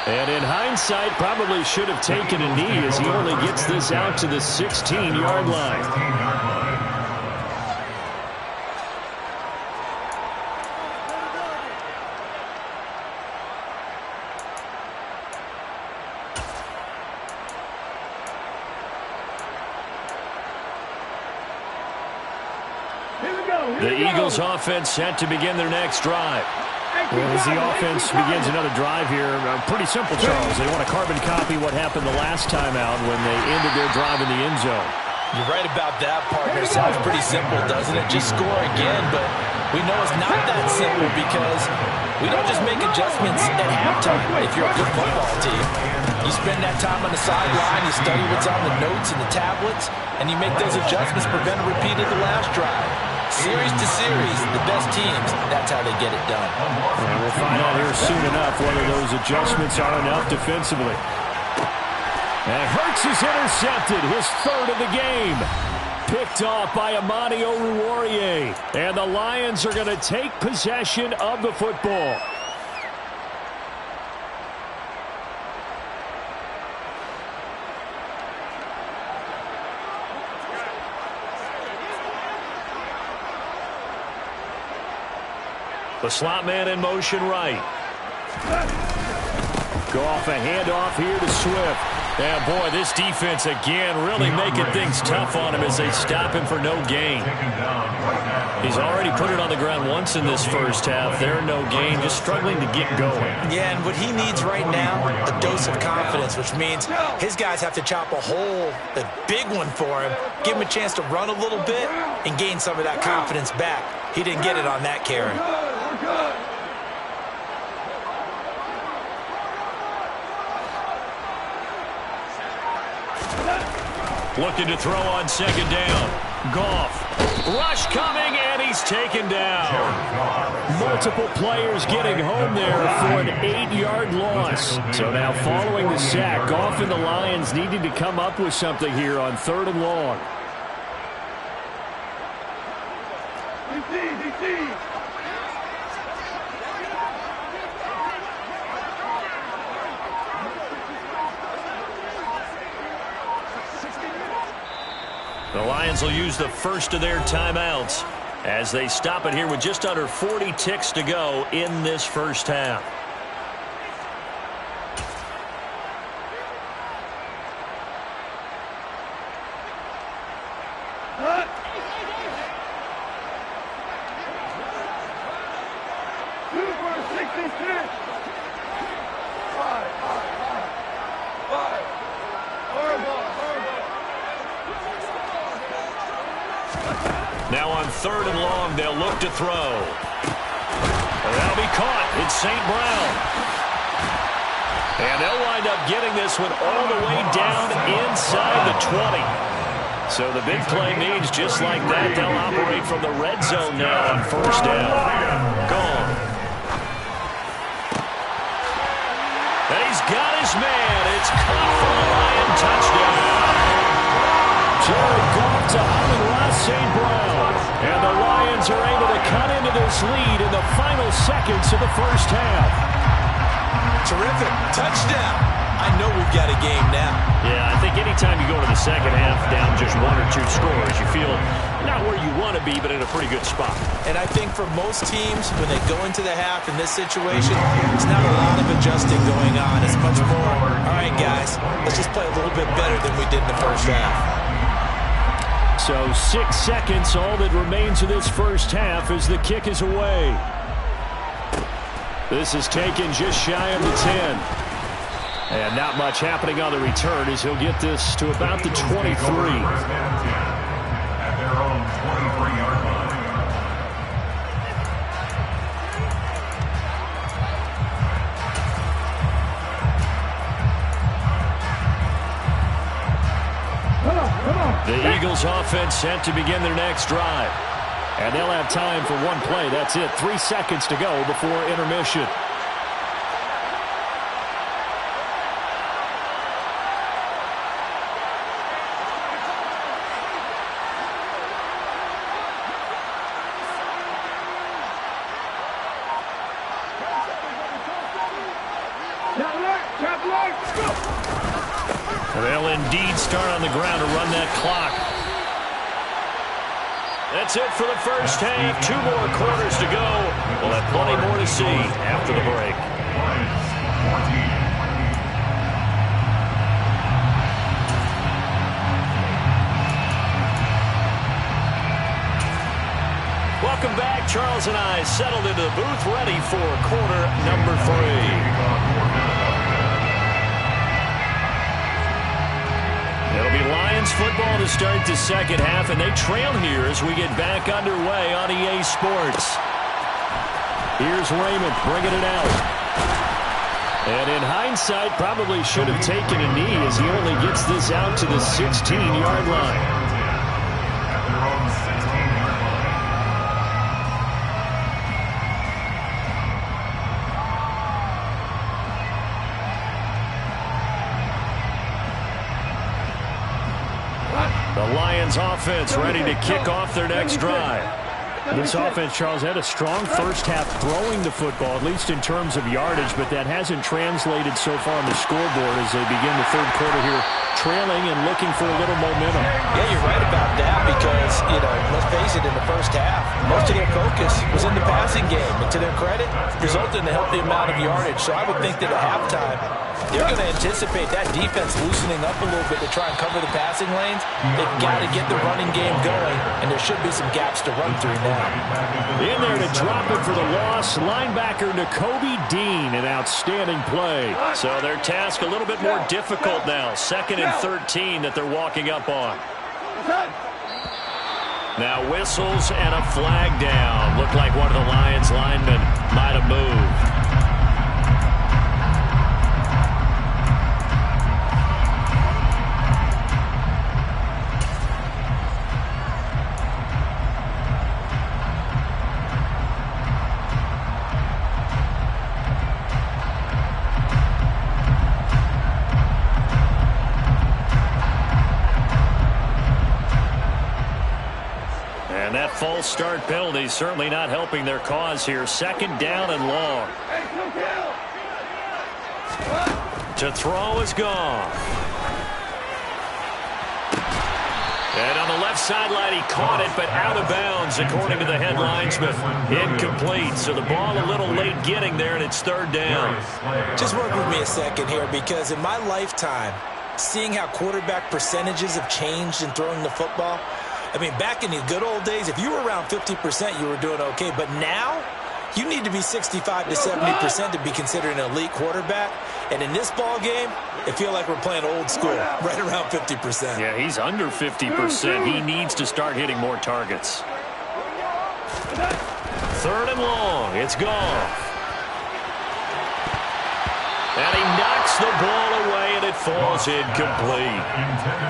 And in hindsight, probably should have taken a knee as he only gets this out to the 16-yard line. The Eagles offense set to begin their next drive. Well, as the offense begins another drive here, pretty simple, Charles. They want to carbon copy what happened the last time out when they ended their drive in the end zone. You're right about that, partner. Sounds pretty simple, doesn't it? Just score again, but we know it's not that simple because we don't just make adjustments at halftime if you're a good football team. You spend that time on the sideline, you study what's on the notes and the tablets, and you make those adjustments, prevent a repeat of the last drive. Series to series, the best teams, that's how they get it done. And we'll find out here soon enough whether those adjustments are enough defensively. And Hurts is intercepted, his third of the game. Picked off by Amani Oruwariye. And the Lions are going to take possession of the football. The slot man in motion right. Goff, a handoff here to Swift. And boy, this defense again really making things tough on him as they stop him for no gain. He's already put it on the ground once in this first half. There, no gain, just struggling to get going. Yeah, and what he needs right now, a dose of confidence, which means his guys have to chop a hole, a big one for him, give him a chance to run a little bit and gain some of that confidence back. He didn't get it on that carry. Looking to throw on second down. Goff. Rush coming, and he's taken down. Multiple players getting home there for an 8-yard loss. So now following the sack, Goff and the Lions needing to come up with something here on 3rd and long. The Lions will use the first of their timeouts as they stop it here with just under 40 ticks to go in this first half. Now on 3rd and long, they'll look to throw. That'll be caught. It's St. Brown. And they'll wind up getting this one all the way down inside the 20. So the big play means just like that, they'll operate from the red zone now on first down. Gone. And he's got his man. It's caught for the Lion touchdown. Jared Goff to Amon-Ra St. Brown. And the Lions are able to cut into this lead in the final seconds of the first half. Terrific. Touchdown. I know we've got a game now. Yeah, I think anytime you go to the second half down just 1 or 2 scores, you feel not where you want to be, but in a pretty good spot. And I think for most teams, when they go into the half in this situation, it's not a lot of adjusting going on. It's much more, all right, guys, let's just play a little bit better than we did in the first half. So 6 seconds, all that remains of this first half as the kick is away. This is taken just shy of the 10. And not much happening on the return as he'll get this to about the 23. At their own 23-yard line. The Eagles offense set to begin their next drive. And they'll have time for one play. That's it. 3 seconds to go before intermission. They'll indeed start on the ground to run that clock. That's it for the first half. 2 more quarters to go. We'll have plenty more to see after the break. Welcome back. Charles and I settled into the booth, ready for quarter number 3. It'll be Lions football to start the second half, and they trail here as we get back underway on EA Sports. Here's Raymond bringing it out. And in hindsight, probably should have taken a knee as he only gets this out to the 16-yard line. The Lions offense ready to kick off their next drive. This offense, Charles, had a strong first half throwing the football, at least in terms of yardage, but that hasn't translated so far on the scoreboard as they begin the third quarter here, trailing and looking for a little momentum. Yeah, you're right about that because, let's face it, in the first half, most of their focus was in the passing game. And to their credit, resulted in a healthy amount of yardage. So I would think that at halftime, they're going to anticipate that defense loosening up a little bit to try and cover the passing lanes. They've got to get the running game going, and there should be some gaps to run through now. In there to drop it for the loss, linebacker Nakobe Dean, an outstanding play. So their task a little bit more difficult now. 2nd and 13 that they're walking up on. Now whistles and a flag down. Looked like one of the Lions linemen might have moved. And that false start penalty certainly not helping their cause here. 2nd down and long. To throw is gone. And on the left sideline, he caught it, but out of bounds, according to the head linesman. Incomplete. So the ball a little late getting there, and it's 3rd down. Just work with me a second here, because in my lifetime, seeing how quarterback percentages have changed in throwing the football, I mean, back in the good old days, if you were around 50%, you were doing okay. But now, you need to be 65 to 70% to be considered an elite quarterback. And in this ball game, I feel like we're playing old school, right around 50%. Yeah, he's under 50%. He needs to start hitting more targets. 3rd and long. It's Goff. And he knocks the ball away, and it falls incomplete.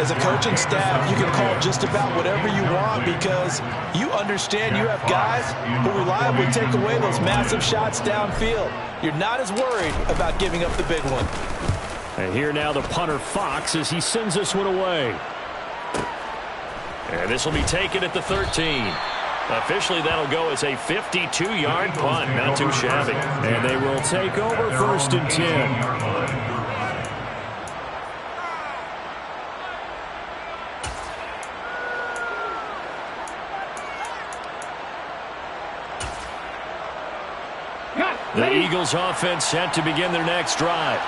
As a coaching staff, you can call just about whatever you want because you understand you have guys who reliably take away those massive shots downfield. You're not as worried about giving up the big one. And here now the punter, Fox, as he sends this one away. And this will be taken at the 13. Officially, that'll go as a 52-yard punt. Not too shabby. And they will take over 1st and 10. The Eagles offense set to begin their next drive.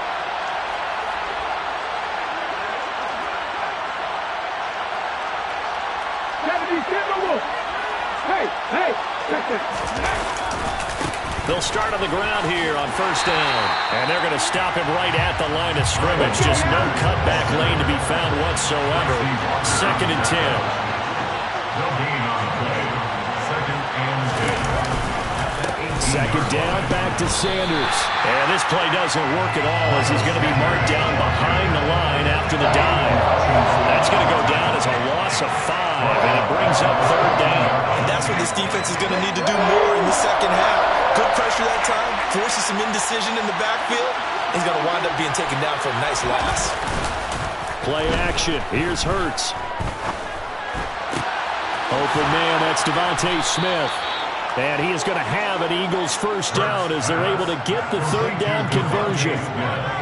They'll start on the ground here on 1st down. And they're going to stop him right at the line of scrimmage. Just no cutback lane to be found whatsoever. 2nd and 10. Second down, back to Sanders. And this play doesn't work at all as he's going to be marked down behind the line after the dive. That's going to go down as a loss of 5, and it brings up 3rd down. And that's what this defense is going to need to do more in the second half. Good pressure that time, forces some indecision in the backfield. He's going to wind up being taken down for a nice loss. Play action. Here's Hurts. Open man, that's Devontae Smith. And he is going to have an Eagles 1st down as they're able to get the 3rd down conversion.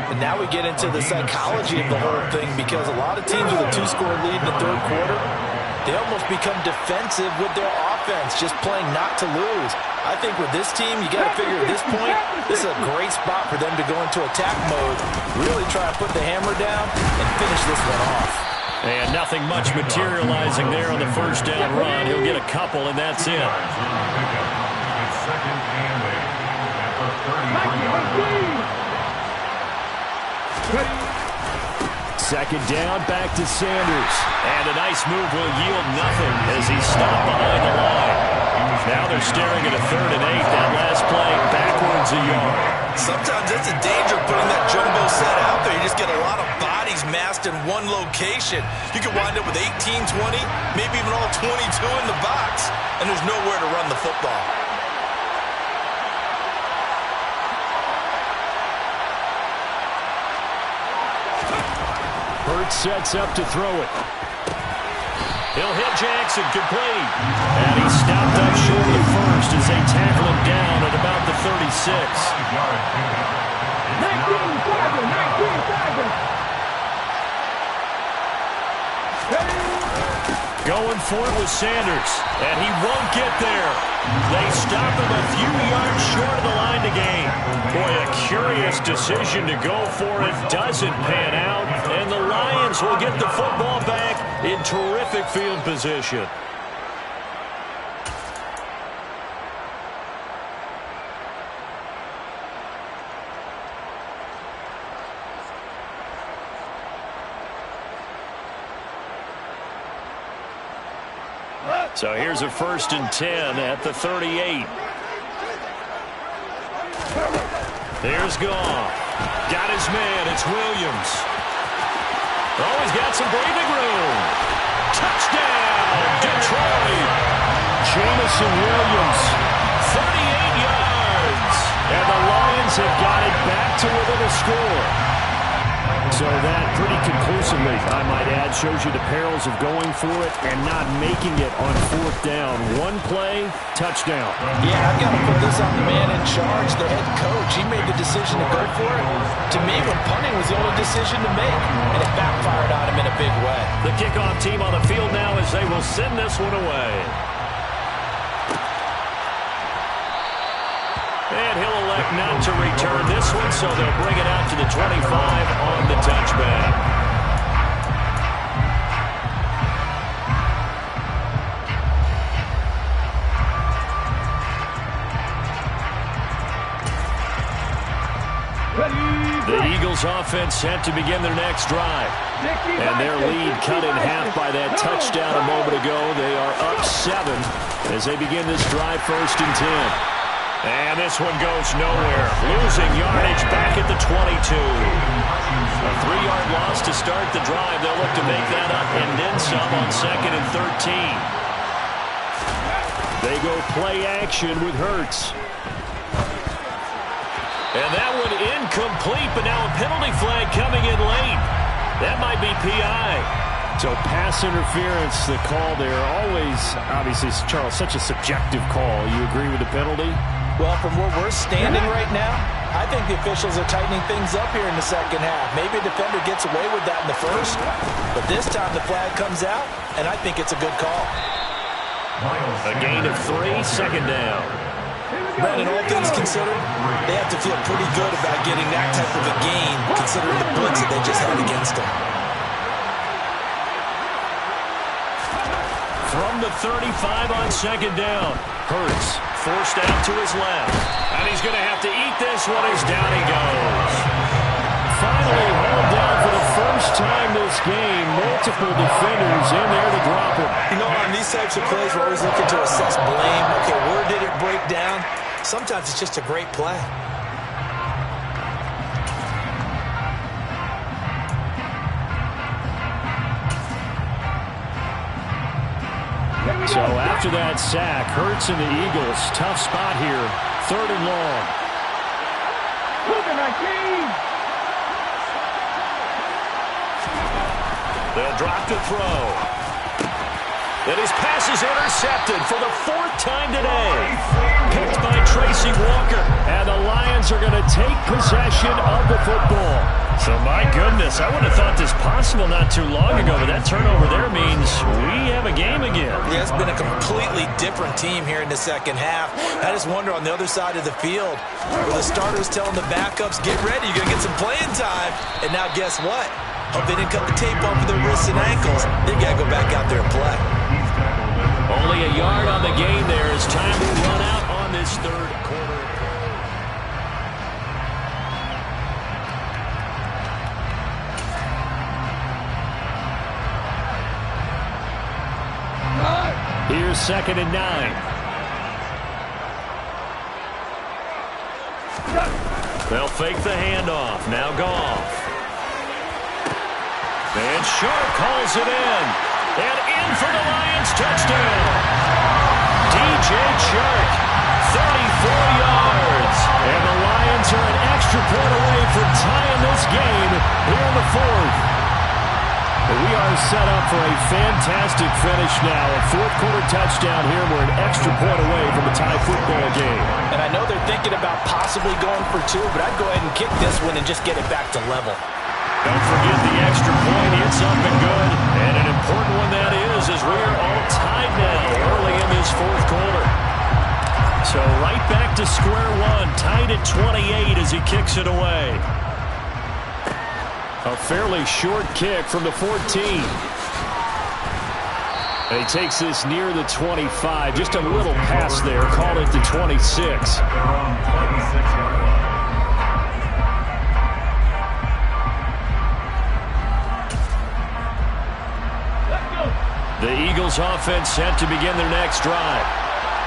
And now we get into the psychology of the whole thing because a lot of teams with a 2-score lead in the 3rd quarter, they almost become defensive with their offense, just playing not to lose. I think with this team, you got to figure at this point, this is a great spot for them to go into attack mode, really try to put the hammer down and finish this one off. And nothing much materializing there on the 1st down run. He'll get a couple, and that's it. Second down, back to Sanders. And a nice move will yield nothing as he's stopped behind the line. Now they're staring at a 3rd and 8. That last play backwards a yard. Sometimes it's a danger putting that jumbo set out there. You just get a lot of bodies massed in one location. You could wind up with 18, 20, maybe even all 22 in the box, and there's nowhere to run the football. Hurts sets up to throw it. He'll hit Jackson, complete. And he's stopped up short of the 1st as they tackle him down at about the 36. 19-7. Going for it with Sanders, and he won't get there. They stop him a few yards short of the line to gain. Boy, a curious decision to go for it. Doesn't pan out, and the Lions will get the football back in terrific field position. So here's a 1st and 10 at the 38. There's Goff. Got his man. It's Williams. Oh, he's got some breathing room. Touchdown, Detroit. Jameson Williams, 38 yards. And the Lions have got it back to within a score. So that pretty conclusively, I might add, shows you the perils of going for it and not making it on 4th down. One play, touchdown. Yeah, I've got to put this on the man in charge, the head coach. He made the decision to go for it. To me, when punting was the only decision to make, and it backfired on him in a big way. The kickoff team on the field now as they will send this one away. And he'll elect not to return this one, so they'll bring it out to the 25 on the touchback. The Eagles offense set to begin their next drive. And their lead cut in half by that touchdown a moment ago. They are up 7 as they begin this drive 1st and 10. And this one goes nowhere. Losing yardage back at the 22. A 3-yard loss to start the drive. They'll look to make that up and then some on 2nd and 13. They go play action with Hurts. And that one incomplete, but now a penalty flag coming in late. That might be PI. So pass interference, the call there. Always, obviously, Charles, such a subjective call. You agree with the penalty? Well, from where we're standing right now, I think the officials are tightening things up here in the second half. Maybe a defender gets away with that in the first, but this time the flag comes out, and I think it's a good call. A gain of 3, 2nd down. Brandon, all things considered, they have to feel pretty good about getting that type of a gain, considering the blitz that they just had against them. From the 35 on 2nd down, Hurts forced out to his left. And he's going to have to eat this one as down he goes. Finally held down for the first time this game. Multiple defenders in there to drop him. You know, on these types of plays, we're always looking to assess blame. Okay, where did it break down? Sometimes it's just a great play. So after that sack, Hurts and the Eagles, tough spot here, 3rd and long. They'll drop to throw. And his pass is intercepted for the 4th time today. Picked by Tracy Walker. And the Lions are going to take possession of the football. So, my goodness, I would have thought this possible not too long ago, but that turnover there means we have a game again. Yeah, it's been a completely different team here in the second half. I just wonder on the other side of the field, where the starters telling the backups, get ready, you're going to get some playing time. And now guess what? Hope they didn't cut the tape off of their wrists and ankles. They've got to go back out there and play. Only a yard on the gain there as time will run out on this 3rd quarter. Here's 2nd and 9. They'll fake the handoff. Now Goff. And Sharp calls it in. And in for the Lions touchdown. DJ Chark, 34 yards. And the Lions are an extra point away from tying this game here in the 4th. We are set up for a fantastic finish now. A 4th quarter touchdown here. We're an extra point away from a tie football game. And I know they're thinking about possibly going for 2, but I'd go ahead and kick this one and just get it back to level. Don't forget the extra point. It's up and good. And an important one that is, as we are all tied now early in this 4th quarter. So right back to square one, tied at 28 as he kicks it away. A fairly short kick from the 14. And he takes this near the 25. Just a little pass there. Call it the 26. The Eagles offense set to begin their next drive.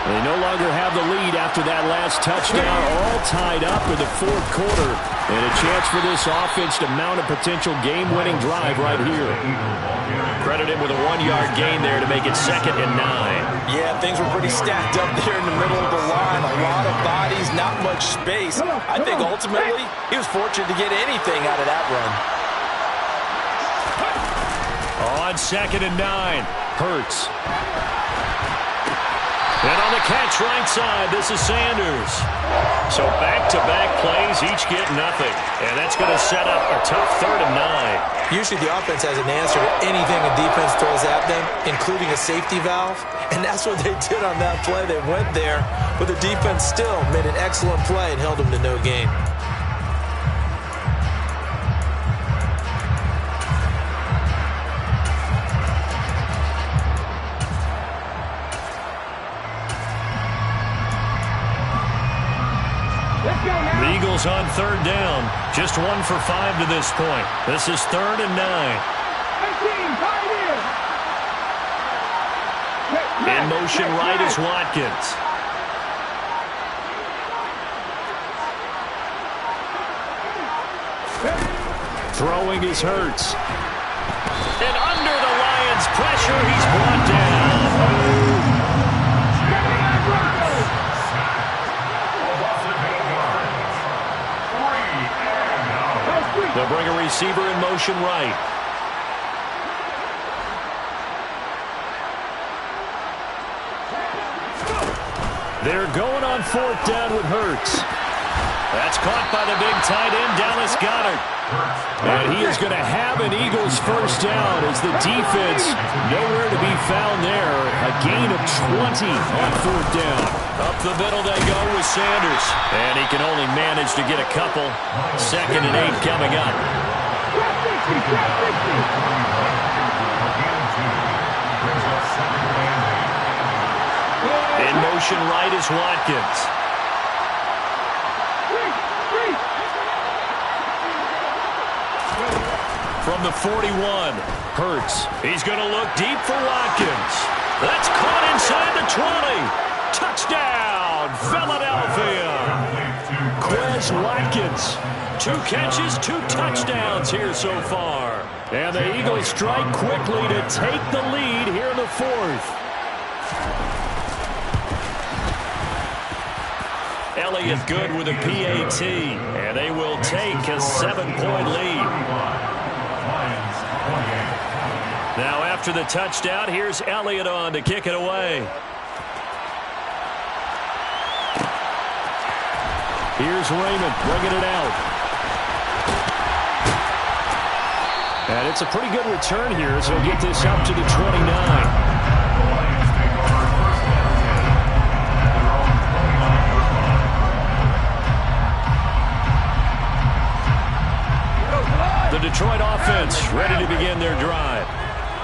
They no longer have the lead after that last touchdown, all tied up in the 4th quarter. And a chance for this offense to mount a potential game-winning drive right here. Credit him with a 1-yard gain there to make it 2nd and 9. Yeah, things were pretty stacked up there in the middle of the line. A lot of bodies, not much space. I think ultimately he was fortunate to get anything out of that run. On 2nd and 9, Hurts. And on the catch right side, this is Sanders. So back-to-back plays, each get nothing. And that's going to set up a tough 3rd and 9. Usually the offense has an answer to anything a defense throws at them, including a safety valve. And that's what they did on that play. They went there, but the defense still made an excellent play and held them to no gain. The Eagles on 3rd down. Just 1 for 5 to this point. This is 3rd and 9. In motion right is Watkins. Throwing is Hurts. And under the Lions' pressure, he's brought down. They'll bring a receiver in motion right. They're going on 4th down with Hurts. That's caught by the big tight end, Dallas Goedert. And he is going to have an Eagles first down as the defense nowhere to be found there. A gain of 20 on 4th down. Up the middle they go with Sanders. And he can only manage to get a couple. 2nd and 8 coming up. In motion right is Watkins. From the 41, Hurts. He's going to look deep for Watkins. That's caught inside the 20. Touchdown, Philadelphia. Quez Watkins. 2 catches, 2 touchdowns here so far. And the Eagles strike quickly to take the lead here in the 4th. Elliott good with a PAT. And they will take a 7-point lead. Now after the touchdown, here's Elliott on to kick it away. Here's Raymond bringing it out. And it's a pretty good return here, so he'll get this up to the 29. The Detroit offense ready to begin their drive.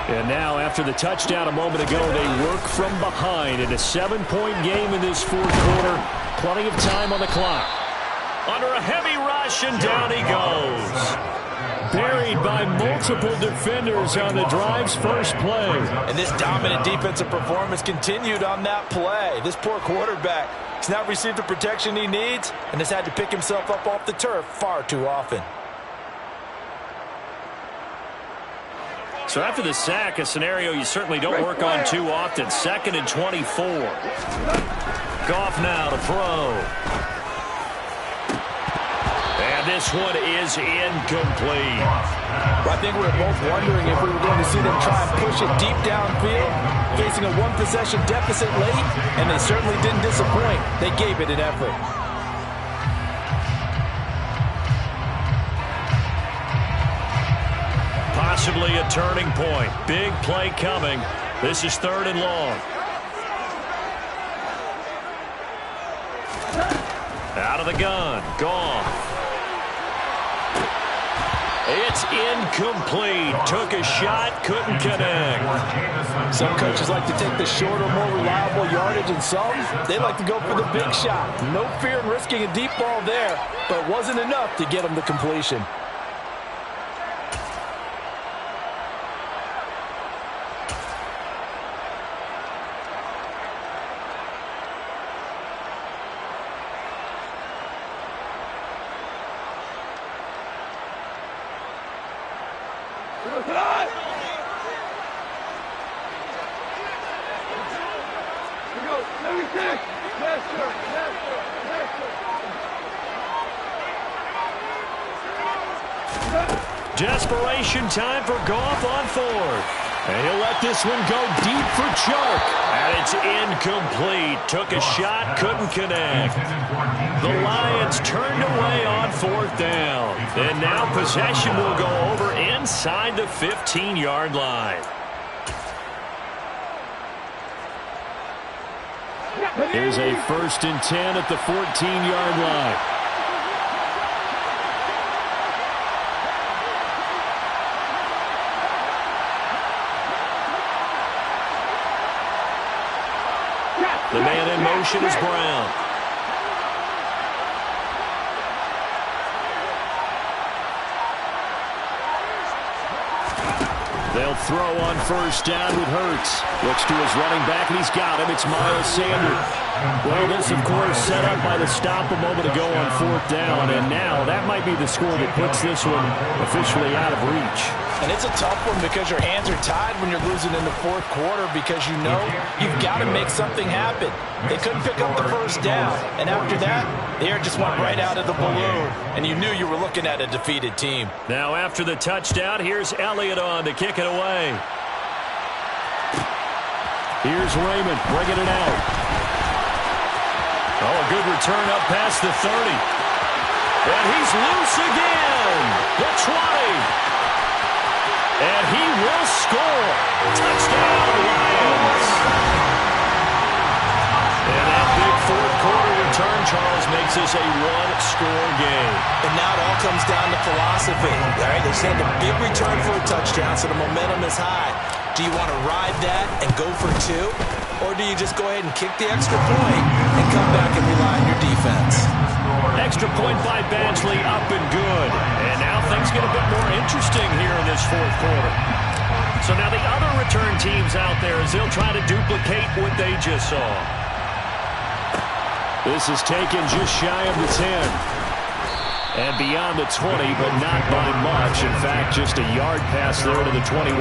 And now, after the touchdown a moment ago, they work from behind in a 7-point game in this 4th quarter. Plenty of time on the clock. Under a heavy rush, and down he goes. Buried by multiple defenders on the drive's first play. And this dominant defensive performance continued on that play. This poor quarterback has not received the protection he needs and has had to pick himself up off the turf far too often. So after the sack, a scenario you certainly don't work on too often. 2nd and 24. Goff now to throw. And this one is incomplete. I think we were both wondering if we were going to see them try and push it deep downfield, facing a 1-possession deficit late, and they certainly didn't disappoint. They gave it an effort. Possibly a turning point. Big play coming. This is 3rd and long. Out of the gun. Goff. It's incomplete. Took a shot, couldn't connect. Some coaches like to take the shorter, more reliable yardage, and some, they like to go for the big shot. No fear in risking a deep ball there, but it wasn't enough to get them to completion. Desperation time for Goff on 4th. And he'll let this one go deep for Chuck. And it's incomplete. Took a shot, couldn't connect. The Lions turned away on 4th down. And now possession will go over inside the 15-yard line. Here's a 1st and 10 at the 14-yard line. The man in motion is Brown. They'll They'll throw on first down with Hurts. Looks to his running back, and he's got him. It's Miles Sanders. Well, this, of course, set up by the stop a moment ago on fourth down, and now that might be the score that puts this one officially out of reach. And it's a tough one because your hands are tied when you're losing in the fourth quarter because you know you've got to make something happen. They couldn't pick up the first down, and after that, the air just went right out of the balloon, and you knew you were looking at a defeated team. Now, after the touchdown, here's Elliott on to kick it away. Here's Raymond bringing it out. Oh, a good return up past the 30. And he's loose again. The 20. And he will score. Touchdown, Lions. And that big fourth quarter return, Charles, makes this a one-score game. And now it all comes down to philosophy. All right, they send a big return for a touchdown, so the momentum is high. Do you want to ride that and go for two? Or do you just go ahead and kick the extra point and come back and rely on your defense? Extra point by Badgley, up and good. And now things get a bit more interesting here in this fourth quarter. So now the other return teams out there as they'll try to duplicate what they just saw. This is taken just shy of the 10. And beyond the 20, but not by much. In fact, just a yard pass there to the 21.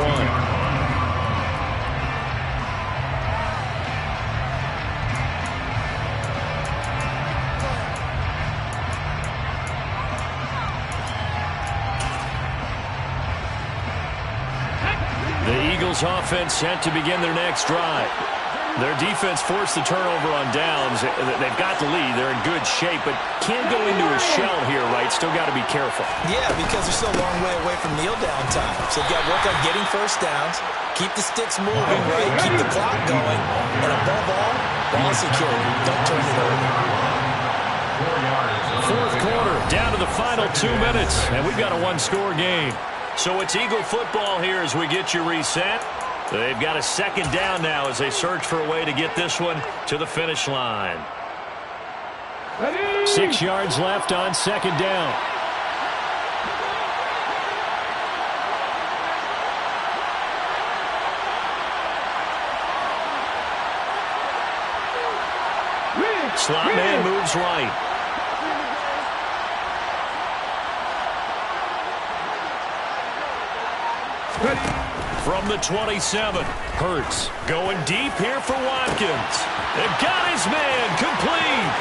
Offense sent to begin their next drive. Their defense forced the turnover on downs. They've got the lead. They're in good shape, but can't go into a shell here, right? Still got to be careful. Yeah, because they're still a long way away from kneel down time. So they've got to work on getting first downs, keep the sticks moving, right? Keep the clock going, and above all, ball security. Don't turn it over. Fourth quarter, down to the final 2 minutes, and we've got a one-score game. So it's Eagle football here as we get you reset. They've got a second down now as they search for a way to get this one to the finish line. 6 yards left on second down. Slot man moves right. From the 27, Hurts going deep here for Watkins. They've got his man complete.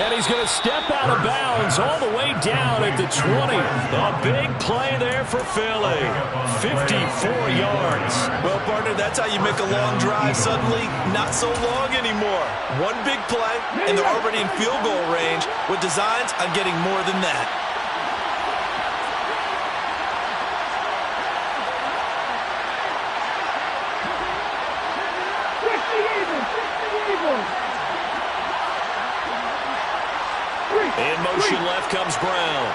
And he's going to step out of bounds all the way down at the 20. A big play there for Philly. 54 yards. Well, partner, that's how you make a long drive suddenly not so long anymore. One big play, and they're already in field goal range with designs on getting more than that. In motion left comes Brown.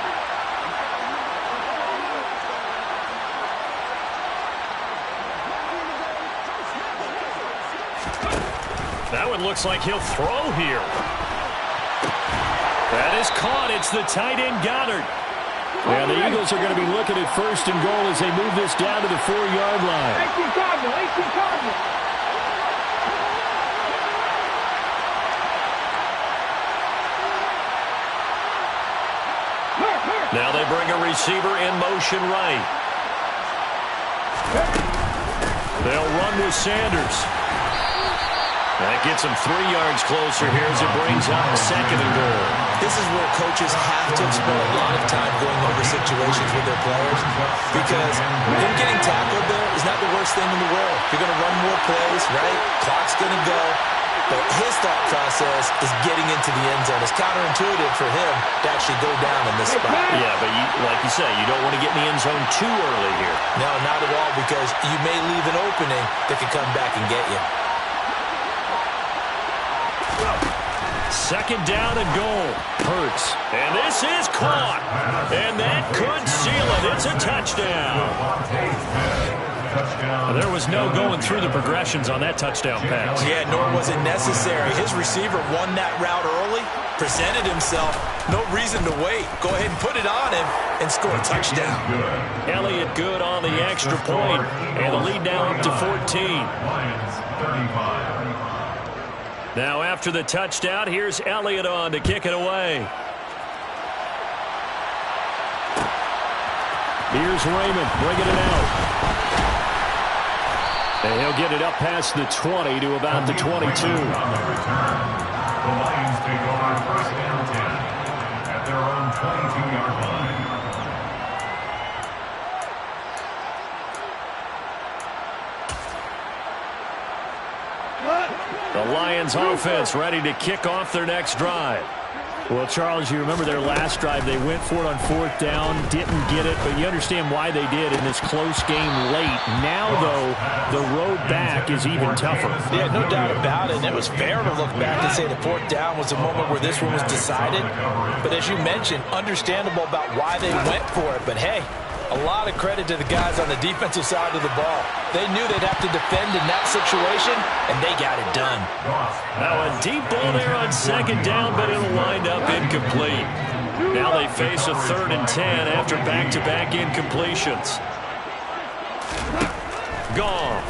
That one looks like he'll throw here. That is caught. It's the tight end Goddard. And the Eagles are going to be looking at first and goal as they move this down to the 4-yard line. 18 Cardinal. Now they bring a receiver in motion right. They'll run with Sanders. That gets them 3 yards closer here as it brings up second and goal. This is where coaches have to spend a lot of time going over situations with their players because them getting tackled there is not the worst thing in the world. You're going to run more plays, right? Clock's going to go. But his thought process is getting into the end zone. It's counterintuitive for him to actually go down in this spot. Yeah, but like you say, you don't want to get in the end zone too early here. No, not at all, because you may leave an opening that can come back and get you. Second down and goal. Hurts. And this is caught. And that could seal it. It's a touchdown. There was no going through the progressions on that touchdown pass. Yeah, nor was it necessary. His receiver won that route early, presented himself. No reason to wait. Go ahead and put it on him and score a touchdown. Elliott good on the extra point, and the lead now up to 14. Now after the touchdown, here's Elliott on to kick it away. Here's Raymond bringing it out. And he'll get it up past the 20 to about the 22. The Lions take over first down 10 at their own 22-yard line. The Lions offense ready to kick off their next drive. Well, Charles, you remember their last drive. They went for it on 4th down, didn't get it, but you understand why they did in this close game late. Now, though, the road back is even tougher. Yeah, no doubt about it. And it was fair to look back and say the 4th down was the moment where this one was decided. But as you mentioned, understandable about why they went for it. But, hey, a lot of credit to the guys on the defensive side of the ball. They knew they'd have to defend in that situation, and they got it done. Now a deep ball there on 2nd down, but it'll wind up incomplete. Now they face a 3rd and 10 after back-to-back incompletions. Goff.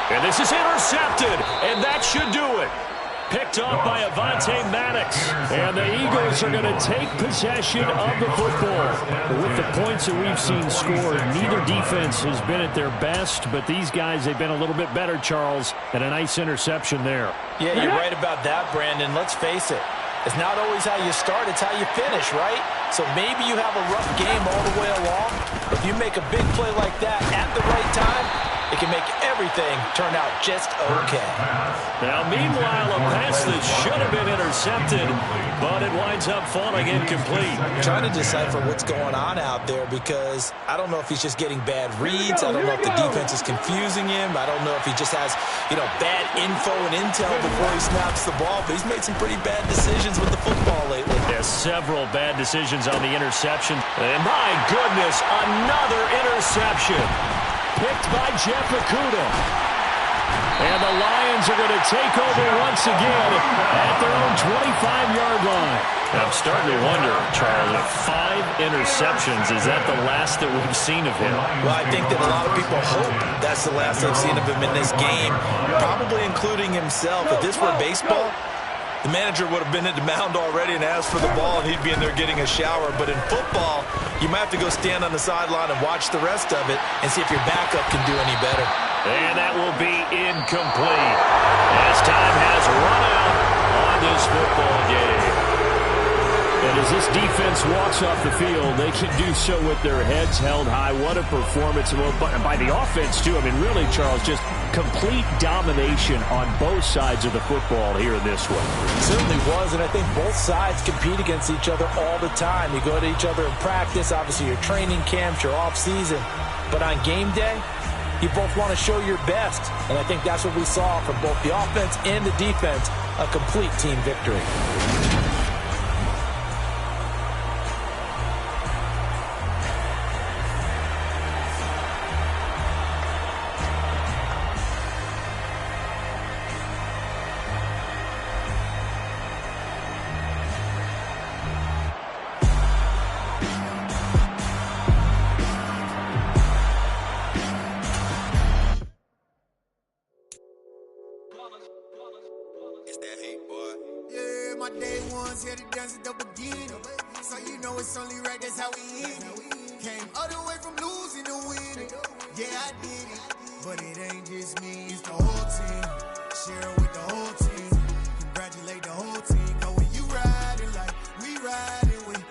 And this is intercepted, and that should do it. Picked off by Avonte Maddox. And the Eagles are going to take possession of the football. But with the points that we've seen scored, neither defense has been at their best, but these guys, they've been a little bit better, Charles, and a nice interception there. Yeah, you're right about that, Brandon. Let's face it. It's not always how you start, it's how you finish, right? So maybe you have a rough game all the way along, but if you make a big play like that at the right time, it can make everything turn out just okay. Now, meanwhile, a pass that should have been intercepted, but it winds up falling incomplete. I'm trying to decipher what's going on out there because I don't know if he's just getting bad reads. I don't know if the defense is confusing him. I don't know if he just has, bad info and intel before he snaps the ball, but he's made some pretty bad decisions with the football lately. There's several bad decisions on the interception. And my goodness, another interception. Picked by Jeff Okudah. And the Lions are going to take over once again at their own 25-yard line. I'm starting to wonder, Charles, if 5 interceptions, is that the last that we've seen of him? Well, I think that a lot of people hope that's the last they've seen of him in this game, probably including himself. If this were baseball, the manager would have been at the mound already and asked for the ball, and he'd be in there getting a shower. But in football, you might have to go stand on the sideline and watch the rest of it and see if your backup can do any better. And that will be incomplete as time has run out on this football game. And as this defense walks off the field, they can do so with their heads held high. What a performance by the offense, too. I mean, really, Charles, just complete domination on both sides of the football here in this one. It certainly was, and I think both sides compete against each other all the time. You go to each other in practice, obviously your training camps, your off-season. But on game day, you both want to show your best. And I think that's what we saw from both the offense and the defense, a complete team victory. Yeah, I did it, but it ain't just me, it's the whole team. Cheryl